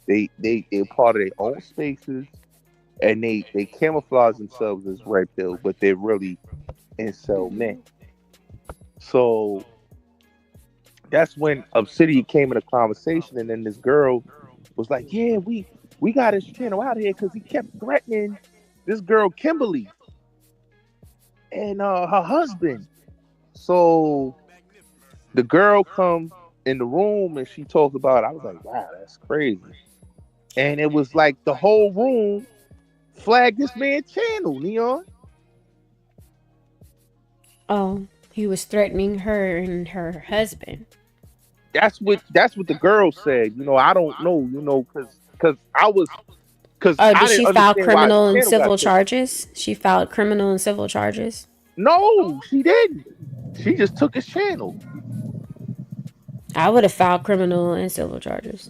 Speaker 4: They're part of their own spaces, and they camouflage themselves as red pill, but they're really incel men. So that's when Obsidian came in a conversation, and then this girl was like, "Yeah, we got his channel out here because he kept threatening this girl Kimberly and her husband." So the girl come in the room and she talked about it. I was like, "Wow, that's crazy." And it was like the whole room flagged this man's channel, Neon.
Speaker 1: Oh, he was threatening her and her husband.
Speaker 4: That's what the girl said. I don't know. Because
Speaker 1: Oh,
Speaker 4: I
Speaker 1: did
Speaker 4: didn't
Speaker 1: she file
Speaker 4: understand why his
Speaker 1: criminal and
Speaker 4: channel got
Speaker 1: civil
Speaker 4: taken.
Speaker 1: charges? She filed criminal and civil charges.
Speaker 4: No, she didn't. She just took his channel.
Speaker 1: I would have filed criminal and civil charges.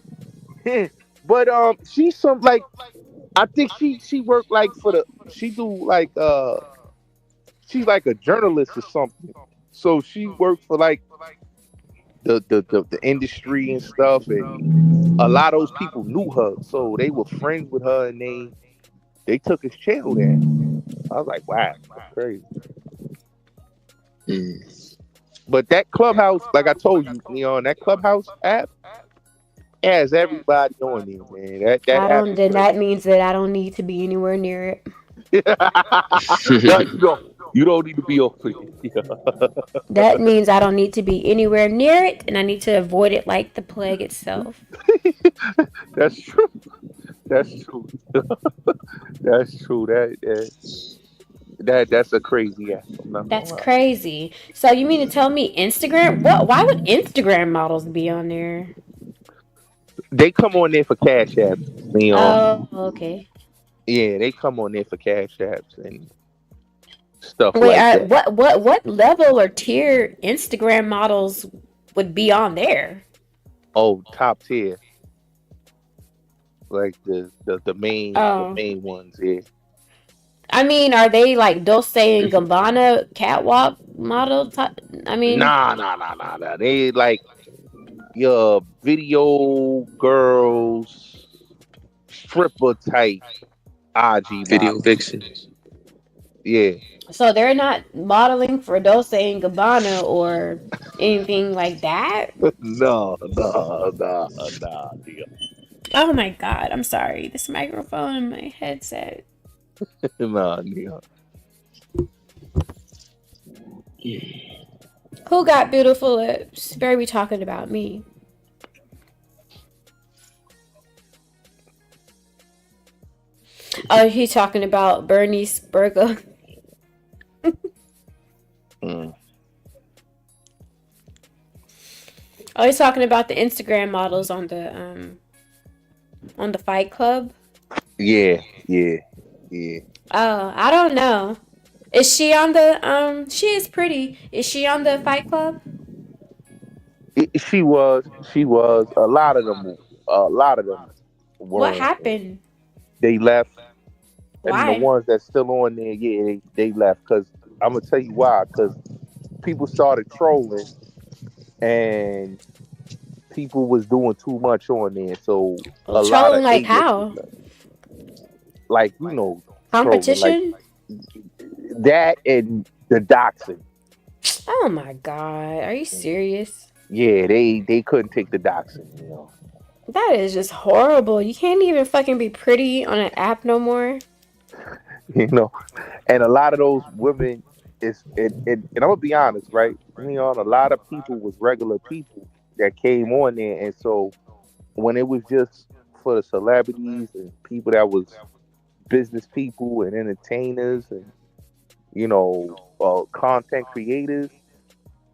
Speaker 4: But she's some like, I think she worked like for the she do like she's like a journalist or something. So she worked for like the industry and stuff, and a lot of those people knew her, so they were friends with her, and they took his channel down. I was like, wow, that's crazy.
Speaker 5: Mm.
Speaker 4: But that Clubhouse, like I told you, that Clubhouse app has everybody on there, man. That
Speaker 1: I
Speaker 4: app
Speaker 1: don't.
Speaker 4: is
Speaker 1: Then
Speaker 4: crazy.
Speaker 1: that means that I don't need to be anywhere near it.
Speaker 4: No, you don't. You don't need to be over here.
Speaker 1: That means I don't need to be anywhere near it, and I need to avoid it like the plague itself.
Speaker 4: That's true. That's true. That's true. That's a crazy app. I'm not gonna
Speaker 1: That's
Speaker 4: lie.
Speaker 1: crazy. So you mean to tell me Instagram? What? Why would Instagram models be on there?
Speaker 4: They come on there for cash apps, Leon.
Speaker 1: Oh, okay.
Speaker 4: Yeah, they come on there for cash apps and stuff
Speaker 1: Wait,
Speaker 4: like that.
Speaker 1: what level or tier Instagram models would be on there?
Speaker 4: Oh, top tier, like the
Speaker 1: Oh,
Speaker 4: main ones. Yeah.
Speaker 1: I mean, are they like Dulce and Gabbana catwalk model? I mean,
Speaker 4: Nah. They like your video girls, stripper type IG
Speaker 5: Video
Speaker 4: models.
Speaker 5: vixen.
Speaker 4: Yeah.
Speaker 1: so they're not modeling for Dulce and Gabbana or anything like that.
Speaker 4: No. Dear.
Speaker 1: Oh my god, I'm sorry. This microphone and my headset.
Speaker 4: Nah, dear.
Speaker 1: Who got beautiful lips? Better be talking about me. Oh, he's talking about Bernice Burgo.
Speaker 4: Mm.
Speaker 1: Oh, he's talking about the Instagram models on the Fight Club.
Speaker 4: Yeah.
Speaker 1: Oh, I don't know. Is she on the She is pretty. Is she on the Fight Club?
Speaker 4: She was. A lot of them
Speaker 1: What
Speaker 4: weren't.
Speaker 1: happened?
Speaker 4: They left, and then the
Speaker 1: Why?
Speaker 4: ones that's still on there, yeah, they left. Cause I'm gonna tell you why. Cause people started trolling, and people was doing too much on there. So
Speaker 1: Well,
Speaker 4: a lot of
Speaker 1: trolling like
Speaker 4: agents was
Speaker 1: how?
Speaker 4: left. Like trolling like
Speaker 1: Competition?
Speaker 4: that and the doxing.
Speaker 1: Oh my god, are you serious?
Speaker 4: Yeah, they couldn't take the doxing.
Speaker 1: That is just horrible. You can't even fucking be pretty on an app no more.
Speaker 4: You know, and a lot of those women and I'm gonna be honest, right? A lot of people was regular people that came on there, and so when it was just for the celebrities and people that was business people and entertainers and content creators,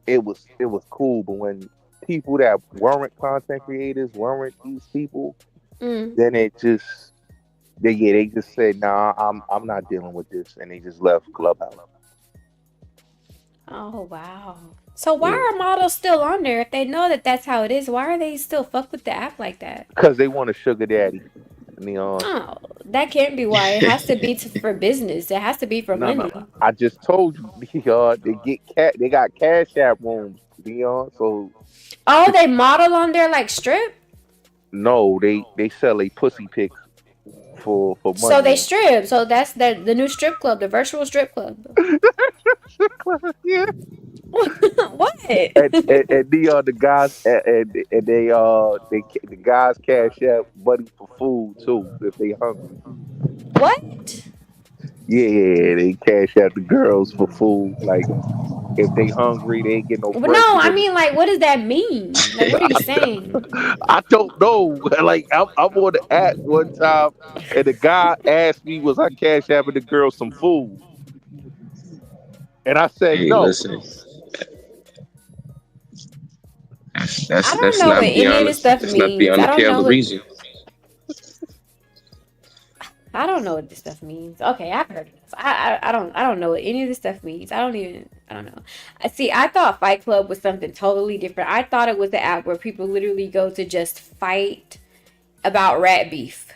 Speaker 4: it was cool. But when people that weren't content creators, weren't these people,
Speaker 1: Mm.
Speaker 4: then it just they just said, nah, I'm not dealing with this, and they just left Clubhouse.
Speaker 1: Oh wow. So why
Speaker 4: Yeah,
Speaker 1: are models still on there if they know that that's how it is? Why are they still fuck with the app like that?
Speaker 4: because they want a sugar daddy. Neon.
Speaker 1: Oh, that can't be why. It has to be for business. It has to be for
Speaker 4: No.
Speaker 1: money.
Speaker 4: I just told you, Neon. They got cash app rooms, Neon. So
Speaker 1: Oh, they model on there like strip.
Speaker 4: no, they sell a pussy pics for
Speaker 1: So
Speaker 4: money.
Speaker 1: they strip. So that's the new strip club, the virtual strip club.
Speaker 4: Yeah.
Speaker 1: What?
Speaker 4: And Neon, the guys and the guys cash app money for food too if they hungry.
Speaker 1: What?
Speaker 4: Yeah, they cash out the girls for food. Like if they hungry, they ain't get no
Speaker 1: But no,
Speaker 4: bread for
Speaker 1: I
Speaker 4: them.
Speaker 1: mean, like, what does that mean? Like, what are you saying?
Speaker 4: I don't know. Like I'm on the app one time, and the guy asked me, "Was I cash apping the girl some food?" And I said,
Speaker 5: Hey,
Speaker 4: "No."
Speaker 5: listen.
Speaker 1: I don't
Speaker 5: That's
Speaker 1: know what
Speaker 5: not
Speaker 1: any of
Speaker 5: beyond
Speaker 1: this stuff
Speaker 5: that's not
Speaker 1: means.
Speaker 5: beyond
Speaker 1: I
Speaker 5: the
Speaker 1: don't
Speaker 5: pale
Speaker 1: know
Speaker 5: of
Speaker 1: what
Speaker 5: reason.
Speaker 1: I don't know what this stuff means. Okay, I've heard of this. I don't know what any of this stuff means. I don't know. I see. I thought Fight Club was something totally different. I thought it was the app where people literally go to just fight about rat beef,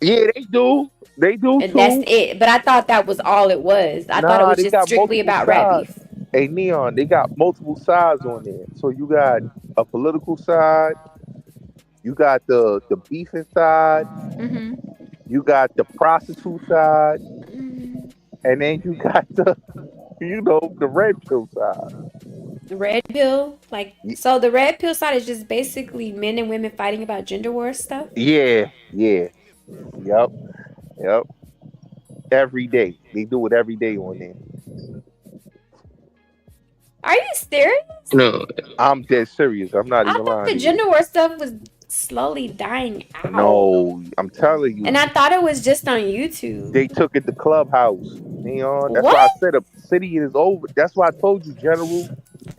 Speaker 4: Yeah, they do. They do
Speaker 1: and that's
Speaker 4: too.
Speaker 1: it. But I thought that was all it was. I thought it
Speaker 4: Nah,
Speaker 1: was
Speaker 4: they
Speaker 1: just
Speaker 4: got
Speaker 1: strictly
Speaker 4: multiple
Speaker 1: about rat
Speaker 4: sides.
Speaker 1: beef.
Speaker 4: Hey, Neon, they got multiple sides on there. So you got a political side, you got the beefing side,
Speaker 1: Mm-hmm.
Speaker 4: you got the prostitute side, and then you got the red pill side.
Speaker 1: The red pill, like,
Speaker 4: Y-
Speaker 1: so the red pill side is just basically men and women fighting about gender war stuff.
Speaker 4: Yeah, yeah, yep, yep. every day. They do it every day on there.
Speaker 1: Are you serious?
Speaker 5: No,
Speaker 4: I'm dead serious. I'm not
Speaker 1: I
Speaker 4: even
Speaker 1: thought
Speaker 4: lying
Speaker 1: the
Speaker 4: to you.
Speaker 1: gender war stuff was slowly dying out.
Speaker 4: No, I'm telling
Speaker 1: And
Speaker 4: you,
Speaker 1: I thought it was just on YouTube.
Speaker 4: they took it to Clubhouse. That's why I
Speaker 1: What?
Speaker 4: said Obsidian is over. That's why I told you, General.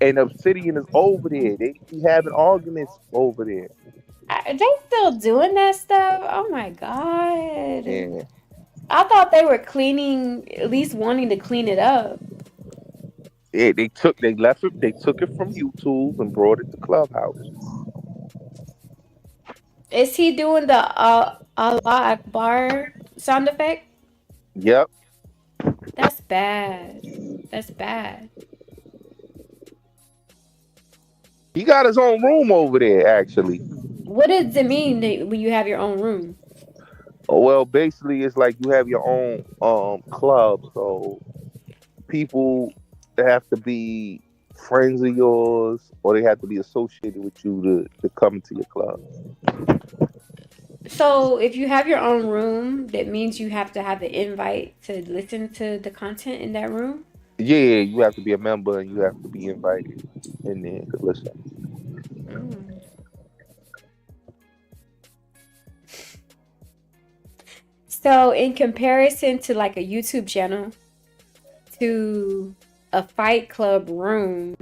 Speaker 4: And Obsidian is over there. They be having arguments over there.
Speaker 1: They still doing that stuff? Oh my god.
Speaker 4: Yeah.
Speaker 1: I thought they were cleaning, at least wanting to clean it up.
Speaker 4: Yeah, they took it from YouTube and brought it to Clubhouse.
Speaker 1: Is he doing the Allah Akbar sound effect?
Speaker 4: Yep.
Speaker 1: That's bad. That's bad.
Speaker 4: He got his own room over there, actually.
Speaker 1: What does it mean when you have your own room?
Speaker 4: Well, basically, it's like you have your own club, so people have to be friends of yours, or they have to be associated with you to come to your club.
Speaker 1: So if you have your own room, that means you have to have the invite to listen to the content in that room?
Speaker 4: Yeah, you have to be a member and you have to be invited in there to listen.
Speaker 1: Mm. So in comparison to like a YouTube channel to a Fight Club room,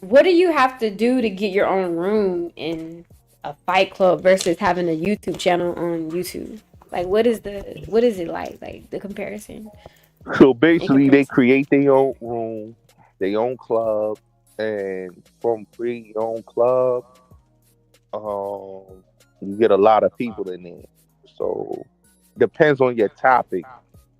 Speaker 1: what do you have to do to get your own room in a Fight Club versus having a YouTube channel on YouTube? Like what is it like the comparison?
Speaker 4: So
Speaker 1: In
Speaker 4: basically, they
Speaker 1: comparison.
Speaker 4: create their own room, their own club, and from creating your own club, you get a lot of people in there. So depends on your topic,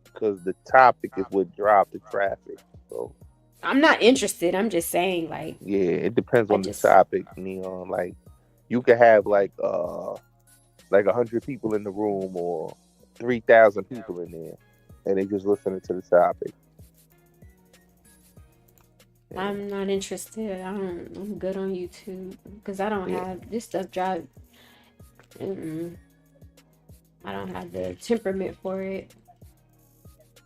Speaker 4: because the topic is what drives the traffic. So
Speaker 1: I'm not interested. I'm just saying
Speaker 4: yeah, it depends
Speaker 1: I
Speaker 4: on the
Speaker 1: just
Speaker 4: topic. Like you could have like 100 people in the room or 3,000 people in there, and they just listening to the topic. Yeah.
Speaker 1: I'm not interested. I'm good on YouTube because I don't
Speaker 4: Yeah.
Speaker 1: have this stuff drive. Mm-mm. I don't have the temperament for it.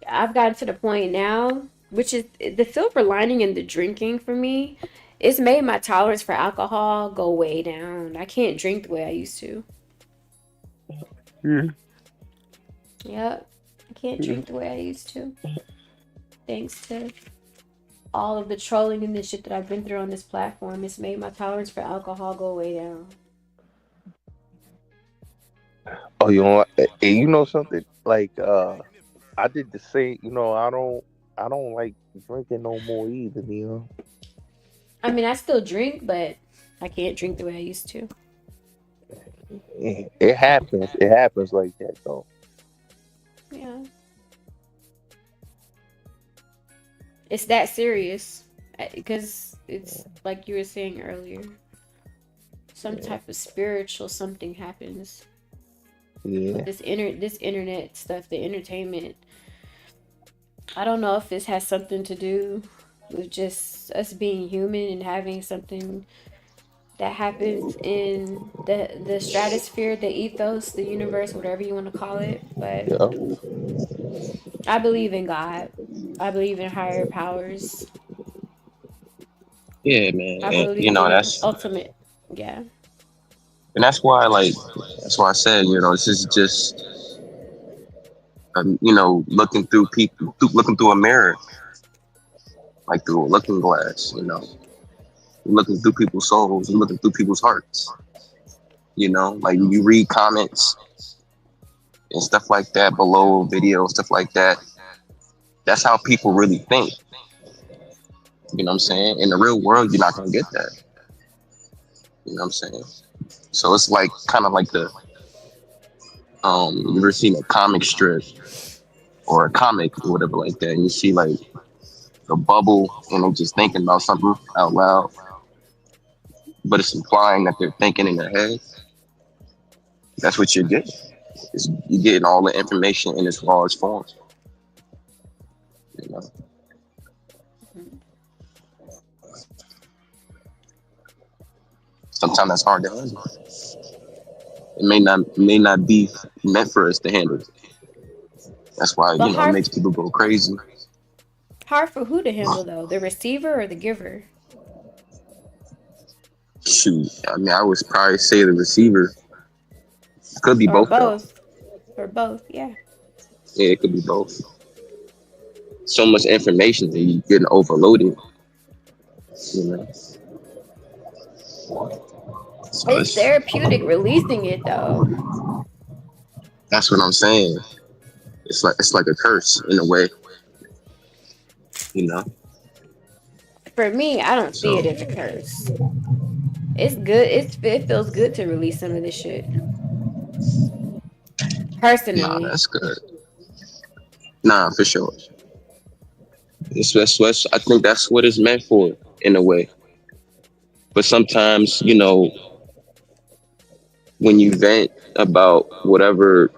Speaker 1: I've gotten to the point now, which is the silver lining in the drinking for me. It's made my tolerance for alcohol go way down. I can't drink the way I used to.
Speaker 4: Yeah.
Speaker 1: Yep. I can't drink the way I used to. Thanks to all of the trolling and the shit that I've been through on this platform, it's made my tolerance for alcohol go way down.
Speaker 4: Oh, and you know something? Like, I did the same. I don't like drinking no more either.
Speaker 1: I mean, I still drink, but I can't drink the way I used to.
Speaker 4: It happens. It happens like that though.
Speaker 1: Yeah. It's that serious because it's like you were saying earlier. Some type of spiritual something happens.
Speaker 4: Yeah.
Speaker 1: This internet stuff, the entertainment. I don't know if this has something to do with just us being human and having something that happens in the stratosphere, the ethos, the universe, whatever you want to call it. But
Speaker 4: Yeah.
Speaker 1: I believe in God. I believe in higher powers.
Speaker 5: yeah, man.
Speaker 1: I
Speaker 5: And,
Speaker 1: believe in
Speaker 5: that's
Speaker 1: ultimate. Yeah.
Speaker 5: and that's why that's why I said this is just looking through a mirror, like through a looking glass. Looking through people's souls, and looking through people's hearts. Like you read comments and stuff like that below videos, stuff like that. That's how people really think. You know what I'm saying? In the real world, you're not gonna get that. You know what I'm saying? So it's like kind of like you ever seen a comic strip or a comic or whatever like that, and you see like a bubble and they're just thinking about something out loud, but it's implying that they're thinking in their head. That's what you're getting. You're getting all the information in its rawest form. Sometimes that's hard to handle. It may not be meant for us to handle. That's why,
Speaker 1: But
Speaker 5: it makes people go crazy.
Speaker 1: hard for who to handle though? The receiver or the giver?
Speaker 5: Shoot, I mean, I would probably say the receiver. Could be
Speaker 1: Or
Speaker 5: both though.
Speaker 1: both? Or both, yeah.
Speaker 5: Yeah, it could be both. So much information that you getting overloaded. You know. So
Speaker 1: It's therapeutic releasing it though.
Speaker 5: that's what I'm saying. It's like a curse in a way. You know.
Speaker 1: For me, I don't see it as a curse. It's good. It feels good to release some of this shit.
Speaker 5: Nah,
Speaker 1: Personally.
Speaker 5: that's good. Nah, for sure. I think that's what it's meant for in a way. But sometimes, when you vent about whatever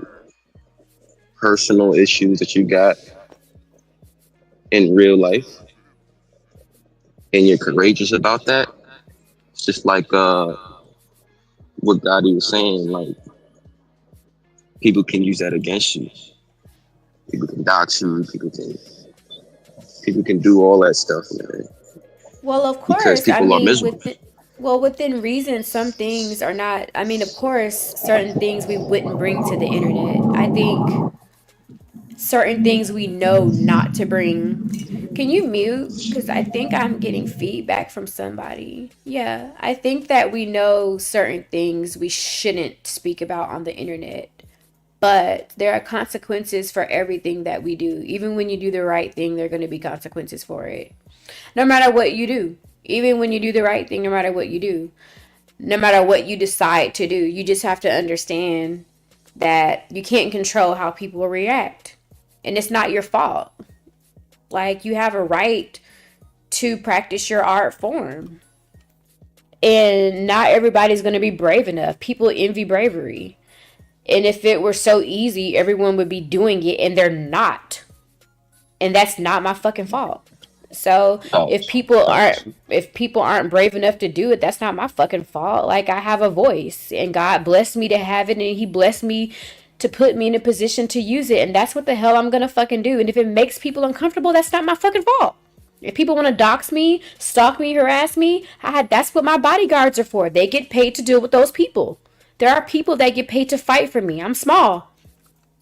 Speaker 5: personal issues that you got in real life and you're courageous about that, it's just like what Gotti was saying, like people can use that against you. People can dox you, people can do all that stuff, man.
Speaker 1: Well, of
Speaker 5: Because
Speaker 1: course, I
Speaker 5: people are
Speaker 1: mean,
Speaker 5: miserable.
Speaker 1: within reason, some things are not. I mean, of course, certain things we wouldn't bring to the internet. I think certain things we know not to bring. Can you mute? Because I think I'm getting feedback from somebody. Yeah, I think that we know certain things we shouldn't speak about on the internet. But there are consequences for everything that we do. Even when you do the right thing, there are going to be consequences for it. No matter what you do. Even when you do the right thing, no matter what you do. No matter what you decide to do. You just have to understand that you can't control how people react. And it's not your fault. Like, you have a right to practice your art form. And not everybody's going to be brave enough. People envy bravery. And if it were so easy, everyone would be doing it, and they're not. And that's not my fucking fault. So if people aren't brave enough to do it, that's not my fucking fault. Like, I have a voice, and God blessed me to have it, and He blessed me to put me in a position to use it, and that's what the hell I'm gonna fucking do. And if it makes people uncomfortable, that's not my fucking fault. If people want to dox me, stalk me, harass me, that's what my bodyguards are for. They get paid to deal with those people. There are people that get paid to fight for me. I'm small.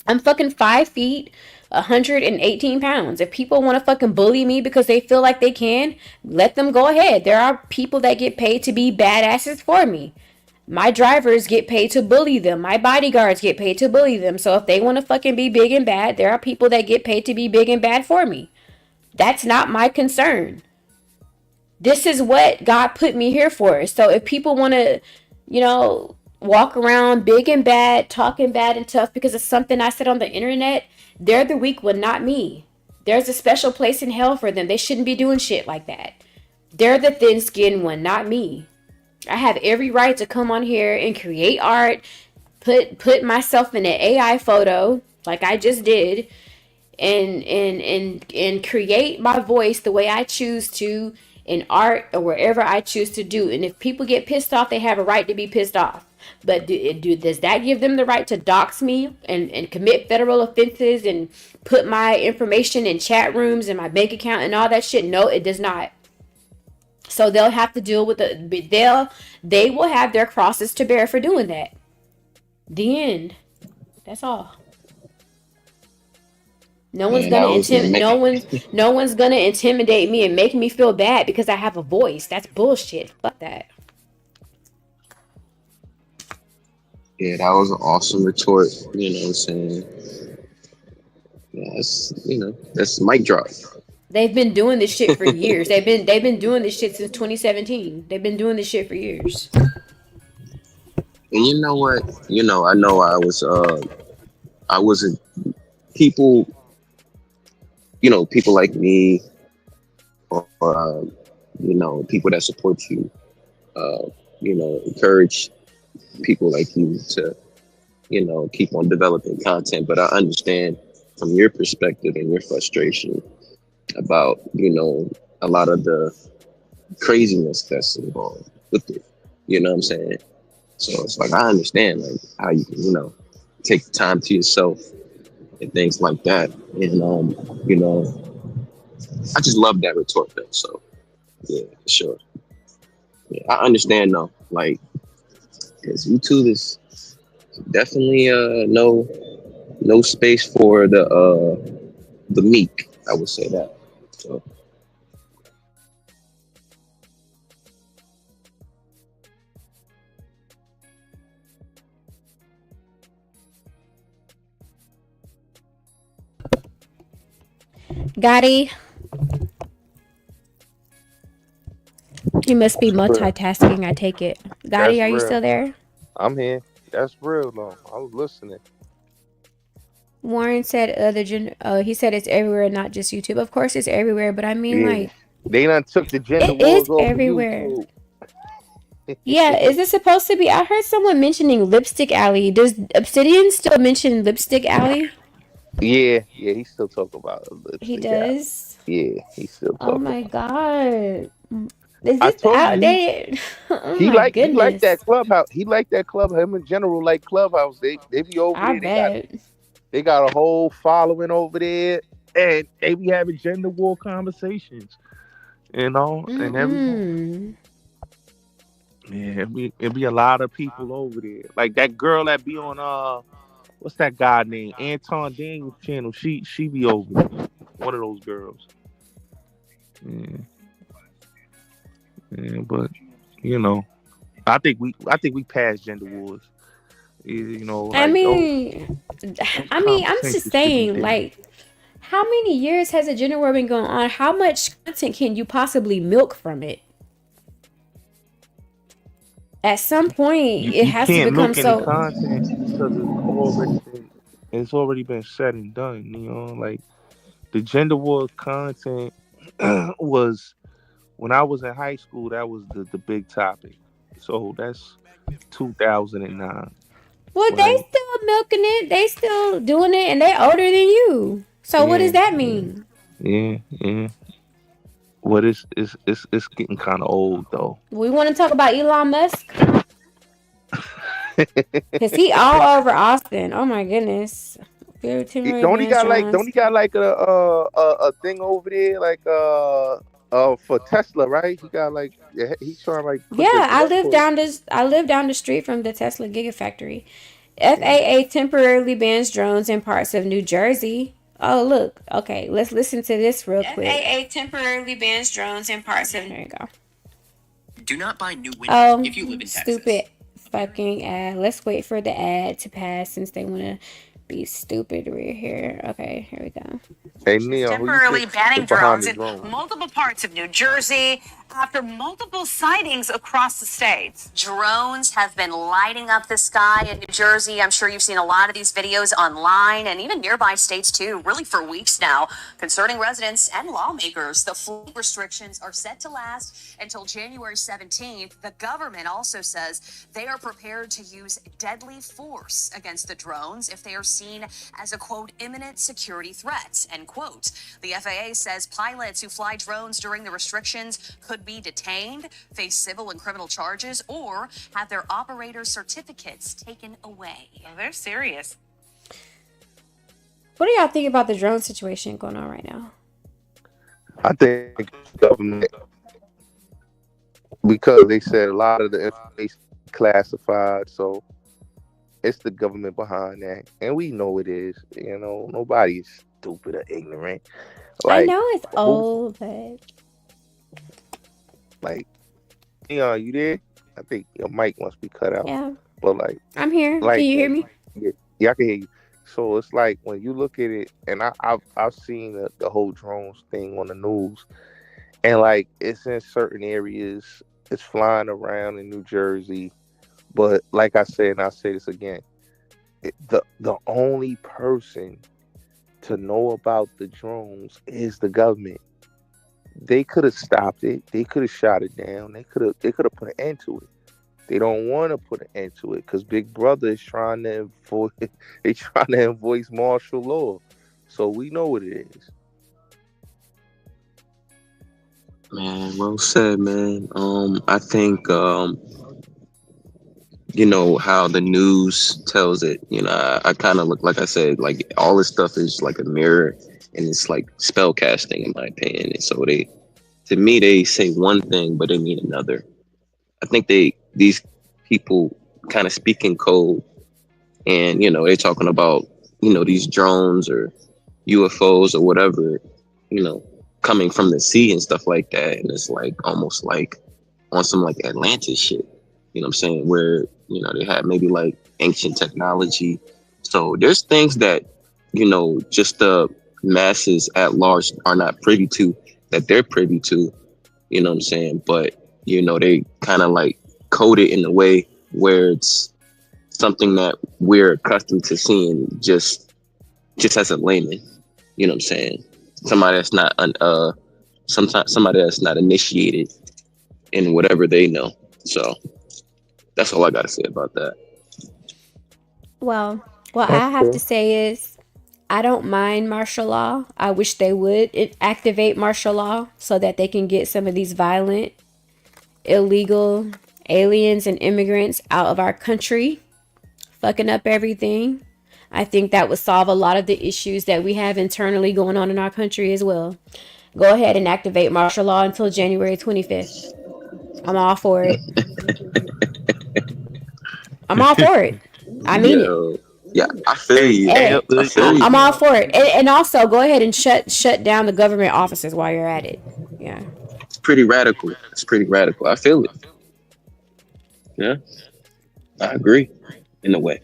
Speaker 1: I'm fucking 5 feet, 118 pounds. If people want to fucking bully me because they feel like they can, let them go ahead. There are people that get paid to be badasses for me. My drivers get paid to bully them. My bodyguards get paid to bully them. So if they want to fucking be big and bad, there are people that get paid to be big and bad for me. That's not my concern. This is what God put me here for. So if people want to, walk around big and bad, talking bad and tough because of something I said on the internet, they're the weak one, not me. There's a special place in hell for them. They shouldn't be doing shit like that. They're the thin-skinned one, not me. I have every right to come on here and create art, put myself in an AI photo like I just did, and create my voice the way I choose to in art or wherever I choose to do. And if people get pissed off, they have a right to be pissed off. But does that give them the right to dox me and commit federal offenses and put my information in chat rooms and my bank account and all that shit? No, it does not. So they'll have to deal with they will have their crosses to bear for doing that. The end. That's all. No one's gonna intimidate me and make me feel bad because I have a voice. That's bullshit. Fuck that.
Speaker 5: Yeah, that was an awesome retort. You know what I'm saying? Yeah, that's mic drop.
Speaker 1: They've been doing this shit for years. They've been doing this shit since 2017. They've been doing this shit for years.
Speaker 5: And you know what? I know I wasn't people. People like me, or people that support you. Encourage people like you to, keep on developing content. But I understand from your perspective and your frustration about, a lot of the craziness that's involved with it. You know what I'm saying? So it's like, I understand like how you can, take the time to yourself and things like that. And you know, I just love that retort though. So yeah, for sure. Yeah, I understand though. Like, because YouTube is definitely no space for the meek. I would say that. So
Speaker 1: Gotti, he must be
Speaker 4: Real.
Speaker 1: multitasking. I take it. Gotti,
Speaker 4: That's
Speaker 1: are you
Speaker 4: real.
Speaker 1: still there?
Speaker 4: I'm here. That's real though. I was listening.
Speaker 1: Warren said he said it's everywhere, not just YouTube. Of course it's everywhere, but I mean
Speaker 4: Yeah.
Speaker 1: like
Speaker 4: They done took the gender
Speaker 1: it is
Speaker 4: wars off of
Speaker 1: everywhere.
Speaker 4: YouTube.
Speaker 1: Yeah, is it supposed to be? I heard someone mentioning Lipstick Alley. Does Obsidian still mention Lipstick Alley?
Speaker 4: Yeah, he still talk about
Speaker 1: He
Speaker 4: lipstick out.
Speaker 1: does.
Speaker 4: Yeah, he still
Speaker 1: Oh
Speaker 4: talk
Speaker 1: my
Speaker 4: about.
Speaker 1: god. Is
Speaker 4: I
Speaker 1: this
Speaker 4: told you
Speaker 1: outdated? Oh
Speaker 4: he
Speaker 1: my
Speaker 4: like that
Speaker 1: goodness.
Speaker 4: clubhouse. He like that club. Him in general like Clubhouse. They be over
Speaker 1: I
Speaker 4: there.
Speaker 1: bet.
Speaker 4: They got a whole following over there, and they be having gender war conversations. And everything.
Speaker 1: Mm-mm.
Speaker 4: Yeah, it be a lot of people over there. Like that girl that be on what's that guy name? Anton Daniels channel. She be over there. One of those girls. Yeah, yeah, but you know, I think we passed gender wars.
Speaker 1: I
Speaker 4: Like
Speaker 1: mean,
Speaker 4: those
Speaker 1: I'm just
Speaker 4: conversations should be
Speaker 1: saying,
Speaker 4: there.
Speaker 1: like, how many years has a gender war been going on? How much content can you possibly milk from it? At some point, it
Speaker 4: You
Speaker 1: has to
Speaker 4: can't
Speaker 1: become
Speaker 4: milk any
Speaker 1: so.
Speaker 4: content because it's already been said and done. Like the gender war content was when I was in high school. That was the big topic. So that's 2009.
Speaker 1: Well, they
Speaker 4: Right?
Speaker 1: still milking it. They still doing it, and they older than you. So what does
Speaker 4: Yeah,
Speaker 1: that
Speaker 4: yeah,
Speaker 1: mean?
Speaker 4: yeah. What it's getting kind of old though.
Speaker 1: We want to talk about Elon Musk because he all over Austin. Oh my goodness. Very temporary bans
Speaker 4: Don't
Speaker 1: drones.
Speaker 4: he got like a thing over there like for Tesla, right? He got like he's trying to like put the
Speaker 1: Yeah,
Speaker 4: headquarters.
Speaker 1: I live down the street from the Tesla Gigafactory.
Speaker 4: Yeah.
Speaker 1: FAA temporarily bans drones in parts of New Jersey. Oh look, okay, let's listen to this real quick. FAA temporarily bans drones in parts of. There you go.
Speaker 2: Do not buy new windows if you live in Texas.
Speaker 1: Stupid fucking ad. Let's wait for the ad to pass since they want to be stupid right here. Okay, here we go.
Speaker 4: Hey Neil, who you
Speaker 3: Temporarily
Speaker 4: think
Speaker 3: banning
Speaker 4: is behind
Speaker 3: drones
Speaker 4: the
Speaker 3: in
Speaker 4: drone?
Speaker 3: multiple parts of New Jersey after multiple sightings across the state. Drones have been lighting up the sky in New Jersey. I'm sure you've seen a lot of these videos online and even nearby states too, really for weeks now, concerning residents and lawmakers. The flight restrictions are set to last until January 17th. The government also says they are prepared to use deadly force against the drones if they are seen as a, quote, imminent security threat, end quote. The FAA says pilots who fly drones during the restrictions could be detained, face civil and criminal charges, or have their operator certificates taken away. Well, they're serious.
Speaker 1: What do y'all think about the drone situation going on right now?
Speaker 4: I think government, because they said a lot of the information classified, so it's the government behind that, and we know it is. Nobody is stupid or ignorant.
Speaker 1: I
Speaker 4: Like
Speaker 1: know it's
Speaker 4: who,
Speaker 1: old, but
Speaker 4: like you there? I think your mic must be cut out.
Speaker 1: yeah,
Speaker 4: But like,
Speaker 1: I'm here. Can you hear me?
Speaker 4: yeah, I can hear you. So it's like when you look at it, and I've seen the whole drones thing on the news, and like it's in certain areas, it's flying around in New Jersey. But like I said, and I'll say this again, the only person to know about the drones is the government. They could have stopped it. They could have shot it down. They could have put an end to it. They don't want to put an end to it because Big Brother is trying to enforce. They trying to enforce martial law. So we know what it is.
Speaker 5: man, well said, man. I think you know, how the news tells it. You know, I kind of look, like I said, like all this stuff is like a mirror, and it's like spell casting, in my opinion. And so to me, they say one thing, but they mean another. I think these people kind of speak in code, and you know, they're talking about, you know, these drones or UFOs or whatever, you know, coming from the sea and stuff like that. And it's like almost like on some like Atlantis shit. You know what I'm saying? Where, you know, they have maybe like ancient technology. So there's things that, you know, just the masses at large are not privy to, that they're privy to, you know what I'm saying? But, you know, they kind of like code it in a way where it's something that we're accustomed to seeing just as a layman, you know what I'm saying? Somebody that's not, somebody that's not initiated in whatever they know. So that's all I got to say about that.
Speaker 1: Well, what I have to say is I don't mind martial law. I wish they would activate martial law so that they can get some of these violent, illegal aliens and immigrants out of our country, fucking up everything. I think that would solve a lot of the issues that we have internally going on in our country as well. Go ahead and activate martial law until January 25th. I'm all for it. I'm all for it. I mean it.
Speaker 5: Yeah, I feel you.
Speaker 1: Hey,
Speaker 5: I feel you.
Speaker 1: I'm all for it. And also, go ahead and shut down the government offices while you're at it. Yeah.
Speaker 5: It's pretty radical. It's pretty radical. I feel it. Yeah, I agree in a way.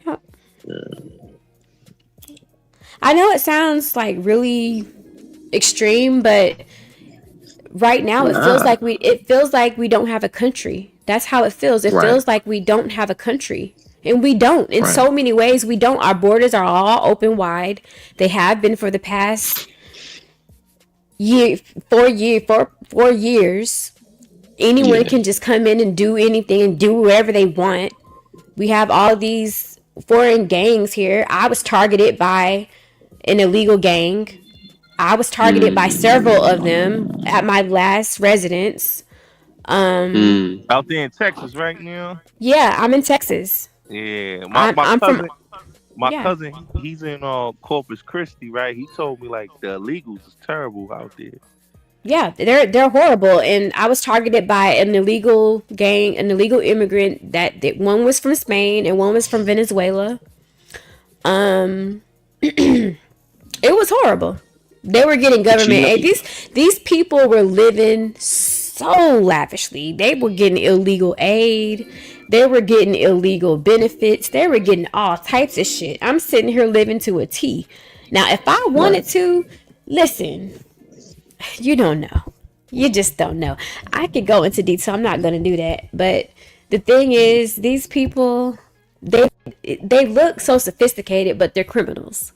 Speaker 1: Yeah. I know it sounds like really extreme, but right now it feels like we don't have a country. That's how it feels. It feels like we don't have a country. And we don't. In so many ways, we don't. Our borders are all open wide. They have been for the past 4 years. Anyone can just come in and do anything and do whatever they want. We have all these foreign gangs here. I was targeted by an illegal gang. I was targeted by several of them at my last residence.
Speaker 4: Out there in Texas right now?
Speaker 1: Yeah, I'm in Texas.
Speaker 4: Yeah,
Speaker 1: I'm
Speaker 4: my cousin, he's in Corpus Christi, right? He told me like the illegals is terrible out there.
Speaker 1: Yeah, they're horrible, and I was targeted by an illegal gang, an illegal immigrant. That one was from Spain and one was from Venezuela. It was horrible. They were getting government aid. These people were living so lavishly. They were getting illegal aid. They were getting illegal benefits. They were getting all types of shit. I'm sitting here living to a T. Now, if I wanted to, listen, you don't know. You just don't know. I could go into detail. I'm not going to do that. But the thing is, these people, they look so sophisticated, but they're criminals.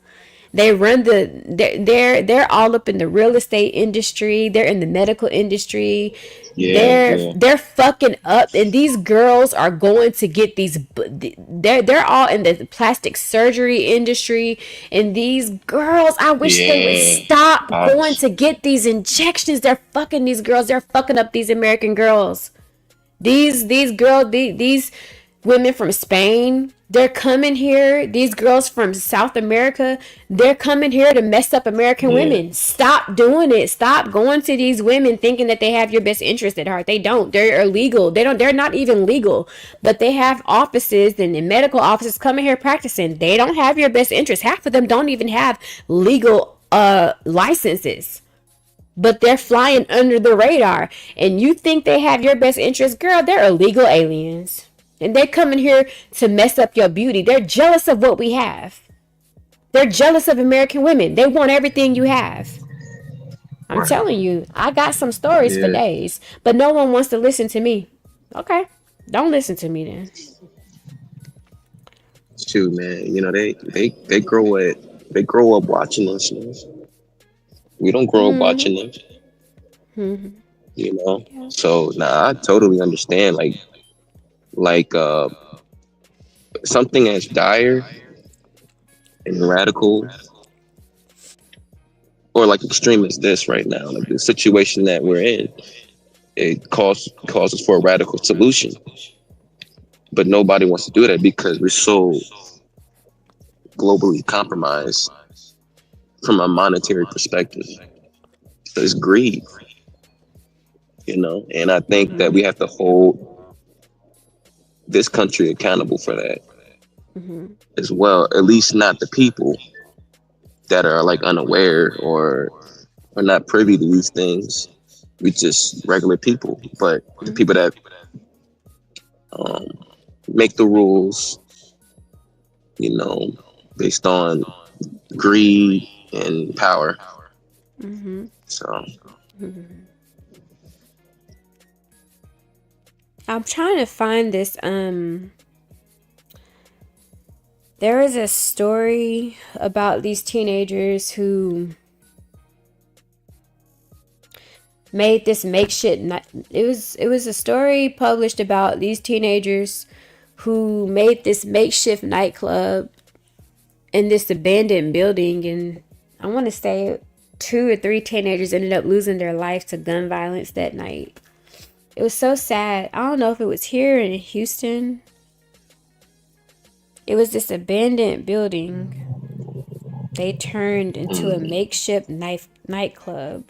Speaker 1: They run they're all up in the real estate industry. They're in the medical industry. They're fucking up, and these girls are going to get these. They're all in the plastic surgery industry, and these girls, I wish they would stop going to get these injections. They're fucking these girls. They're fucking up these American girls. These women from Spain, they're coming here. These girls from South America, they're coming here to mess up American women. Stop doing it. Stop going to these women thinking that they have your best interest at heart. They don't. They're illegal. They're not even legal. But they have offices and medical offices coming here practicing. They don't have your best interest. Half of them don't even have legal licenses. But they're flying under the radar. And you think they have your best interest? Girl, they're illegal aliens. And they're coming here to mess up your beauty. They're jealous of what we have. They're jealous of American women. They want everything you have. I'm telling you, I got some stories for days, but no one wants to listen to me. Okay, don't listen to me then.
Speaker 5: Shoot, man. You know, they grow up watching us. We don't grow up watching them.
Speaker 1: Mm-hmm.
Speaker 5: You know, so I totally understand. Like something as dire and radical or like extreme as this right now, like the situation that we're in, it causes for a radical solution. But nobody wants to do that because we're so globally compromised from a monetary perspective. So it's greed, and I think that we have to hold this country accountable for that as well. At least not the people that are like unaware or are not privy to these things. We just regular people, but the people that make the rules, based on greed and power. So
Speaker 1: I'm trying to find this. There is a story about these teenagers who made this makeshift. It was a story published about these teenagers who made this makeshift nightclub in this abandoned building, and I want to say 2 or 3 teenagers ended up losing their life to gun violence that night. It was so sad. I don't know if it was here in Houston. It was this abandoned building they turned into a makeshift nightclub.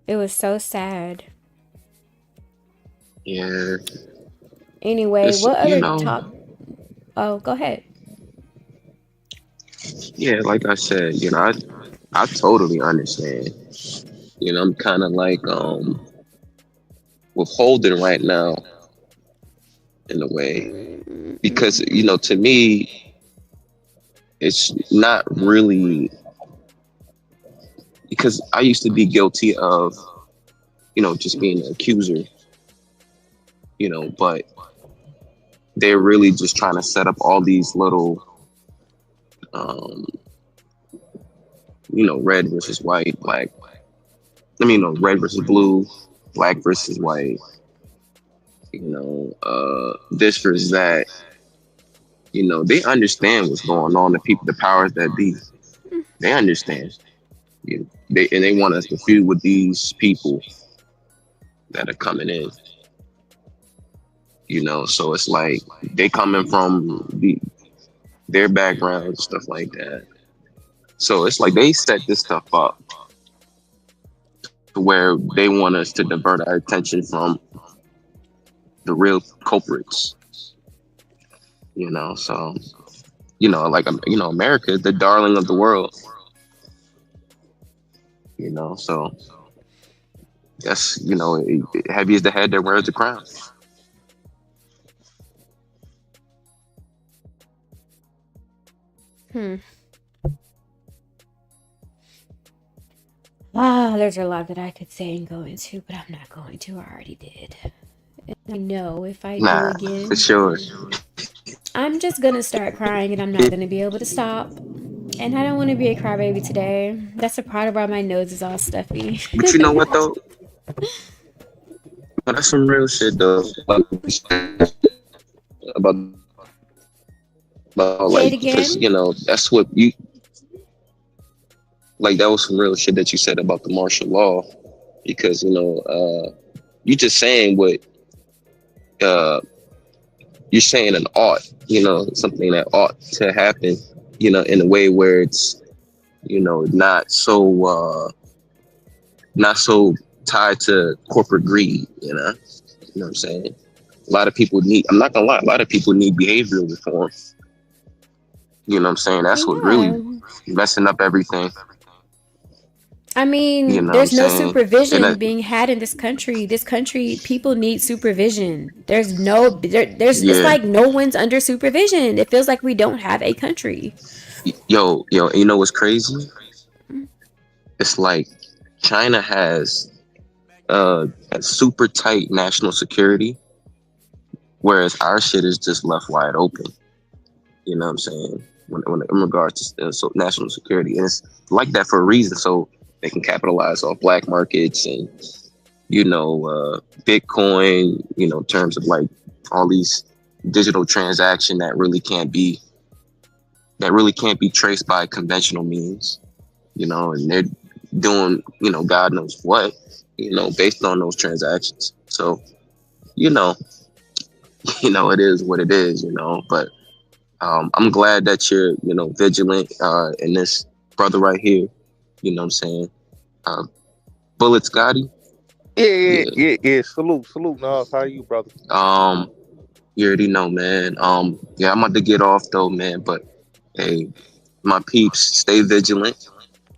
Speaker 1: It was so sad.
Speaker 5: Yeah.
Speaker 1: Anyway, what other top? Oh, go ahead.
Speaker 5: Yeah, like I said, I totally understand. I'm kind of like withholding right now in a way because to me it's not really, because I used to be guilty of just being an accuser, but they're really just trying to set up all these little red versus white, black, red versus blue, black versus white, this versus that. They understand what's going on. The powers that be, they understand. They want us to feud with these people that are coming in. So it's like they coming from their background and stuff like that. So it's like they set this stuff up to where they want us to divert our attention from the real culprits. So America is the darling of the world. So that's heavy is the head that wears the crown.
Speaker 1: There's a lot that I could say and go into, but I'm not going to. I already did. And I know if I do again,
Speaker 5: for sure,
Speaker 1: I'm just gonna start crying and I'm not gonna be able to stop. And I don't want to be a crybaby today. That's a part of why my nose is all stuffy.
Speaker 5: But you know what though? That's some real shit though. About
Speaker 1: Say it again?
Speaker 5: because that's what you like. That was some real shit that you said about the martial law, because you just saying what you're saying an ought, something that ought to happen, in a way where it's not so tied to corporate greed. You know what I'm saying? A lot of people need, I'm not gonna lie, a lot of people need behavioral reform. You know what I'm saying? That's what really messing up everything.
Speaker 1: I mean, there's no supervision being had in this country. This country, people need supervision. There's it's like no one's under supervision. It feels like we don't have a country.
Speaker 5: Yo, you know what's crazy? It's like China has a super tight national security, whereas our shit is just left wide open. You know what I'm saying? When in regards to national security, and it's like that for a reason. So they can capitalize off black markets and Bitcoin. In terms of like all these digital transaction that really can't be traced by conventional means. And they're doing God knows what based on those transactions. So it is what it is, but I'm glad that you're, vigilant in this brother right here. You know what I'm saying? Bulletz Gotti. Yeah.
Speaker 4: Yeah. Salute, Nas. How are you, brother?
Speaker 5: You already know, man. Yeah, I'm about to get off though, man. But hey, my peeps, stay vigilant.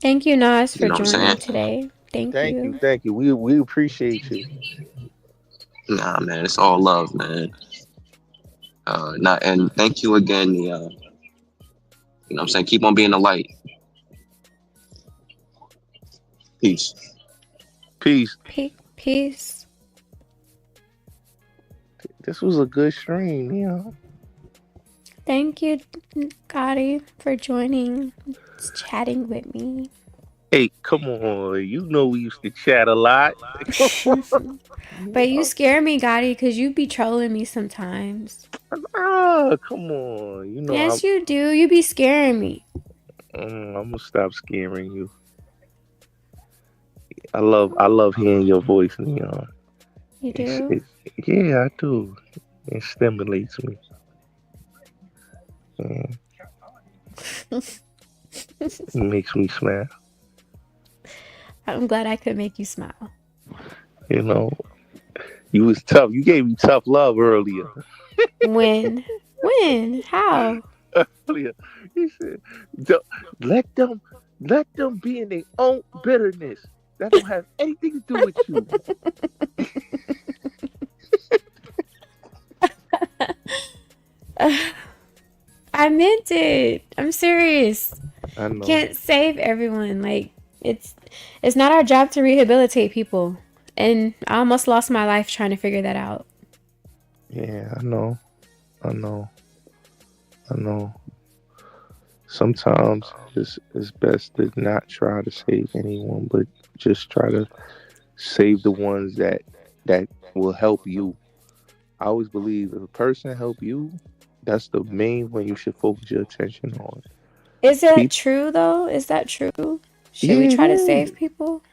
Speaker 1: Thank you, Nas,
Speaker 5: You
Speaker 1: for
Speaker 5: know what I'm
Speaker 1: joining
Speaker 5: saying?
Speaker 1: today. Thank you.
Speaker 4: Thank you. We appreciate you.
Speaker 5: Nah, man, it's all love, man. Not and thank you again. You know what I'm saying? Keep on being a light. Peace.
Speaker 4: Peace.
Speaker 1: Peace.
Speaker 4: This was a good stream,
Speaker 1: Thank you, Gotti, for joining, chatting with me.
Speaker 4: Hey, come on. You know we used to chat a lot.
Speaker 1: But you scare me, Gotti, because you be trolling me sometimes.
Speaker 4: Come on.
Speaker 1: Yes, you do. You be scaring me.
Speaker 4: I'm gonna stop scaring you. I love hearing your voice, Neon.
Speaker 1: You
Speaker 4: It's,
Speaker 1: do?
Speaker 4: it, yeah, I do. It stimulates me. Yeah, it makes me smile.
Speaker 1: I'm glad I could make you smile.
Speaker 4: You know, you was tough. You gave me tough love earlier.
Speaker 1: When? When? How?
Speaker 4: Earlier, he said, "Don't- let them, let them be in their own bitterness. That don't have anything to do with you."
Speaker 1: I meant it. I'm serious.
Speaker 4: I know.
Speaker 1: Can't save everyone. Like it's not our job to rehabilitate people. And I almost lost my life trying to figure that out.
Speaker 4: Yeah, I know. I know. I know. Sometimes it's best to not try to save anyone, but just try to save the ones that will help you. I always believe if a person help you, that's the main one you should focus your attention on.
Speaker 1: Is that
Speaker 4: People,
Speaker 1: true though? Is that true? Should we
Speaker 4: yeah,
Speaker 1: try to
Speaker 4: yeah,
Speaker 1: save people?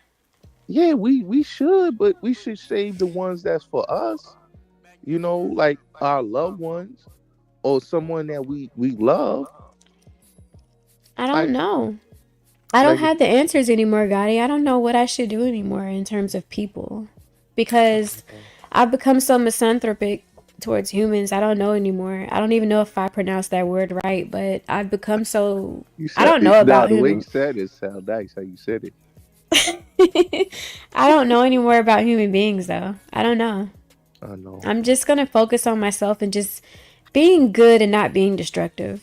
Speaker 4: yeah. We should, but we should save the ones that's for us. Like our loved ones or someone that we love.
Speaker 1: I don't
Speaker 4: Like
Speaker 1: know. I don't
Speaker 4: like
Speaker 1: have the answers anymore, Gotti. I don't know what I should do anymore in terms of people. Because I've become so misanthropic towards humans. I don't know anymore. I don't even know if I pronounced that word right, but I've become so
Speaker 4: you
Speaker 1: I
Speaker 4: said
Speaker 1: don't
Speaker 4: it.
Speaker 1: know
Speaker 4: Nah,
Speaker 1: about
Speaker 4: the way you
Speaker 1: human.
Speaker 4: said it sound nice. How you said it.
Speaker 1: I don't know anymore about human beings though. I don't know.
Speaker 4: I know.
Speaker 1: I'm just going to focus on myself and just being good and not being destructive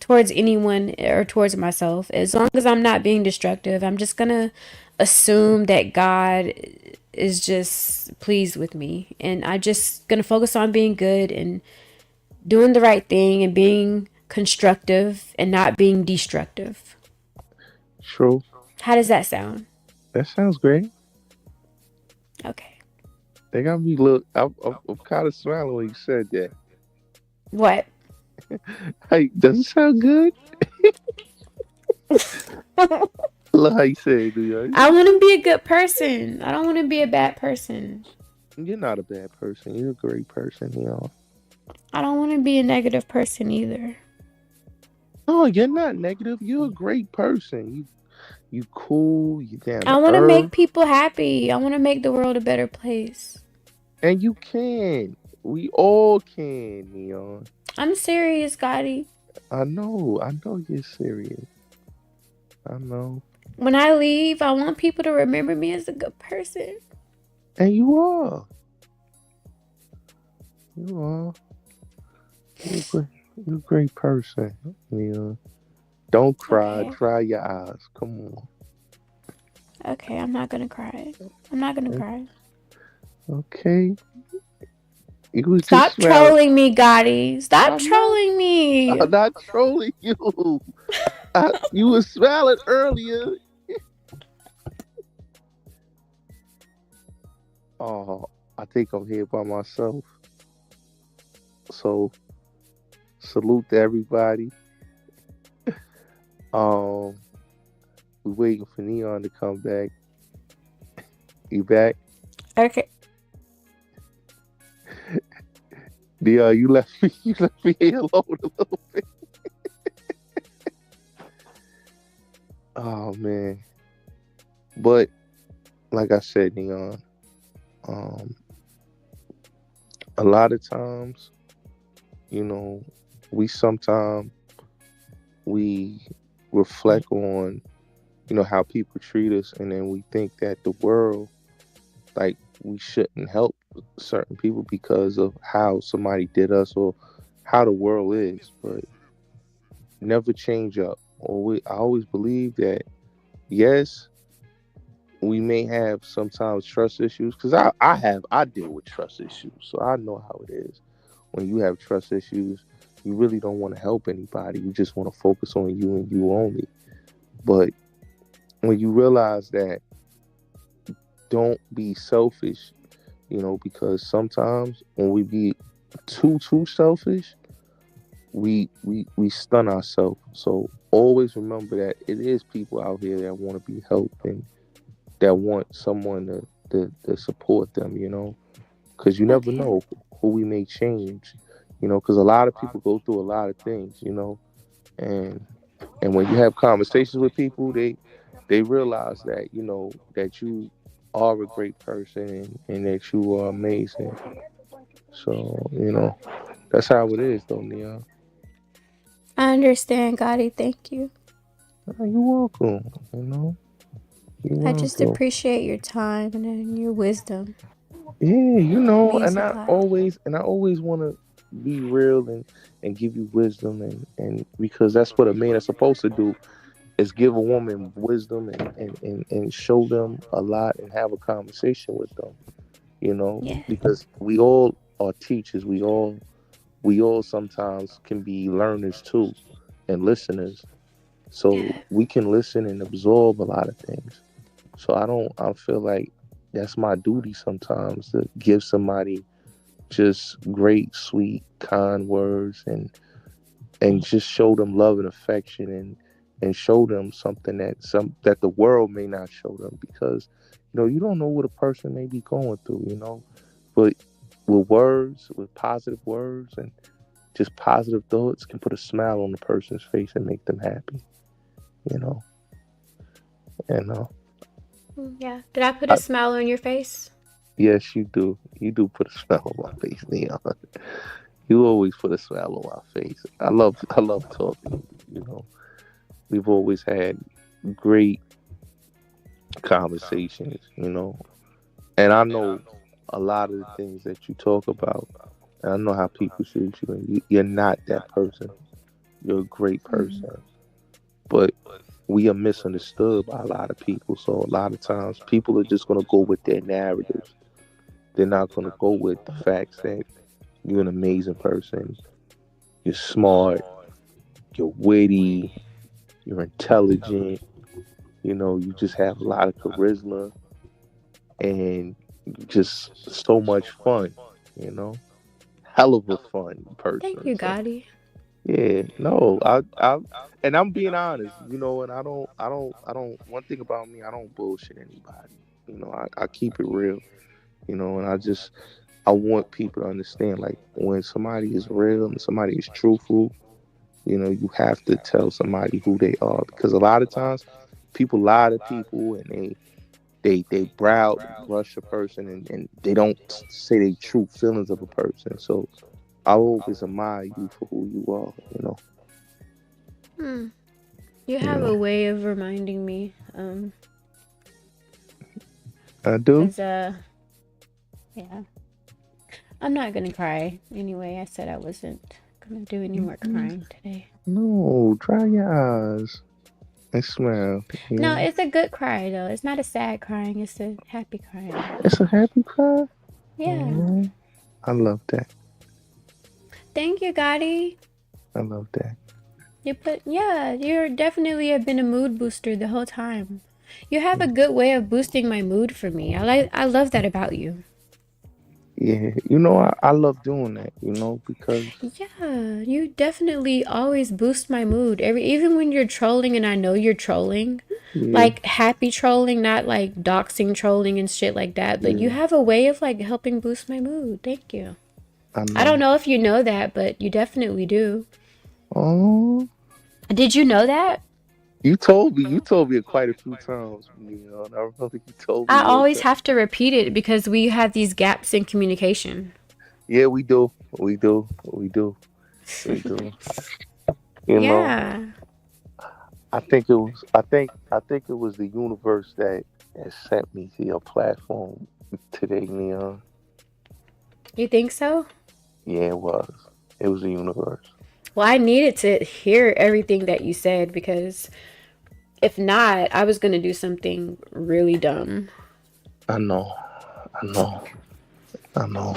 Speaker 1: towards anyone or towards myself. As long as I'm not being destructive, I'm just going to assume that God is just pleased with me. And I'm just going to focus on being good and doing the right thing and being constructive and not being destructive.
Speaker 4: True.
Speaker 1: How does that sound?
Speaker 4: That sounds great.
Speaker 1: Okay.
Speaker 4: They got me look. I'm kind of smiling when you said that.
Speaker 1: What?
Speaker 4: Hey, does it sound good? Look how you say it, do you?
Speaker 1: I want to be a good person. I don't want to be a bad person.
Speaker 4: You're not a bad person. You're a great person.
Speaker 1: I don't want to be a negative person either.
Speaker 4: No, you're not negative. You're a great person. You cool. You down
Speaker 1: I
Speaker 4: to
Speaker 1: want to
Speaker 4: earth,
Speaker 1: make people happy. I want to make the world a better place.
Speaker 4: and you can. We all can, Neon.
Speaker 1: I'm serious, Gotti.
Speaker 4: I know. I know you're serious. I know.
Speaker 1: When I leave, I want people to remember me as a good person.
Speaker 4: And you are. You are. You're a great person, Neon. Don't cry.
Speaker 1: Okay.
Speaker 4: Dry your eyes. Come on.
Speaker 1: Okay, I'm not gonna cry. I'm not gonna cry.
Speaker 4: Okay. You was just
Speaker 1: Stop
Speaker 4: smiling.
Speaker 1: trolling me, Gotti. Stop
Speaker 4: I'm not.
Speaker 1: trolling me.
Speaker 4: I'm not trolling you. You was smiling earlier. Oh, I think I'm here by myself. So, salute to everybody. Um, we waiting for Neon to come back. You back?
Speaker 1: Okay.
Speaker 4: Yeah, you left me here alone a little bit. Oh man. But like I said, Neon, um, a lot of times, you know, we sometimes we reflect on, how people treat us, and then we think that the world, like, we shouldn't help certain people because of how somebody did us or how the world is. But never change up. I always believe that yes, we may have sometimes trust issues because I deal with trust issues, so I know how it is. When you have trust issues, you really don't want to help anybody. You just want to focus on you and you only. But when you realize that, don't be selfish, because sometimes when we be too selfish, we stun ourselves. So always remember that it is people out here that want to be helped and that want someone to support them, because you never
Speaker 1: Okay.
Speaker 4: know who we may change, because a lot of people go through a lot of things, and when you have conversations with people, they realize that, that you are a great person, and that you are amazing. So, that's how it is though, Neon.
Speaker 1: I understand, Gotti. Thank you.
Speaker 4: You're welcome, You're
Speaker 1: I just
Speaker 4: welcome.
Speaker 1: appreciate your time and your wisdom.
Speaker 4: Yeah,
Speaker 1: It means
Speaker 4: and
Speaker 1: a lot.
Speaker 4: I always want to be real and give you wisdom, and because that's what a man is supposed to do, is give a woman wisdom and show them a lot and have a conversation with them,
Speaker 1: Yeah.
Speaker 4: because we all are teachers. We all sometimes can be learners too and listeners. So
Speaker 1: Yeah.
Speaker 4: we can listen and absorb a lot of things. So I feel like that's my duty sometimes to give somebody just great, sweet, kind words, and just show them love and affection, and show them something that the world may not show them, because you don't know what a person may be going through, but with words, with positive words and just positive thoughts, can put a smile on the person's face and make them happy, you know. And
Speaker 1: Yeah. Did I put a
Speaker 4: I,
Speaker 1: smile on your face?
Speaker 4: yes, you do put a smile on my face, Neon. You always put a smile on my face. I love talking to you. We've always had great conversations, and I know a lot of the things that you talk about, and I know how people treat you, and you're not that person. You're a great person, but we are misunderstood by a lot of people. So a lot of times, people are just gonna go with their narratives. They're not gonna go with the facts that you're an amazing person. You're smart. You're witty. You're intelligent. You just have a lot of charisma and just so much fun, you know, hell of a fun
Speaker 1: Thank
Speaker 4: person.
Speaker 1: you,
Speaker 4: So
Speaker 1: Gotti.
Speaker 4: yeah, no, and I'm being honest, and I don't. One thing about me, I don't bullshit anybody. I keep it real, and I want people to understand, like, when somebody is real and somebody is truthful, you have to tell somebody who they are, because a lot of times people lie to people, and they brow brush a person, and they don't say the true feelings of a person. So I always admire you for who you are.
Speaker 1: Hmm. You
Speaker 4: You
Speaker 1: have
Speaker 4: know,
Speaker 1: a way of reminding me.
Speaker 4: I do.
Speaker 1: Cause yeah. I'm not gonna cry anyway. I said I wasn't gonna do any more crying today.
Speaker 4: No, dry your eyes and smile.
Speaker 1: No,
Speaker 4: Yeah,
Speaker 1: it's a good cry though. It's not a sad crying. It's a happy crying.
Speaker 4: it's a happy cry.
Speaker 1: Yeah.
Speaker 4: Oh, I love that.
Speaker 1: Thank you, Gotti.
Speaker 4: I love that.
Speaker 1: Yeah, you're definitely have been a mood booster the whole time. You have a good way of boosting my mood for me. I love that about you.
Speaker 4: Yeah, I love doing that. Because
Speaker 1: Yeah, you definitely always boost my mood. Even when you're trolling and I know you're trolling,
Speaker 4: yeah,
Speaker 1: like happy trolling, not like doxing trolling and shit like that, but you
Speaker 4: yeah.
Speaker 1: have a way of like helping boost my mood. Thank you. I don't know if you know that, but you definitely do.
Speaker 4: Oh,
Speaker 1: Did you know that?
Speaker 4: you told me. You told me it quite a few times, Neon. I remember you told me
Speaker 1: I
Speaker 4: one
Speaker 1: always
Speaker 4: time.
Speaker 1: have to repeat it because we have these gaps in communication.
Speaker 4: Yeah, we do. We do. We do. We do. You know,
Speaker 1: Yeah.
Speaker 4: I think it was. I think it was the universe that sent me to your platform today, Neon.
Speaker 1: You think so?
Speaker 4: Yeah, it was. It was the universe.
Speaker 1: Well, I needed to hear everything that you said because if not, I was going to do something really dumb.
Speaker 4: I know. I know. I know.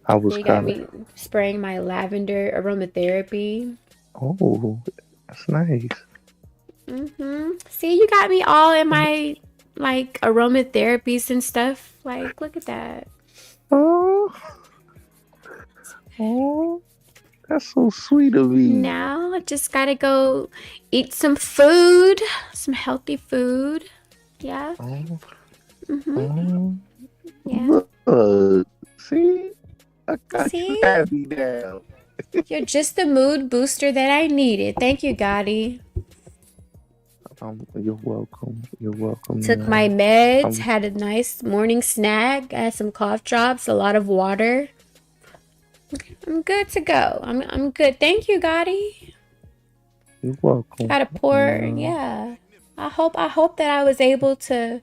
Speaker 4: I was
Speaker 1: You got
Speaker 4: kind of.
Speaker 1: me spraying my lavender aromatherapy.
Speaker 4: Oh, that's nice.
Speaker 1: See, you got me all in my like aromatherapies and stuff. Like, look at that.
Speaker 4: Oh, oh, that's so sweet of me.
Speaker 1: Now I just gotta go eat some food, some healthy food. Yeah.
Speaker 4: Oh,
Speaker 1: Mhm.
Speaker 4: oh,
Speaker 1: Yeah.
Speaker 4: look, see, I got you
Speaker 1: See,
Speaker 4: happy now.
Speaker 1: you're just the mood booster that I needed. Thank you, Gotti.
Speaker 4: You're welcome. You're welcome,
Speaker 1: Took my
Speaker 4: Neon.
Speaker 1: meds,
Speaker 4: I'm,
Speaker 1: had a nice morning snack, had some cough drops, a lot of water. I'm good to go. I'm good. Thank you, Gotti.
Speaker 4: you're welcome.
Speaker 1: Gotta pour.
Speaker 4: Neon.
Speaker 1: Yeah. I hope that I was able to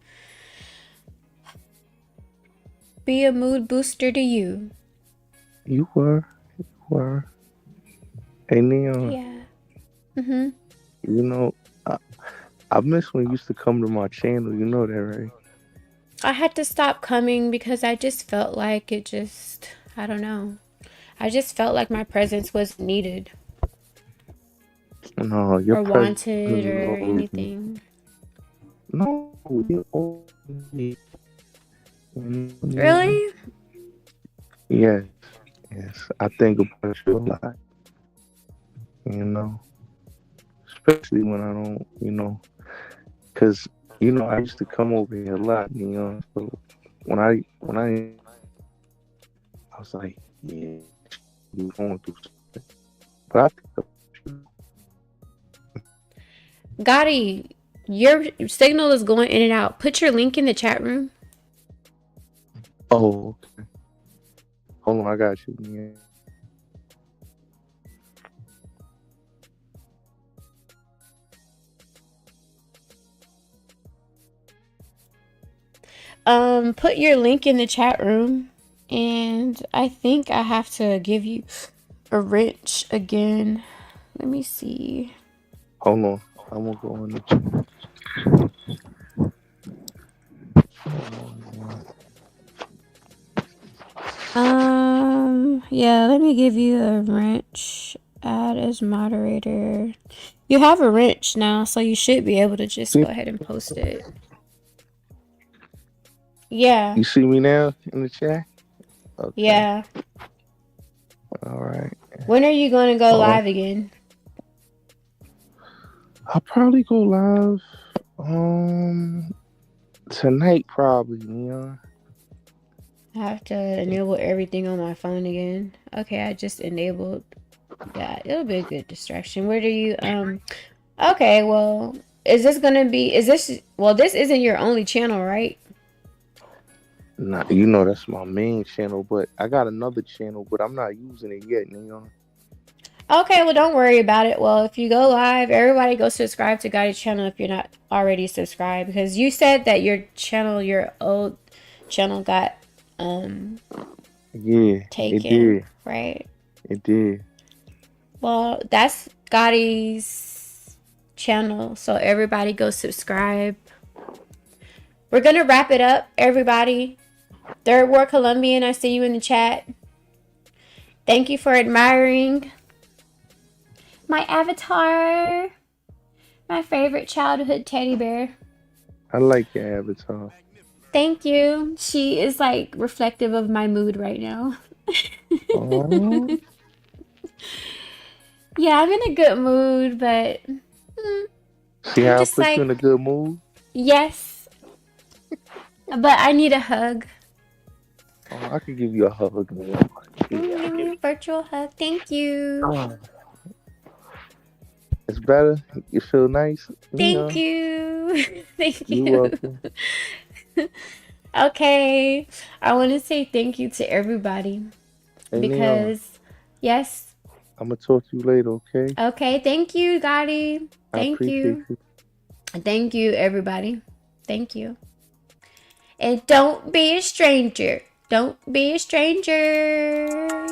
Speaker 1: be a mood booster to you.
Speaker 4: You were. You were. Hey, Neon.
Speaker 1: Yeah. Mhm.
Speaker 4: You know, I, I miss when you used to come to my channel. You know that, right?
Speaker 1: I had to stop coming because I just felt like I don't know. I just felt like my presence was needed
Speaker 4: No, your
Speaker 1: or
Speaker 4: presence
Speaker 1: wanted
Speaker 4: is
Speaker 1: or
Speaker 4: always.
Speaker 1: anything.
Speaker 4: No, you always. Neon.
Speaker 1: Really?
Speaker 4: Yes, yes. I think about you a lot. You know, especially when I don't. Because I used to come over here a lot. So when I was like, yeah, you going through something. But I think,
Speaker 1: Gotti, your signal is going in and out. Put your link in the chat room.
Speaker 4: oh, okay. Hold on, I got you. Yeah.
Speaker 1: Put your link in the chat room. And I think I have to give you a wrench again. Let me see.
Speaker 4: Hold on, I'm gonna go in the chat.
Speaker 1: Yeah, let me give you a wrench. Add as moderator. You have a wrench now, so you should be able to just
Speaker 4: See,
Speaker 1: go ahead and post it. Yeah.
Speaker 4: you see me now in the chat? Okay.
Speaker 1: Yeah.
Speaker 4: All right.
Speaker 1: When are you going to go
Speaker 4: Oh,
Speaker 1: live again?
Speaker 4: I'll probably go live. Tonight probably, Neon.
Speaker 1: I have to enable everything on my phone again. Okay, I just enabled. Yeah, it'll be a good distraction. Where do you okay, well, is this well, this isn't your only channel, right?
Speaker 4: Nah, that's my main channel, but I got another channel, but I'm not using it yet, Neon.
Speaker 1: Okay, well, don't worry about it. Well, if you go live, everybody go subscribe to Gotti's channel if you're not already subscribed, because you said that your old channel got
Speaker 4: Yeah, it
Speaker 1: taken,
Speaker 4: did.
Speaker 1: right?
Speaker 4: It did.
Speaker 1: Well, that's Gotti's channel, so everybody go subscribe. We're gonna wrap it up, everybody. Third War Colombian, I see you in the chat. Thank you for admiring my avatar, my favorite childhood teddy bear.
Speaker 4: I like your avatar.
Speaker 1: Thank you. She is like reflective of my mood right now.
Speaker 4: Oh,
Speaker 1: Yeah, I'm in a good mood, but
Speaker 4: see
Speaker 1: I'm
Speaker 4: how I
Speaker 1: just
Speaker 4: put you in a
Speaker 1: like,
Speaker 4: good mood?
Speaker 1: yes, but I need a hug.
Speaker 4: Oh, I could give you a hug, man. Yeah,
Speaker 1: Give me a virtual hug. Thank you.
Speaker 4: oh, it's better. You feel nice? Yeah.
Speaker 1: Thank you. Thank
Speaker 4: You're
Speaker 1: you.
Speaker 4: welcome.
Speaker 1: Okay. I want to say thank you to everybody
Speaker 4: Hey, Neon,
Speaker 1: because, yes.
Speaker 4: I'm gonna talk to you later, okay?
Speaker 1: Okay. Thank you, Gotti.
Speaker 4: I
Speaker 1: Thank
Speaker 4: appreciate
Speaker 1: you.
Speaker 4: you.
Speaker 1: Thank you, everybody. Thank you. And don't be a stranger. Don't be a stranger.